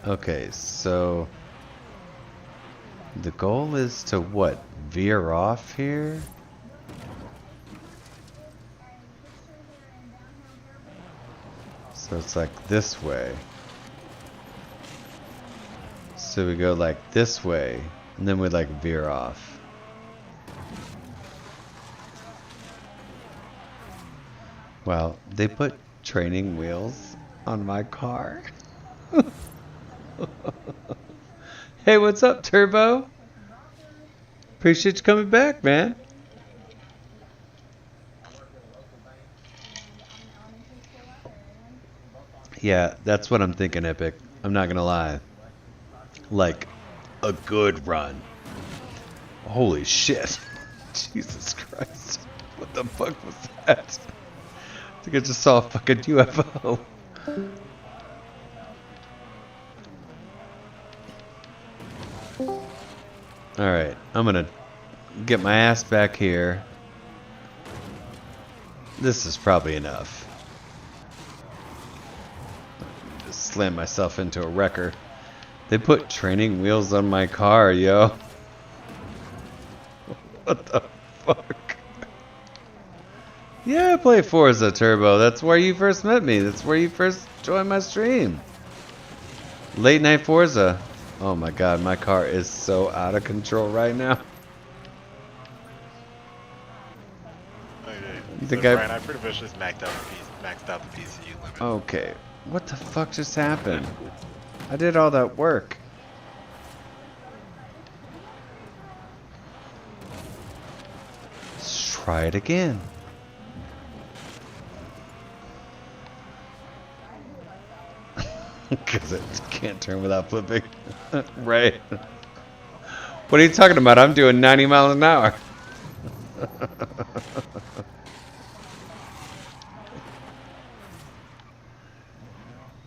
Okay, so the goal is to what? Veer off here? So it's like this way. So we go like this way, and then we like veer off. Well, they put training wheels on my car. Hey, what's up, Turbo? Appreciate you coming back, man. Yeah, that's what I'm thinking, Epic. I'm not gonna lie. Like, a good run. Holy shit. Jesus Christ. What the fuck was that? I think I just saw a fucking UFO. Alright, I'm gonna get my ass back here. This is probably enough. Just slam myself into a wrecker. They put training wheels on my car, yo. What the fuck? Yeah, I play Forza Turbo. That's where you first met me. That's where you first joined my stream. Late night Forza. Oh my god, my car is so out of control right now. Okay. You think Brian, I pretty much just maxed out the PCU limit. Okay. What the fuck just happened? I did all that work. Let's try it again. Because it can't turn without flipping. Right. What are you talking about? I'm doing 90 miles an hour.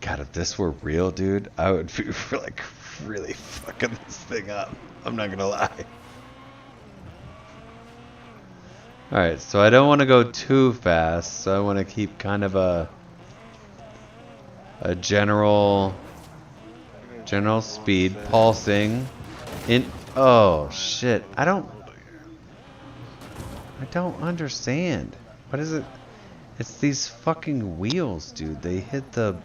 God, if this were real, dude, I would be like really fucking this thing up. I'm not gonna lie. Alright, so I don't want to go too fast, so I want to keep kind of a general speed, pulsing in. Oh shit, I don't understand. What is it? It's these fucking wheels, dude. They hit the...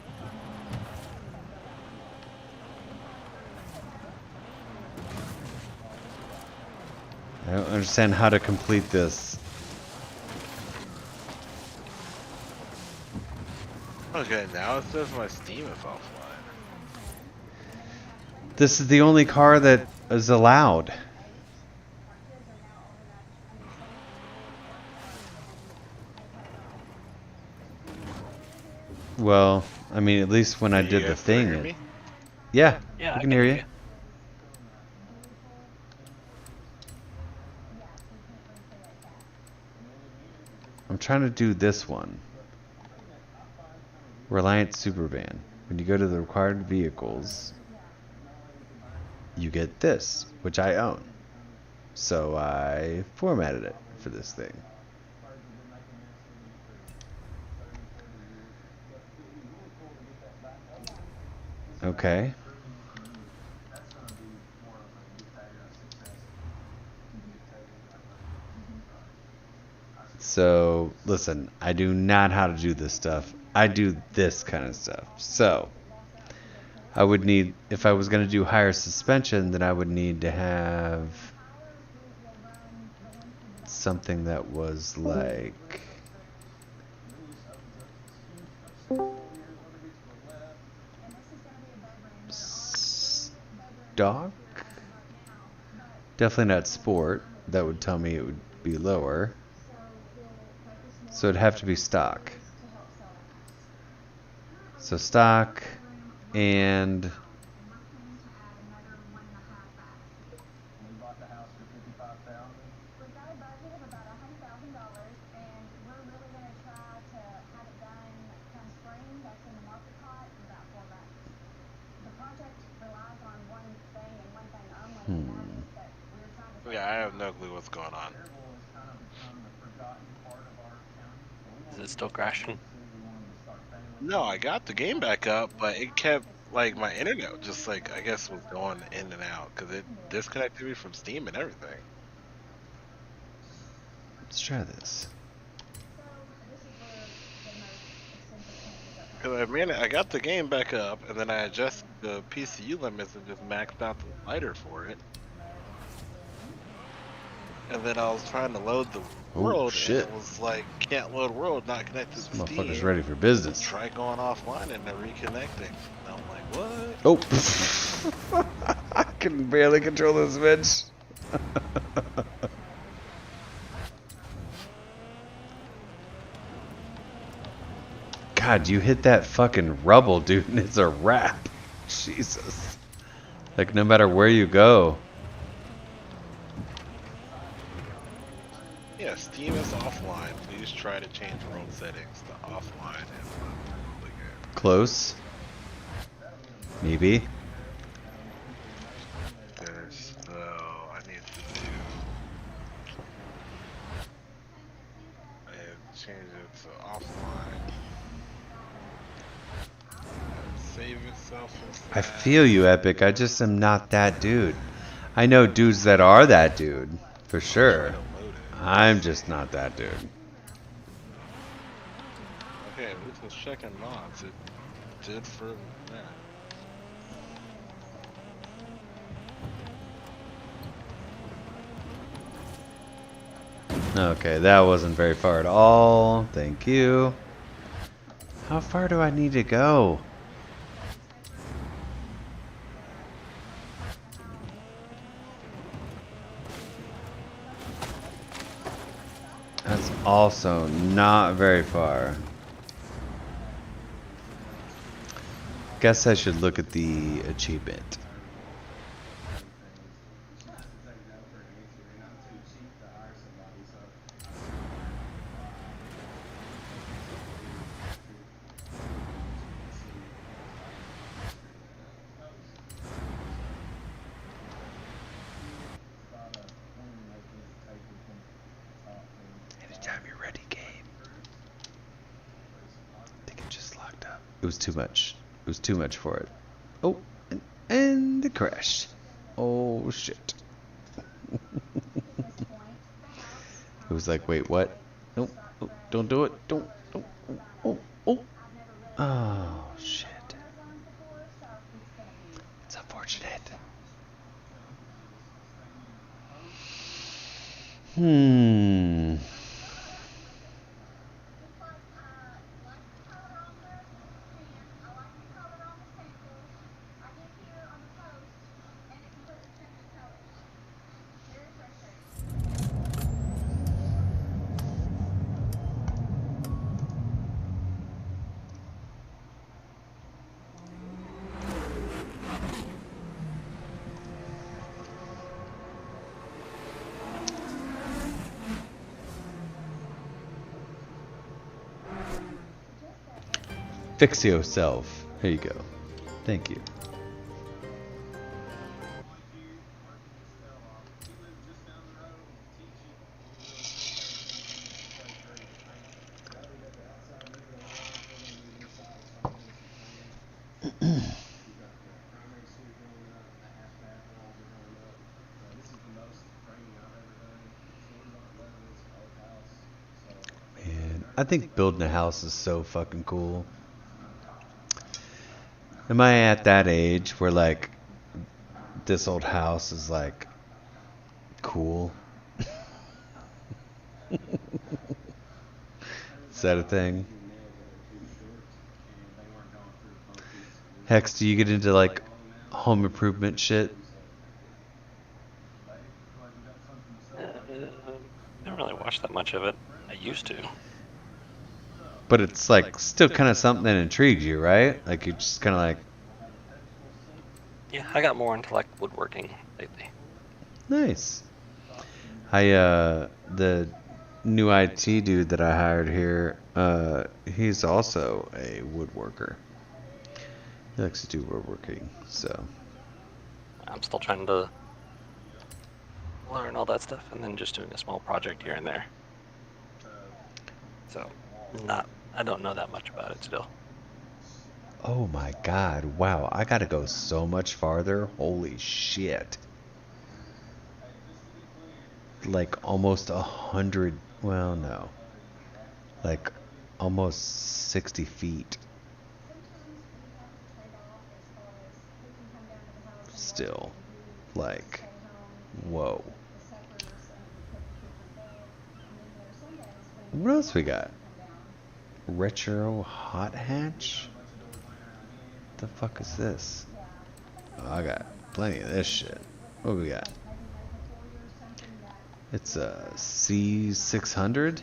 I don't understand how to complete this. Okay, now it says my Steam is offline. This is the only car that is allowed. Well, I mean, at least when I did the thing. Yeah, I can hear you. I'm trying to do this one. Reliant Supervan. When you go to the required vehicles, you get this, which I own. So I formatted it for this thing. Okay. So, listen, I do not know how to do this stuff. I do this kind of stuff. So, I would need, if I was going to do higher suspension, then I would need to have something that was like stock. Definitely not sport. That would tell me it would be lower. So it'd have to be stock. So stock and Yeah, I have no clue what's going on. Is it still crashing? No, I got the game back up, but it kept, like, my internet just, like, I guess was going in and out, because it disconnected me from Steam and everything. let's try this. Because I got the game back up, and then I adjusted the PCU limits and just maxed out the slider for it. And then I was trying to load the Oh world, and shit! it was like, can't load world, not connected This to motherfucker's Steam. ready for business. Try going offline and then reconnecting. And I'm like, what? Oh! I can barely control this bitch. God, you hit that fucking rubble, dude, and it's a wrap. Jesus. Like, no matter where you go. Yeah, Steam is offline. Please try to change world settings to offline and run the world again. Close. Maybe. There's, I need to do. I have to change it to offline. Save itself as I that. feel you, Epic. I just am not that dude. I know dudes that are that dude, for sure. Try to load it. I'm just not that dude. Okay, this was checking mods. It did for that. Okay, that wasn't very far at all. Thank you. How far do I need to go? That's also not very far. Guess I should look at the achievement. Anytime you're ready, game. I think it just locked up. It was too much. It was too much for it. Oh, and it crashed. Oh, shit. It was like, wait, what? Nope. Oh, don't do it. Don't. Oh. Oh, shit. It's unfortunate. Fix yourself. Here you go. Thank you. Man, I think building a house is so fucking cool. Am I at that age where like this old house is like cool? Is that a thing? Hex, do you get into like home improvement shit? I don't really watch that much of it. I used to. But it's like still kind of something that intrigues you, right? Like you're just kind of like, Yeah, I got more into like woodworking lately. nice. The new IT dude that I hired here, he's also a woodworker. He likes to do woodworking, so. I'm still trying to learn all that stuff and then just doing a small project here and there. So, I don't know that much about it still. Oh my god, wow, I gotta go so much farther. Holy shit. Like almost 100, well, no. Like almost 60 feet. still. Like, whoa. What else we got? Retro hot hatch? What the fuck is this? Oh, I got plenty of this shit. What we got? It's a C600.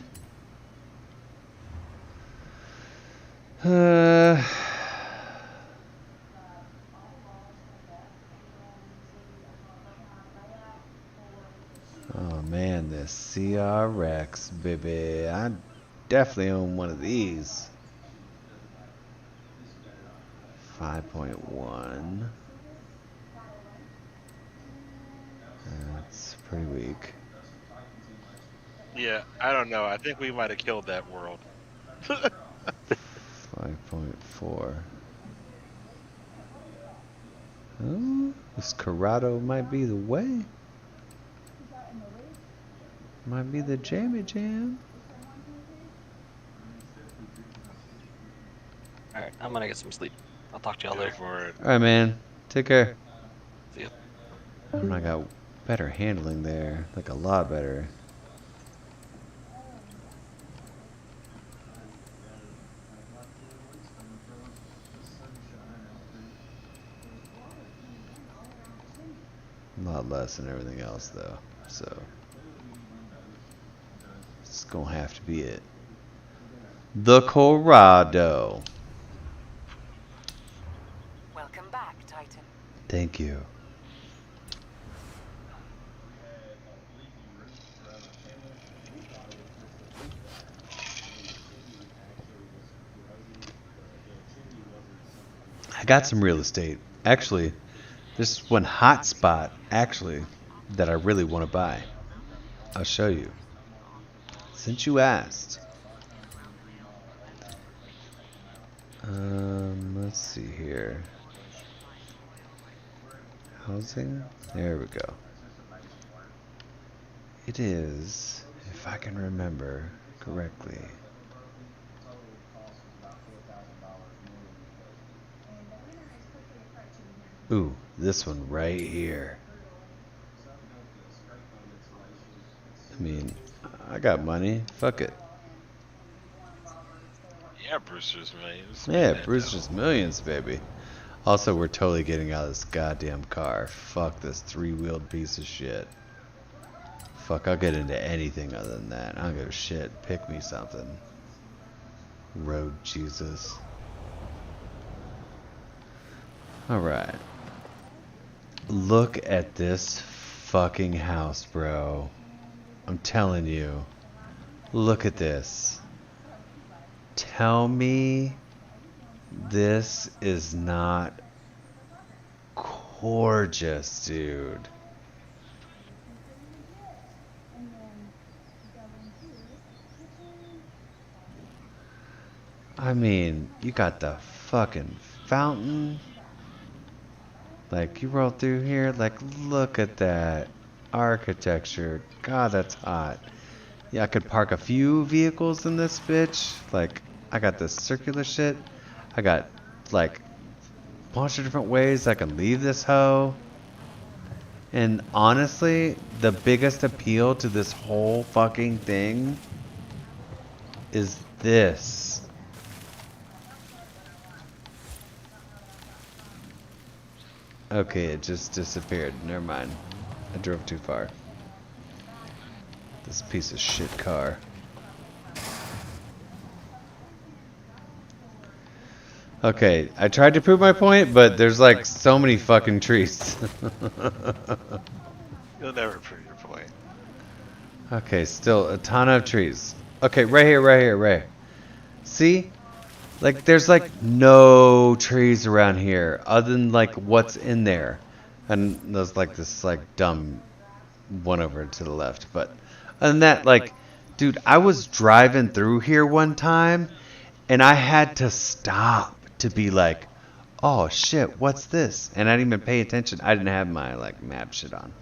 Oh man, this CRX, baby. I definitely own one of these. 5.1. That's pretty weak. Yeah, I don't know. I think we might have killed that world. 5.4. Oh, this Corrado might be the way. Might be the jammy jam. Alright, I'm gonna get some sleep. I'll talk to y'all Go later. for it. Alright, man. Take care. See ya. I got better handling there. Like a lot better. A lot less than everything else, though. So, it's gonna have to be it. The Corrado. Welcome back, Titan. Thank you. I got some real estate. Actually, there's one hot spot, actually, that I really want to buy. I'll show you. Since you asked. Let's see here. Housing? There we go. It is, if I can remember correctly. Ooh, this one right here. I mean, I got money. Fuck it. Yeah, Brewster's Millions. Yeah, Brewster's Millions, baby. Also, we're totally getting out of this goddamn car. Fuck this three-wheeled piece of shit. Fuck, I'll get into anything other than that. I don't give a shit. Pick me something. Road Jesus. Alright. Look at this fucking house, bro. I'm telling you. Look at this. Tell me this is not gorgeous, dude. I mean, you got the fucking fountain. Like, you roll through here, like, look at that architecture. God, that's hot. Yeah, I could park a few vehicles in this bitch. Like, I got this circular shit. I got, like, a bunch of different ways I can leave this hoe. And honestly, the biggest appeal to this whole fucking thing is this. Okay, it just disappeared. Never mind. I drove too far. This piece of shit car. Okay, I tried to prove my point, but there's like so many fucking trees. You'll never prove your point. Okay, still a ton of trees. Okay, right here, right here, right here. See? Like, there's like no trees around here other than like what's in there. And there's like this like dumb one over to the left. But other than that, like, dude, I was driving through here one time and I had to stop to be like, oh shit, what's this? And I didn't even pay attention. I didn't have my like map shit on.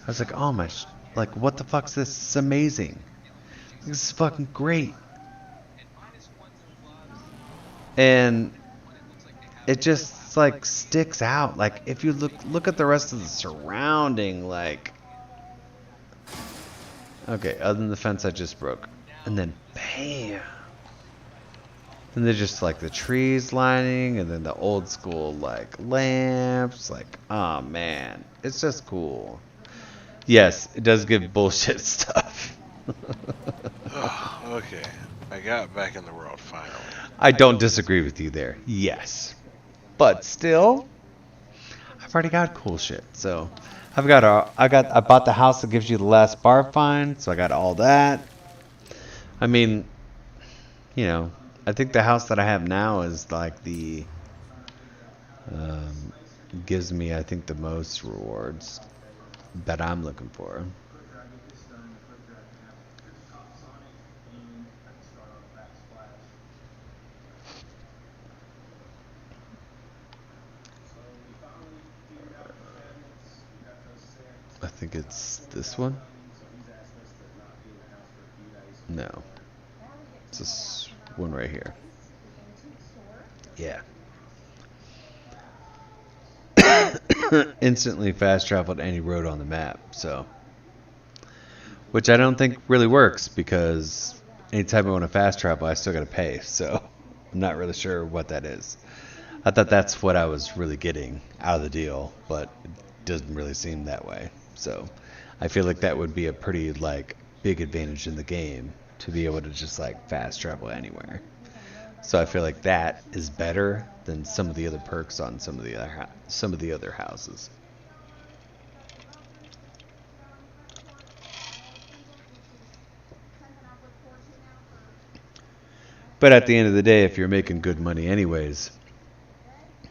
I was like, oh my, like, what the fuck's this? This is amazing. This is fucking great. And it just just like sticks out. Like if you look at the rest of the surrounding, like, okay, other than the fence I just broke, and then bam, and they're just like the trees lining, and then the old school like lamps. Like, oh man, it's just cool. Yes, it does give bullshit stuff. Okay, I got back in the world finally. I don't disagree with you there. Yes. But still, I've already got cool shit. So I bought the house that gives you the last bar fine, so I got all that. I mean, you know, I think the house that I have now is like the gives me, I think, the most rewards that I'm looking for. I think it's this one. No, it's this one right here. Yeah. Instantly fast traveled any road on the map, so. Which I don't think really works because anytime I want to fast travel, I still got to pay, so I'm not really sure what that is. I thought that's what I was really getting out of the deal, but it doesn't really seem that way. So I feel like that would be a pretty like big advantage in the game to be able to just like fast travel anywhere. So I feel like that is better than some of the other perks on some of the other houses. But at the end of the day, if you're making good money anyways,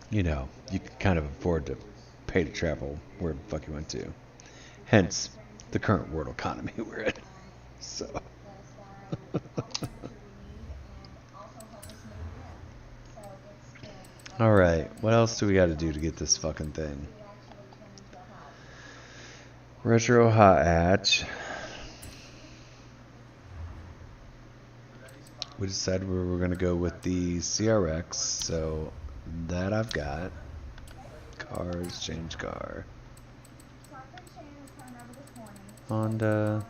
you know, you can kind of afford to pay to travel where the fuck you went to. Hence, the current world economy we're in. So. Alright, what else do we got to do to get this fucking thing? Retro hot hatch. We decided we were going to go with the CRX, so that I've got. Cars, change car. Honda.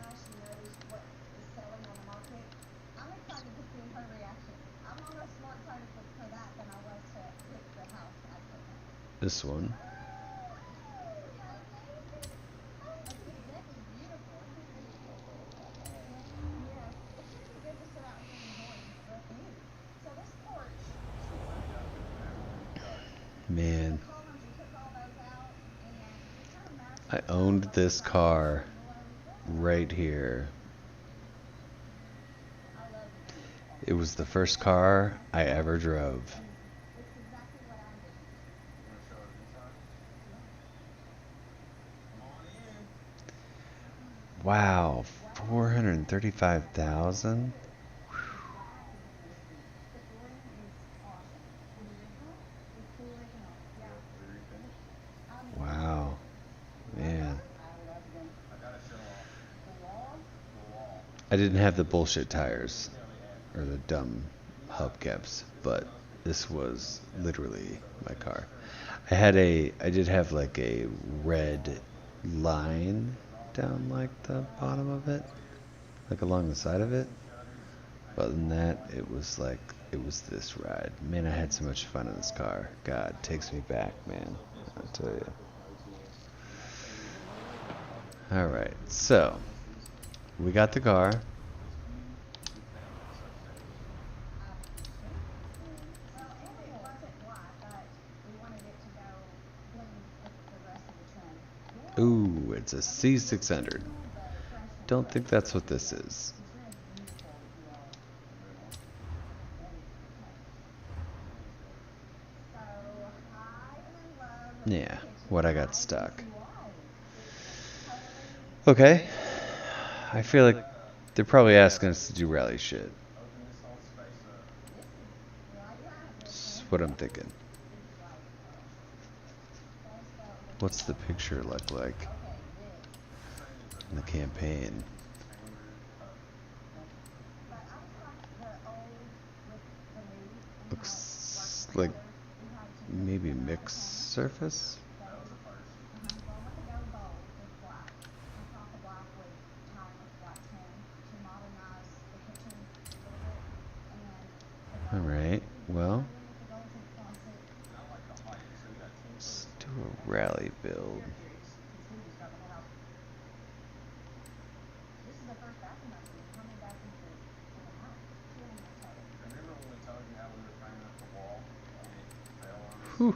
This one. Man, I owned this car right here. It was the first car I ever drove. Wow, 435,000. Wow, man. I didn't have the bullshit tires or the dumb hubcaps, but this was literally my car. I did have like a red line down like the bottom of it, like along the side of it. But other than that, it was this ride. Man, I had so much fun in this car. God, it takes me back, man. I tell you. Alright, so we got the car. Ooh, it's a C600. Don't think that's what this is. Yeah, what I got stuck. Okay. I feel like they're probably asking us to do rally shit. That's what I'm thinking. What's the picture look like in the campaign? Looks like maybe mix surface. Alright, well, let's do a rally build. Whew.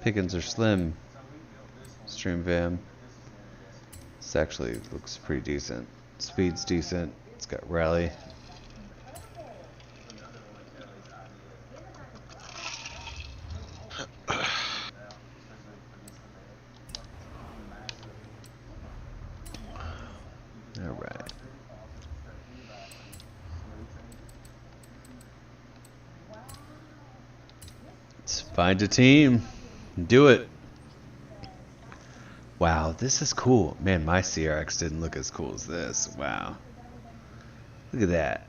Pickings are slim. Stream Vam. This actually looks pretty decent. Speed's decent. It's got rally. Alright. Let's find a team. Do it. Wow, this is cool. Man, my CRX didn't look as cool as this. Wow. Look at that.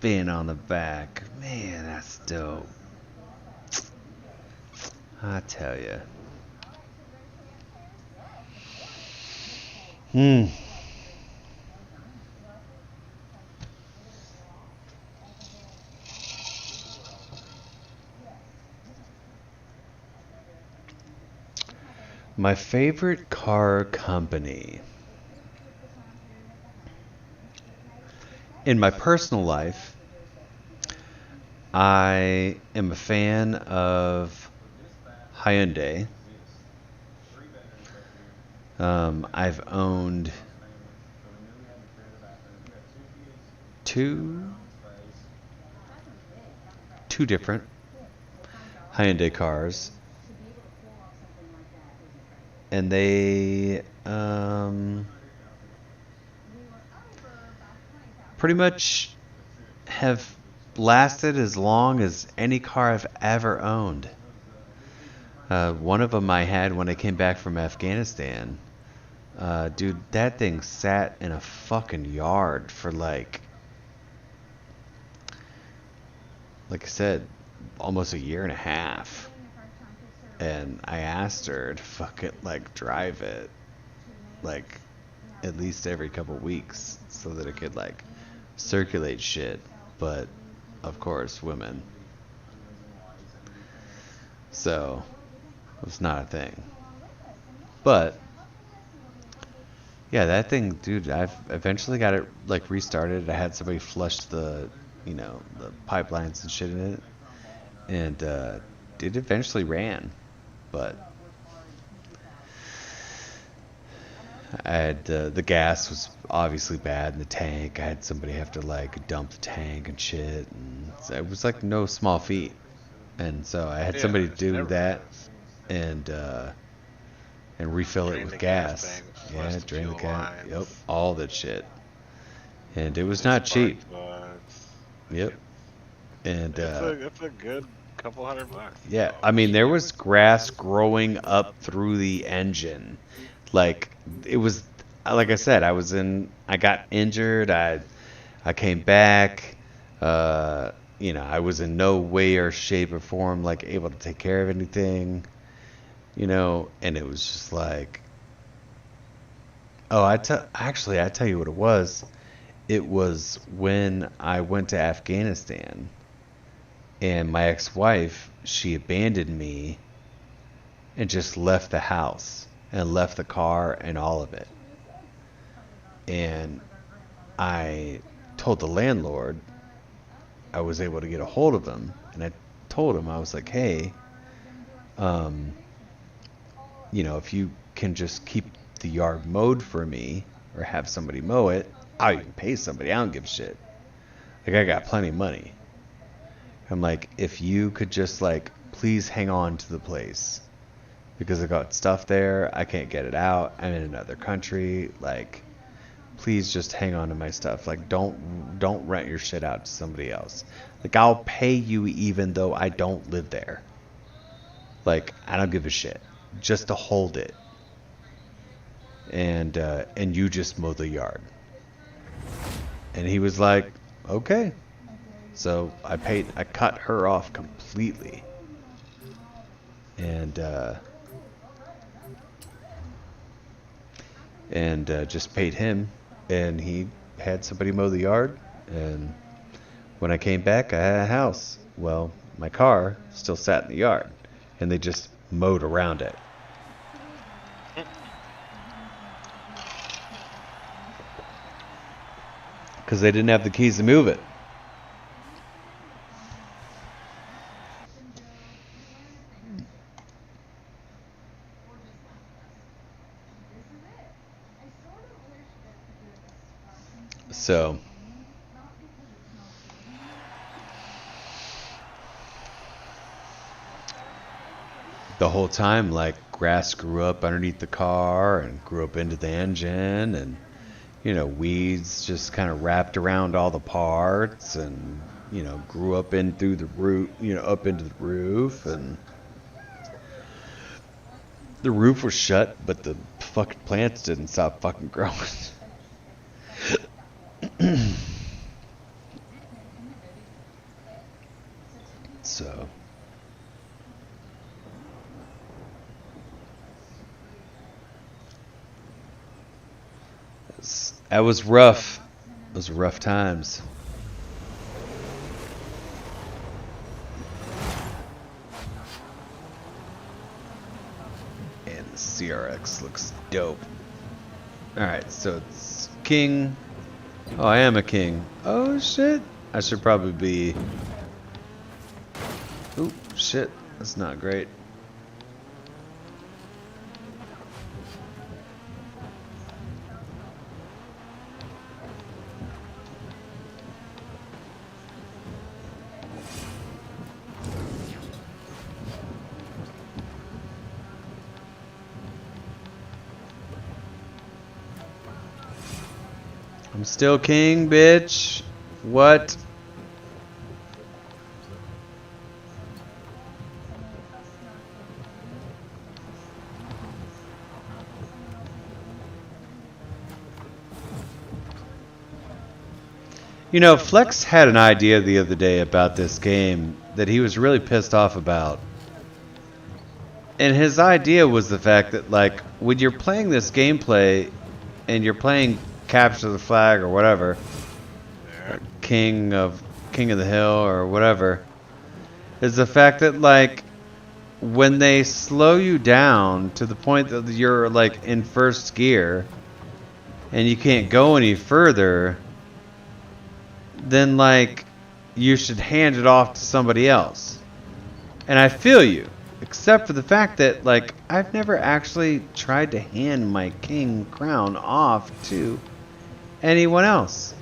Fin on the back. Man, that's dope. I tell ya. My favorite car company. In my personal life, I am a fan of Hyundai. I've owned two different Hyundai cars. And they pretty much have lasted as long as any car I've ever owned. One of them I had when I came back from Afghanistan. Dude, that thing sat in a fucking yard for like I said, almost a year and a half. And I asked her to fucking like drive it like at least every couple weeks so that it could like circulate shit. But of course, women. So it was not a thing. But yeah, that thing, dude, I've eventually got it like restarted. I had somebody flush the, the pipelines and shit in it. And it eventually ran. But I had the gas was obviously bad in the tank. I had somebody have to like dump the tank and shit, and it was like no small feat. And so I had somebody do that and refill it with gas. Yeah, drain the gas. Yep, all that shit. And it was not cheap. Yep. And it's a good couple $100. Yeah, I mean there was grass growing up through the engine. Like it was, like I said, I got injured. I came back. I was in no way or shape or form like able to take care of anything. And it was just like, oh, I tell you what it was. It was when I went to Afghanistan. And my ex-wife, she abandoned me and just left the house and left the car and all of it. And I told the landlord I was able to get a hold of him. And I told him, I was like, hey, if you can just keep the yard mowed for me or have somebody mow it, I'll even pay somebody. I don't give a shit. Like, I got plenty of money. I'm like, if you could just like, please hang on to the place because I got stuff there. I can't get it out. I'm in another country. Like, please just hang on to my stuff. Like, don't rent your shit out to somebody else. Like, I'll pay you even though I don't live there. Like, I don't give a shit. Just to hold it. And you just mow the yard. And he was like, okay. So I cut her off completely. and just paid him, and he had somebody mow the yard. And when I came back, I had a house. Well, my car still sat in the yard, and they just mowed around it. Because they didn't have the keys to move it. So the whole time, like, grass grew up underneath the car and grew up into the engine, and weeds just kind of wrapped around all the parts, and grew up in through the roof, up into the roof, and the roof was shut, but the fucking plants didn't stop fucking growing. So that was rough. Those were rough times. And the CRX looks dope. Alright, so it's king. Oh, I am a king. Oh shit. I should probably be... Oop, shit. That's not great. I'm still king, bitch. What? Flex had an idea the other day about this game that he was really pissed off about. And his idea was the fact that, like, when you're playing this gameplay and you're playing Capture the Flag or whatever, or King of the Hill or whatever, is the fact that, like, when they slow you down to the point that you're, like, in first gear and you can't go any further, then, like, you should hand it off to somebody else. And I feel you, except for the fact that, like, I've never actually tried to hand my king crown off to anyone else.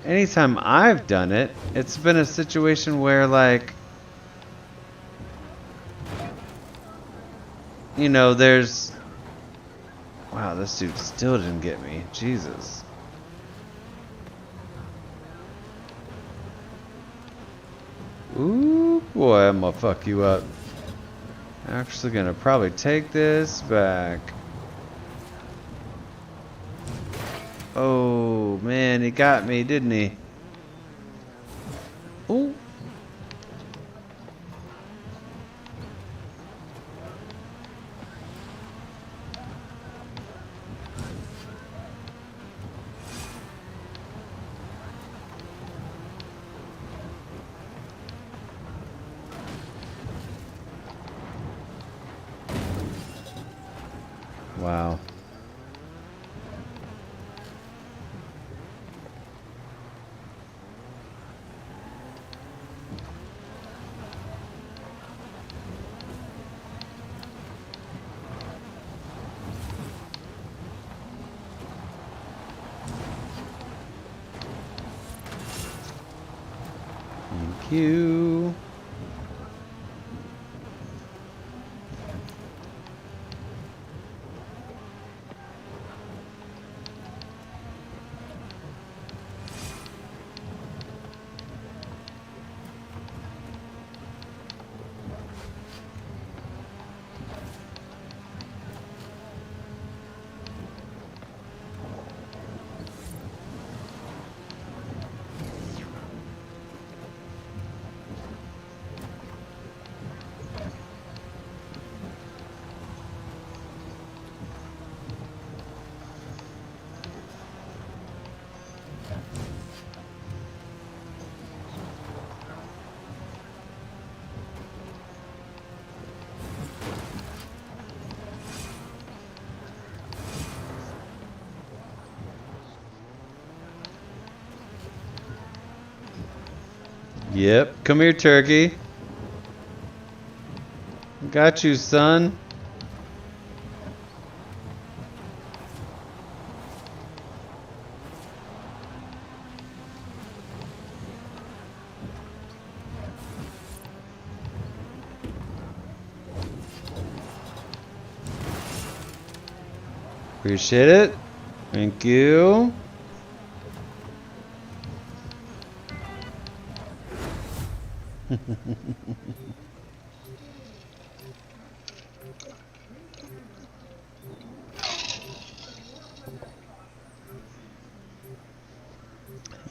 Anytime I've done it, it's been a situation where, like, there's... Wow, this dude still didn't get me. Jesus. Ooh, boy, I'm gonna fuck you up. Actually gonna probably take this back. Oh, man, he got me, didn't he? Ooh. Wow. Thank you. Yep. Come here, turkey. Got you, son. Appreciate it. Thank you.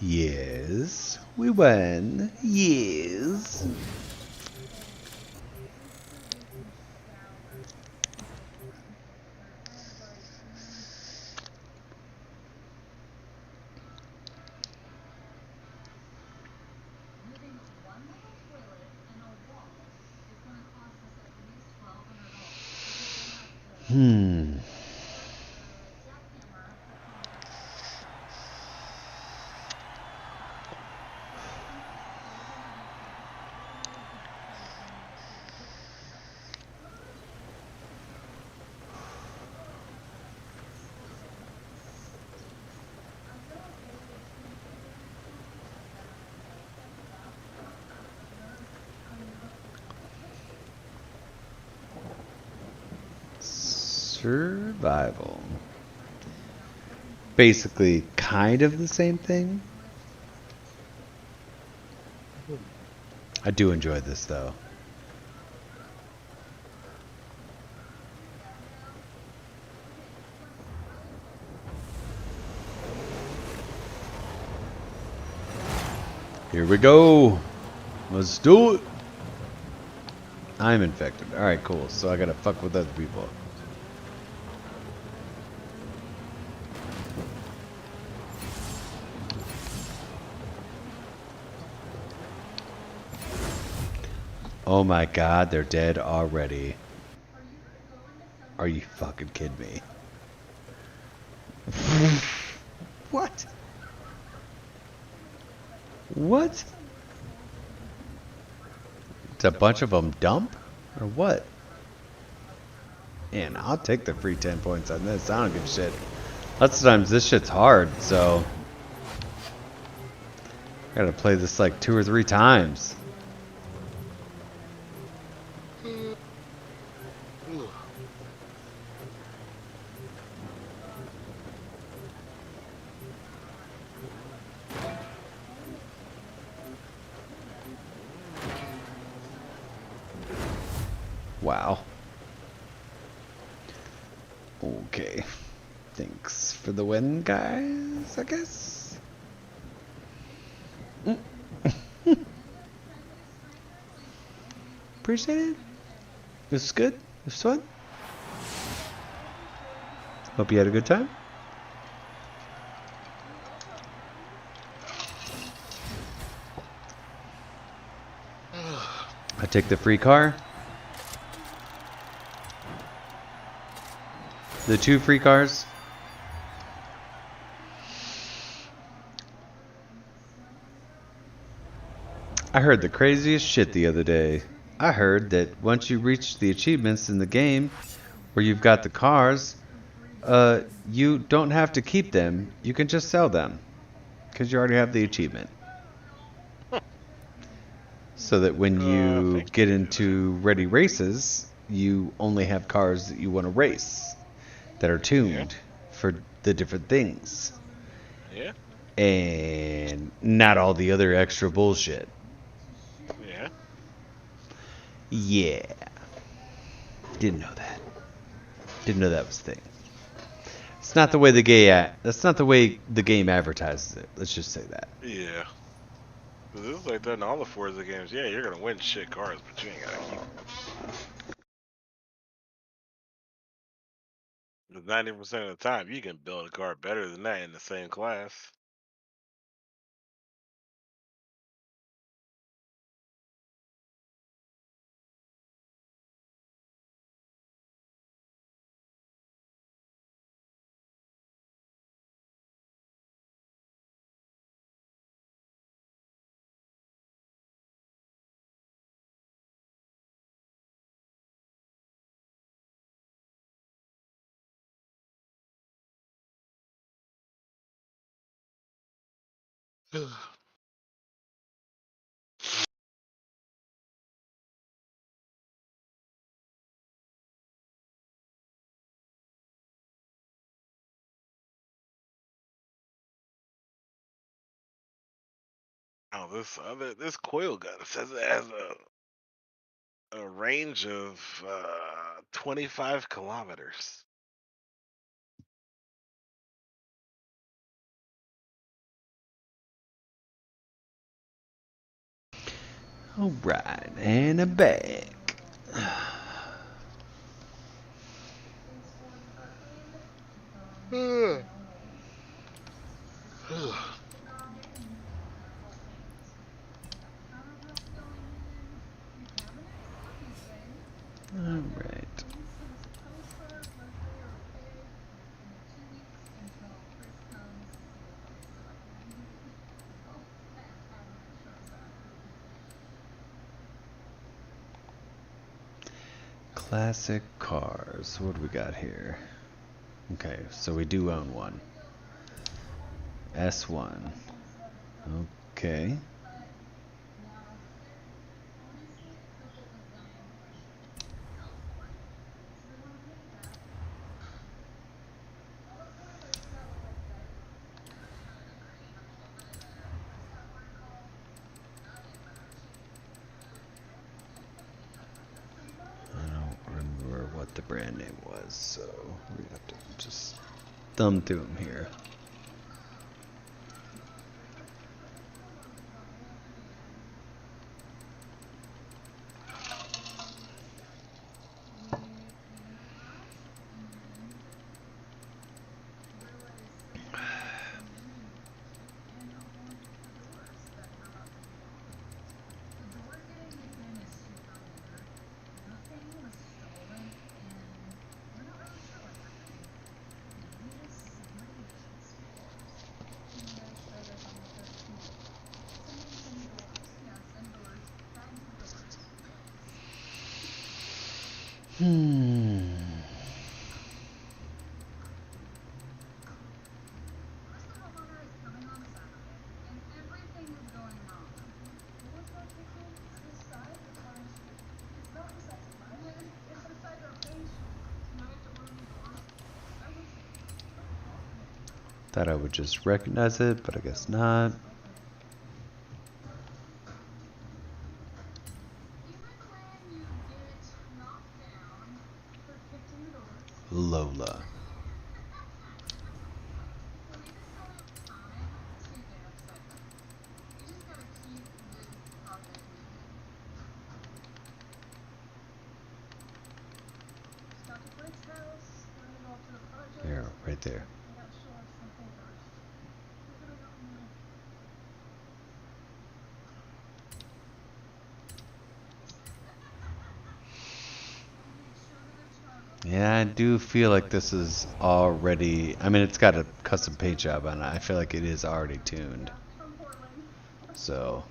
Yes, we won. Yes. Hmm. Survival. Basically, kind of the same thing. I do enjoy this, though. Here we go. Let's do it. I'm infected. Alright, cool. So I gotta fuck with other people. Oh my god, they're dead already. Are you fucking kidding me? What? What? It's a bunch of them dump? Or what? Man, I'll take the free 10 points on this. I don't give a shit. Lots of times this shit's hard, so... I gotta play this like 2 or 3 times. Wow. Okay. Thanks for the win, guys, I guess. Appreciate it. This is good. This is fun. Hope you had a good time. I take the free car. The 2 free cars. I heard the craziest shit the other day. I heard that once you reach the achievements in the game where you've got the cars, you don't have to keep them. You can just sell them because you already have the achievement. So that when you get into ready races, you only have cars that you want to race that are tuned for the different things. Yeah. And not all the other extra bullshit. Yeah. Yeah. Didn't know that. Didn't know that was a thing. It's not the way that's not the way the game advertises it. Let's just say that. Yeah. This is like that in all the Forza games. Yeah, you're gonna win shit cars, but you ain't gotta keep them. 90% of the time, you can build a car better than that in the same class. Oh, this coil gun says it has a range of 25 kilometers. All right, and I'm back. All right. Classic cars. What do we got here? Okay, so we do own one. S1. Okay. I don't remember what the brand name was, so we have to just thumb through them here. Thought I would just recognize it, but I guess not. Lola. There, right there. Yeah, I do feel like this is already, I mean, it's got a custom paint job on it. I feel like it is already tuned. So,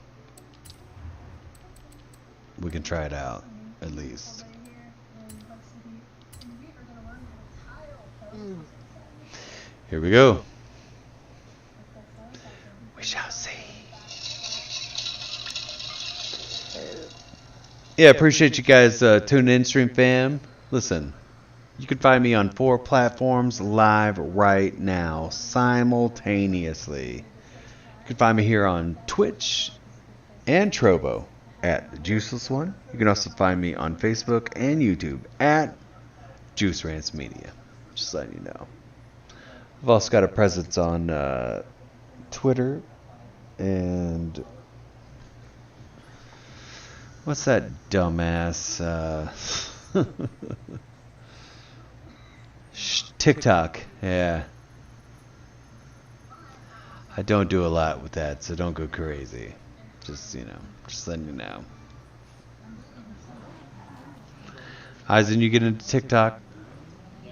we can try it out, at least. Here we go. We shall see. Yeah, appreciate you guys tuning in, Stream Fam. Listen, you can find me on 4 platforms live right now, simultaneously. You can find me here on Twitch and Trovo at the Juiceless One. You can also find me on Facebook and YouTube at Juice Rants Media. Just letting you know. I've also got a presence on Twitter and what's that dumbass TikTok. Yeah. I don't do a lot with that, so don't go crazy. Just, you know, just letting you know. Eisen, you get into TikTok?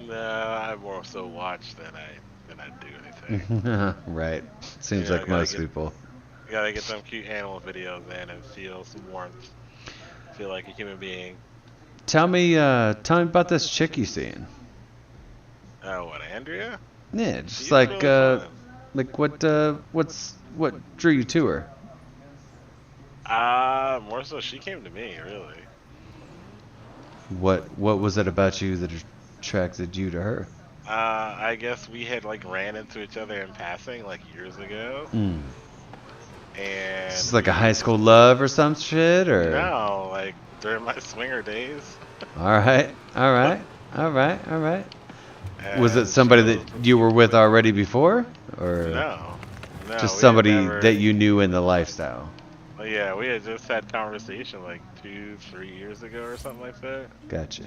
No, I more so watch than I do anything. Right. Seems like most people. You gotta get them cute animal videos in and feel some warmth. Feel like a human being. Tell me about this chick you seen. Oh, what, Andrea? Yeah, just She's like really fun. like what's what drew you to her? More so she came to me, really. What was it about you that attracted you to her? I guess we had like ran into each other in passing like years ago, Mm. This and is like a we high school love or some shit, or? no, like during my swinger days. All right, all right, all right, all right. Was it And she somebody was that you were with already before, or no, no, just we had somebody that never. you knew in the lifestyle? Well, yeah, we had just had conversation like 3 years ago or something like that. Gotcha.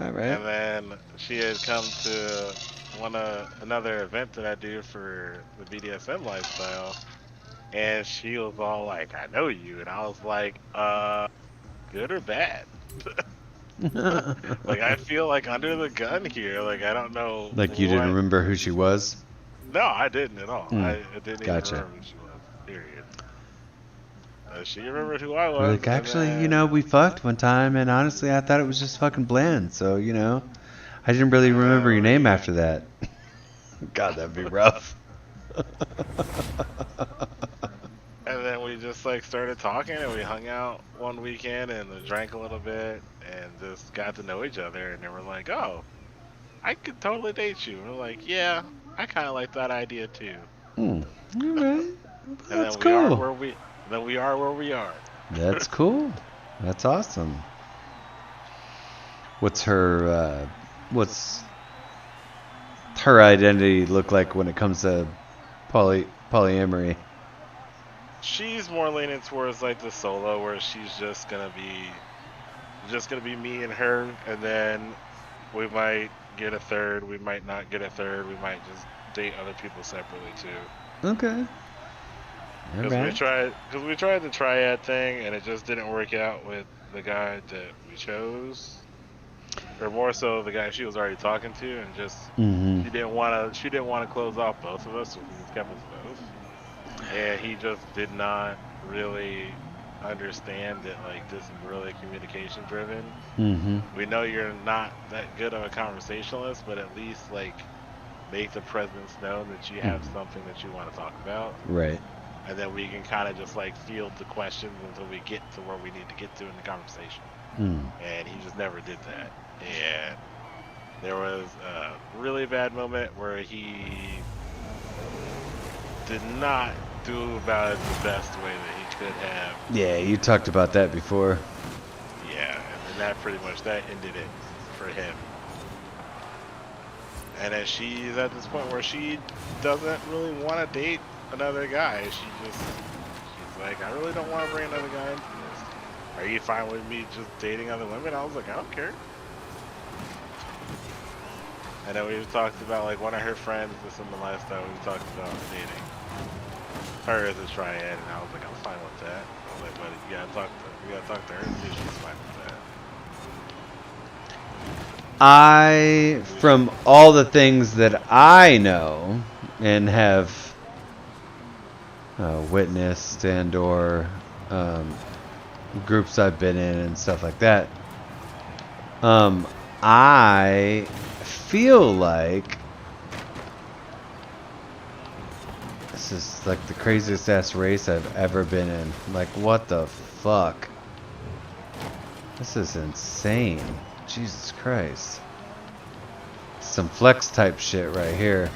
All right. And then she had come to another event that I do for the BDSM lifestyle, and she was all like, "I know you," and I was like, good or bad?" Like I feel like under the gun here. Like I don't know Like you didn't what. remember who she was? No, I didn't at all. Mm. I didn't even Gotcha. remember who she was. Period. She remembered who I You're was, like, and actually, then we fucked one time, and honestly, I thought it was just fucking bland. So, I didn't really remember your name after that. God, that'd be rough. and then we just like started talking, and we hung out one weekend and drank a little bit, and just got to know each other. And then we're like, "Oh, I could totally date you." And we're like, "Yeah, I kind of like that idea too." All right. And That's then we are cool. where we then we are where we are. That's cool. That's awesome. What's her identity look like when it comes to polyamory? She's more leaning towards like the solo, where she's just gonna be me and her, and then we might get a third, we might not get a third, we might just date other people separately too. Okay. All Because right. we tried the triad thing, and it just didn't work out with the guy that we chose, or more so the guy she was already talking to, and just Mm-hmm. she didn't want to close off both of us, so we just kept us both. And he just did not really understand that like this is really communication driven. Mm-hmm. We know you're not that good of a conversationalist, but at least like make the presence known that you have something that you want to talk about. Right. And then we can kind of just like field the questions until we get to where we need to get to in the conversation. Mm. And he just never did that. And there was a really bad moment where he did not do about it the best way that he could have. Yeah, you talked about that before. Yeah, and that pretty much that ended it for him. And then she's at this point where she doesn't really want to date another guy. She's like, I really don't want to bring another guy into this. Are you fine with me just dating other women? I was like, I don't care. And then we talked about like one of her friends that's in the lifestyle. We talked about dating her as a triad, and I was like, I'm fine with that. I was like, but you gotta talk to her and see if she's fine with that. From all the things that I know and have witnessed and or groups I've been in and stuff like that, I feel like this is like the craziest ass race I've ever been in. Like, what the fuck? This is insane. Jesus Christ. Some flex type shit right here.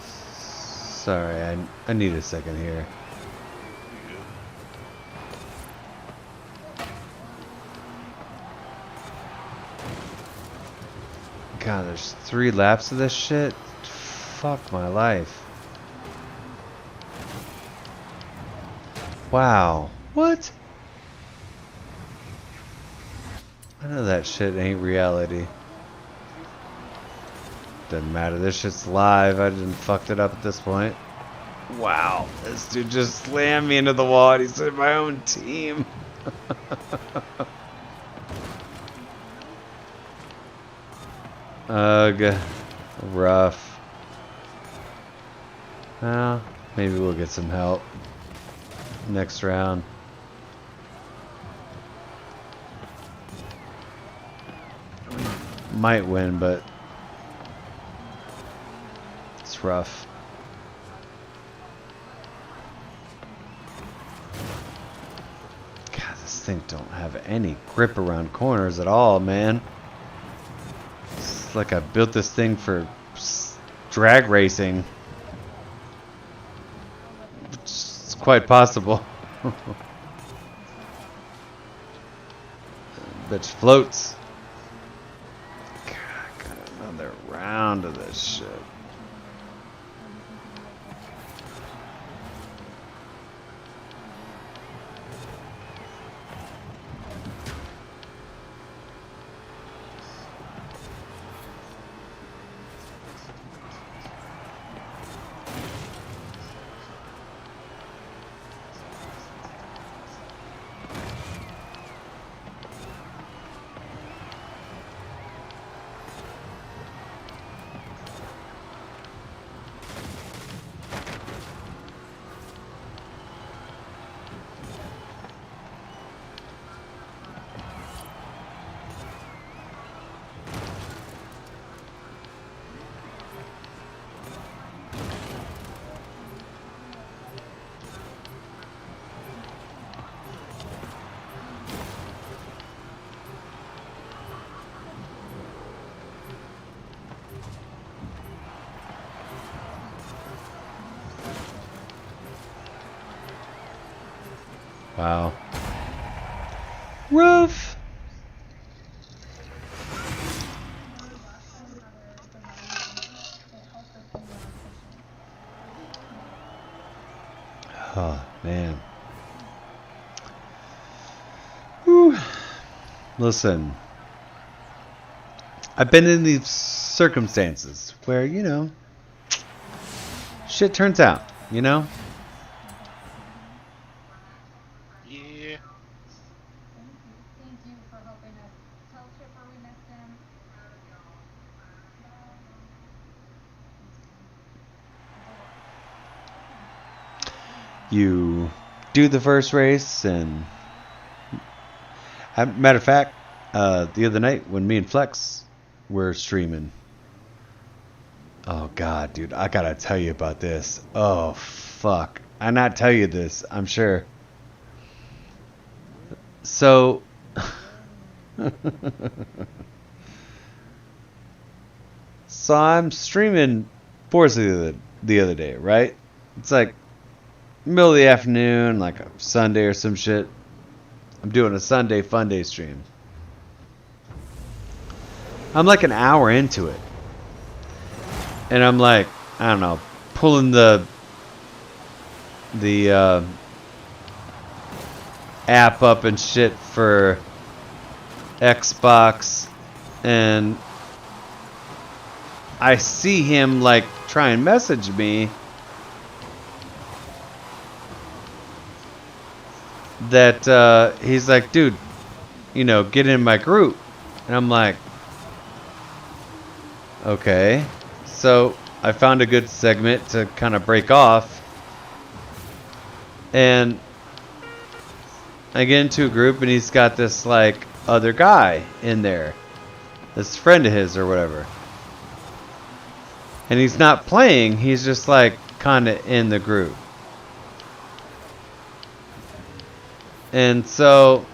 Sorry, I need a second here. God, there's 3 laps of this shit? Fuck my life. Wow. What? I know that shit ain't reality. Doesn't matter, this shit's live. I didn't fucked it up at this point. Wow, this dude just slammed me into the wall. He said my own team. Ugh, rough. Well, maybe we'll get some help next round. Might win, but That's rough. God, this thing don't have any grip around corners at all, man. It's like I built this thing for drag racing. It's quite possible. Bitch floats. God, I got another round of this shit. Wow. Rough. Oh, man. Whew. Listen. I've been in these circumstances where, you know, shit turns out, you know? Yeah. You do the first race, and matter of fact, the other night when me and Flex were streaming, oh god, dude, I gotta tell you about this. Oh fuck, I not tell you this, I'm sure. So, so I'm streaming Forza the other day, right? It's like middle of the afternoon, like a Sunday or some shit. I'm doing a Sunday fun day stream. I'm like an hour into it. And I'm like, I don't know, pulling the app up and shit for Xbox, and I see him like try and message me that he's like, dude, you know, get in my group. And I'm like, okay. So I found a good segment to kind of break off, and I get into a group, and he's got this like other guy in there, this friend of his or whatever, and he's not playing, he's just like kind of in the group. And so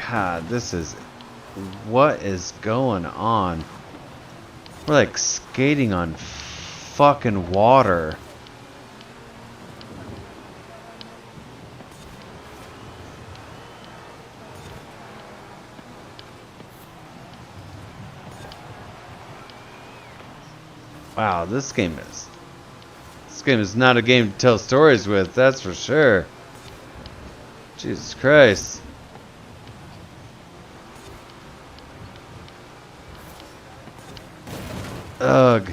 God, this is, what is going on? We're like skating on fucking water. Wow, this game is not a game to tell stories with, that's for sure. Jesus Christ. Ugh.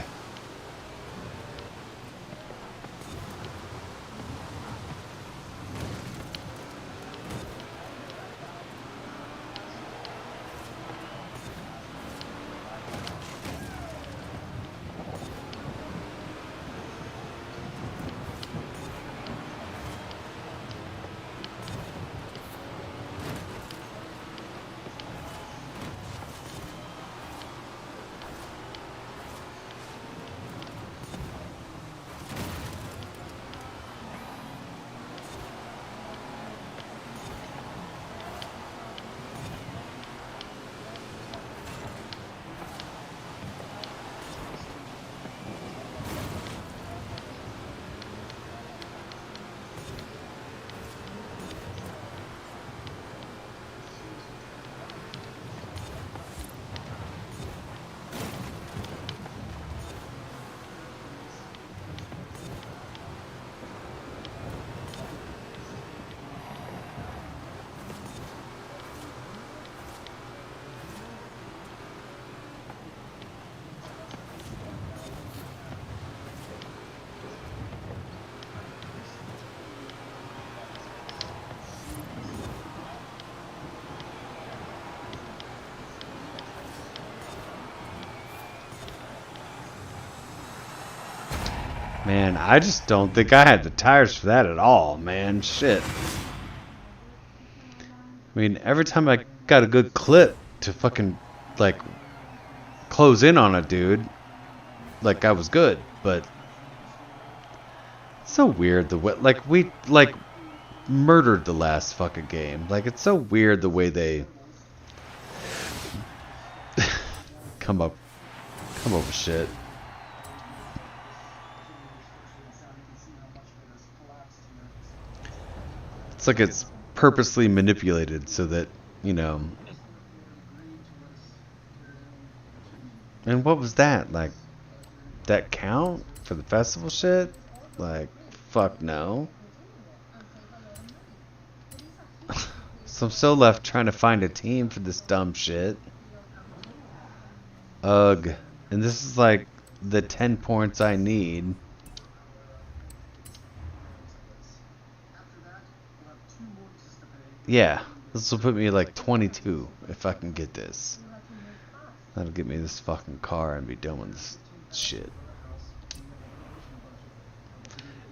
Man, I just don't think I had the tires for that at all, man. Shit. I mean, every time I got a good clip to fucking, like, close in on a dude, like, I was good, but it's so weird the way, like, we, like, murdered the last fucking game. Like, it's so weird the way they come up with shit. It's like it's purposely manipulated so that, you know. And what was that? Like, that count for the festival shit? Like, fuck no. So I'm still left trying to find a team for this dumb shit. Ugh. And this is like the 10 points I need. Yeah. This will put me at like 22 if I can get this. That'll get me this fucking car and be done with this shit.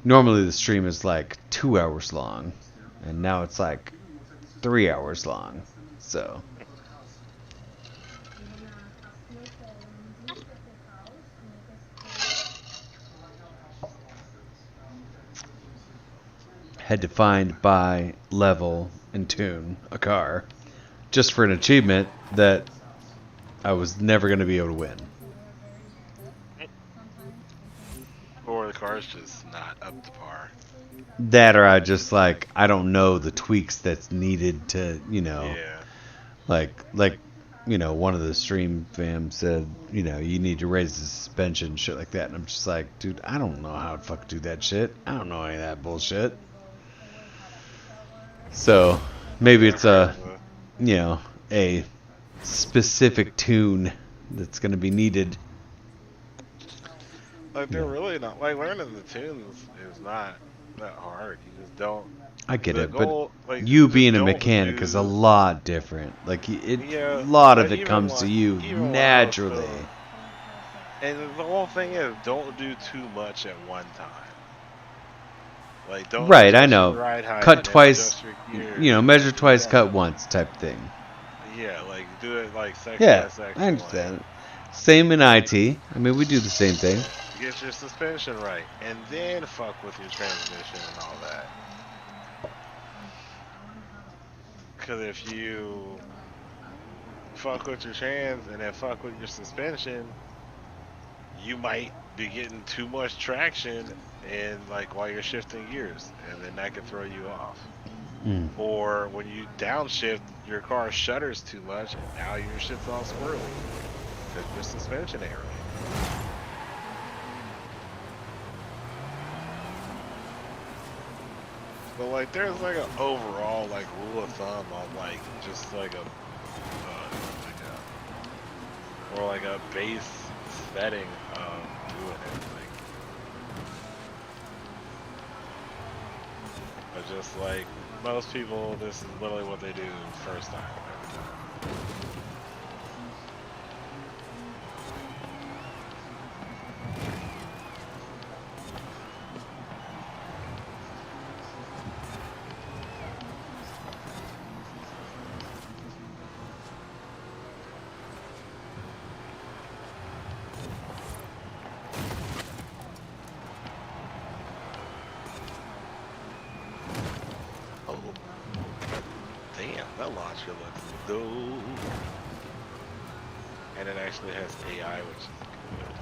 Normally the stream is like 2 hours long. And now it's like 3 hours long. So. Had to find, buy, level, and tune a car just for an achievement that I was never going to be able to win. Or the car's just not up to par. That or I just like, I don't know the tweaks that's needed to, you know, Yeah. like, you know, one of the stream fam said, you know, you need to raise the suspension, shit like that. And I'm just like, dude, I don't know how to fuck do that shit. I don't know any of that bullshit. So maybe it's a, you know, a specific tune that's going to be needed. Like, they're really not, like, learning the tunes is not that hard. You just don't. I get The it, goal, but like, you just being a don't mechanic do- is a lot different. Like, it, Yeah, a lot of but it even comes to like- you even when I was naturally. still- And the whole thing is, don't do too much at one time. Like, don't Right, I adjust know. your ride height Cut and then twice, adjust your gear. you know, measure twice, Yeah. cut once type thing. Yeah, like, do it like section Yeah, by section. I understand. Same in IT. I mean, we do the same thing. Like, get your suspension right, and then fuck with your transmission and all that. Because if you fuck with your trans and then fuck with your suspension, you might be getting too much traction and like while you're shifting gears, and then that could throw you off. Mm. Or when you downshift, your car shudders too much, and now your shit's all squirrely because your suspension ain't right. But like, there's like an overall like rule of thumb on like just like a or like a base setting of doing it. Like, but just like most people, this is literally what they do first time. Every time. Oh, damn, that launcher looks dope. And it actually has AI, which is good.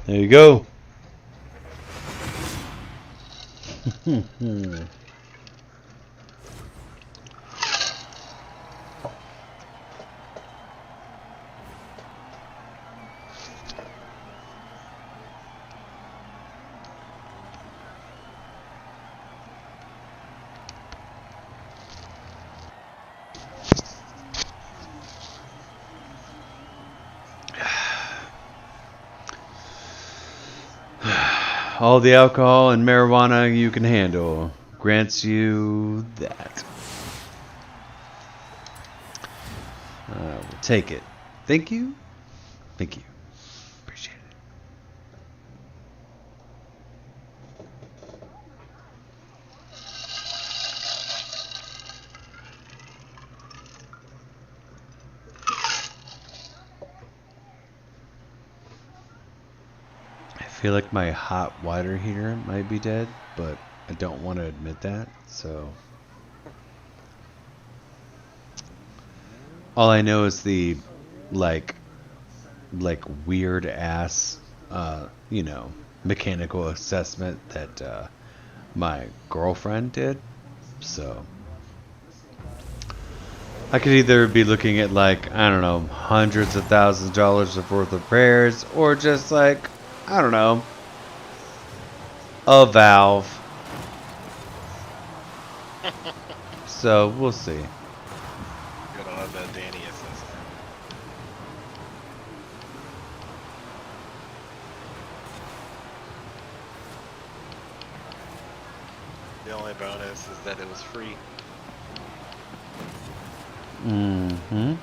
There you go. All the alcohol and marijuana you can handle grants you that. We'll take it. Thank you. Thank you. Appreciate it. I feel like my hot water heater might be dead, but I don't want to admit that, so all I know is the like weird ass mechanical assessment that my girlfriend did. So I could either be looking at like, I don't know, hundreds of thousands of dollars worth of repairs, or just like, I don't know, a valve. So we'll see. You gotta love that Danny assessment. The only bonus is that it was free. Mm-hmm.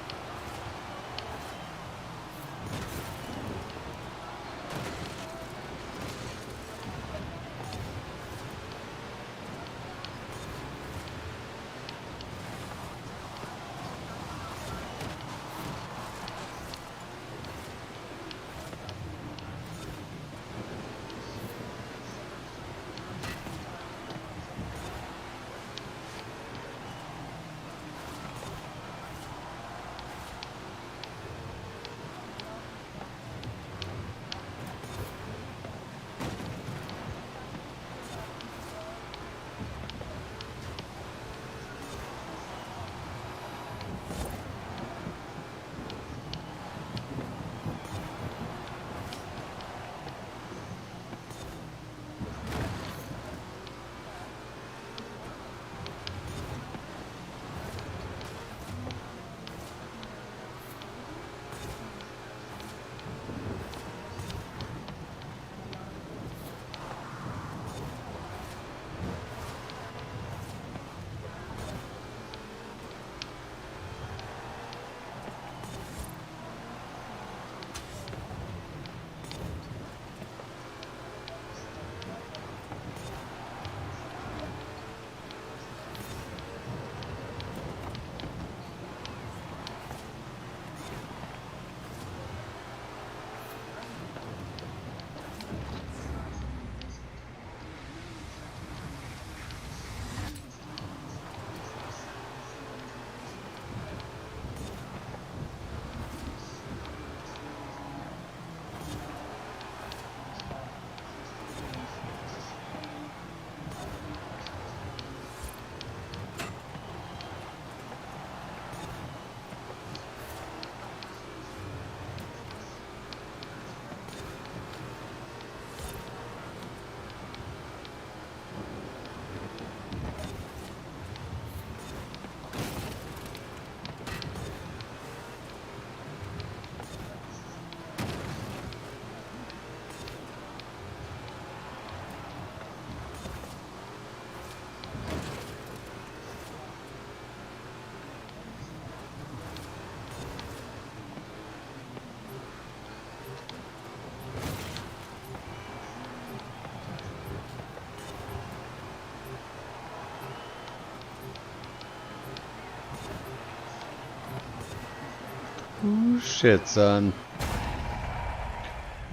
Oh, shit, son.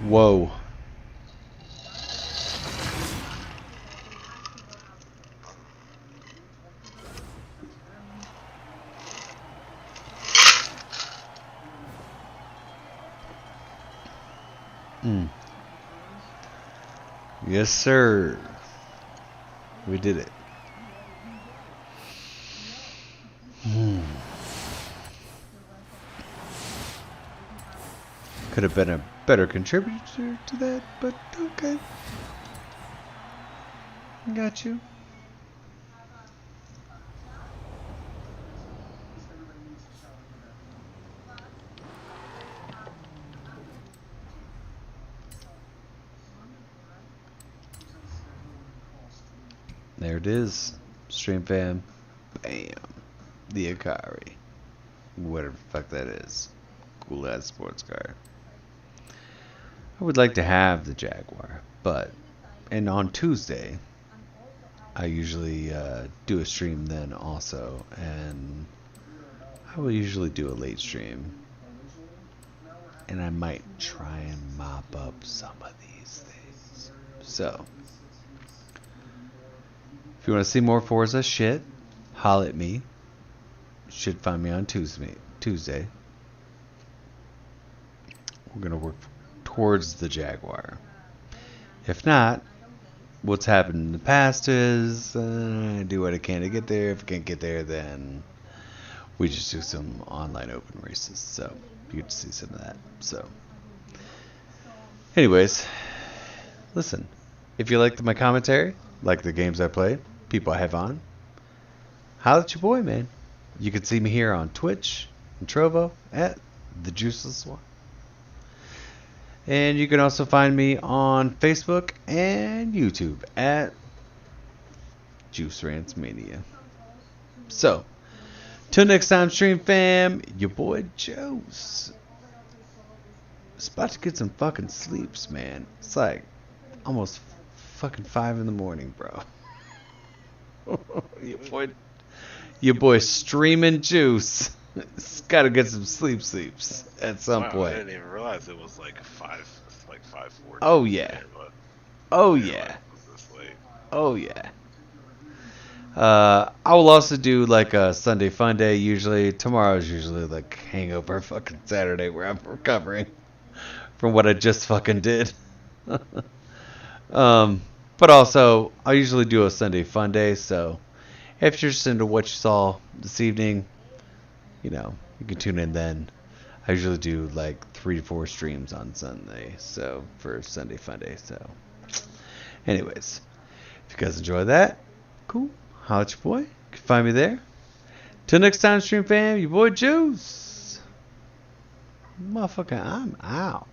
Whoa. Yes, sir. We did it. Could have been a better contributor to that, but okay. Got you. There it is. Stream fam. Bam. The Akari. Whatever the fuck that is. Cool ass sports car. I would like to have the Jaguar, and on Tuesday, I usually do a stream then also, and I will usually do a late stream, and I might try and mop up some of these things. So, if you want to see more Forza shit, holla at me. You should find me on Tuesday. We're going to work towards the Jaguar. If not, what's happened in the past is I do what I can to get there. If I can't get there, then we just do some online open races. So you get to see some of that. So anyways, listen, if you liked my commentary, like the games I played, people I have on, holla at your boy, man. You can see me here on Twitch and Trovo at the Juiceless One. And you can also find me on Facebook and YouTube at Juice Rants Mania. So, till next time, stream fam, your boy Juice. It's about to get some fucking sleeps, man. It's like almost fucking 5 in the morning, bro. your boy streaming Juice. It's got to get some sleeps at some point. I didn't even realize it was like 5:40. Oh yeah. Oh yeah. Oh yeah. I will also do like a Sunday fun day usually. Tomorrow's usually like hangover fucking Saturday where I'm recovering from what I just fucking did. But also I usually do a Sunday fun day, so if you're just into what you saw this evening, you know, you can tune in then. I usually do like 3 to 4 streams on Sunday, so for Sunday fun day. So anyways, if you guys enjoy that, cool. Holla at your boy. You can find me there. Till next time, stream fam, your boy Juice. Motherfucker, I'm out.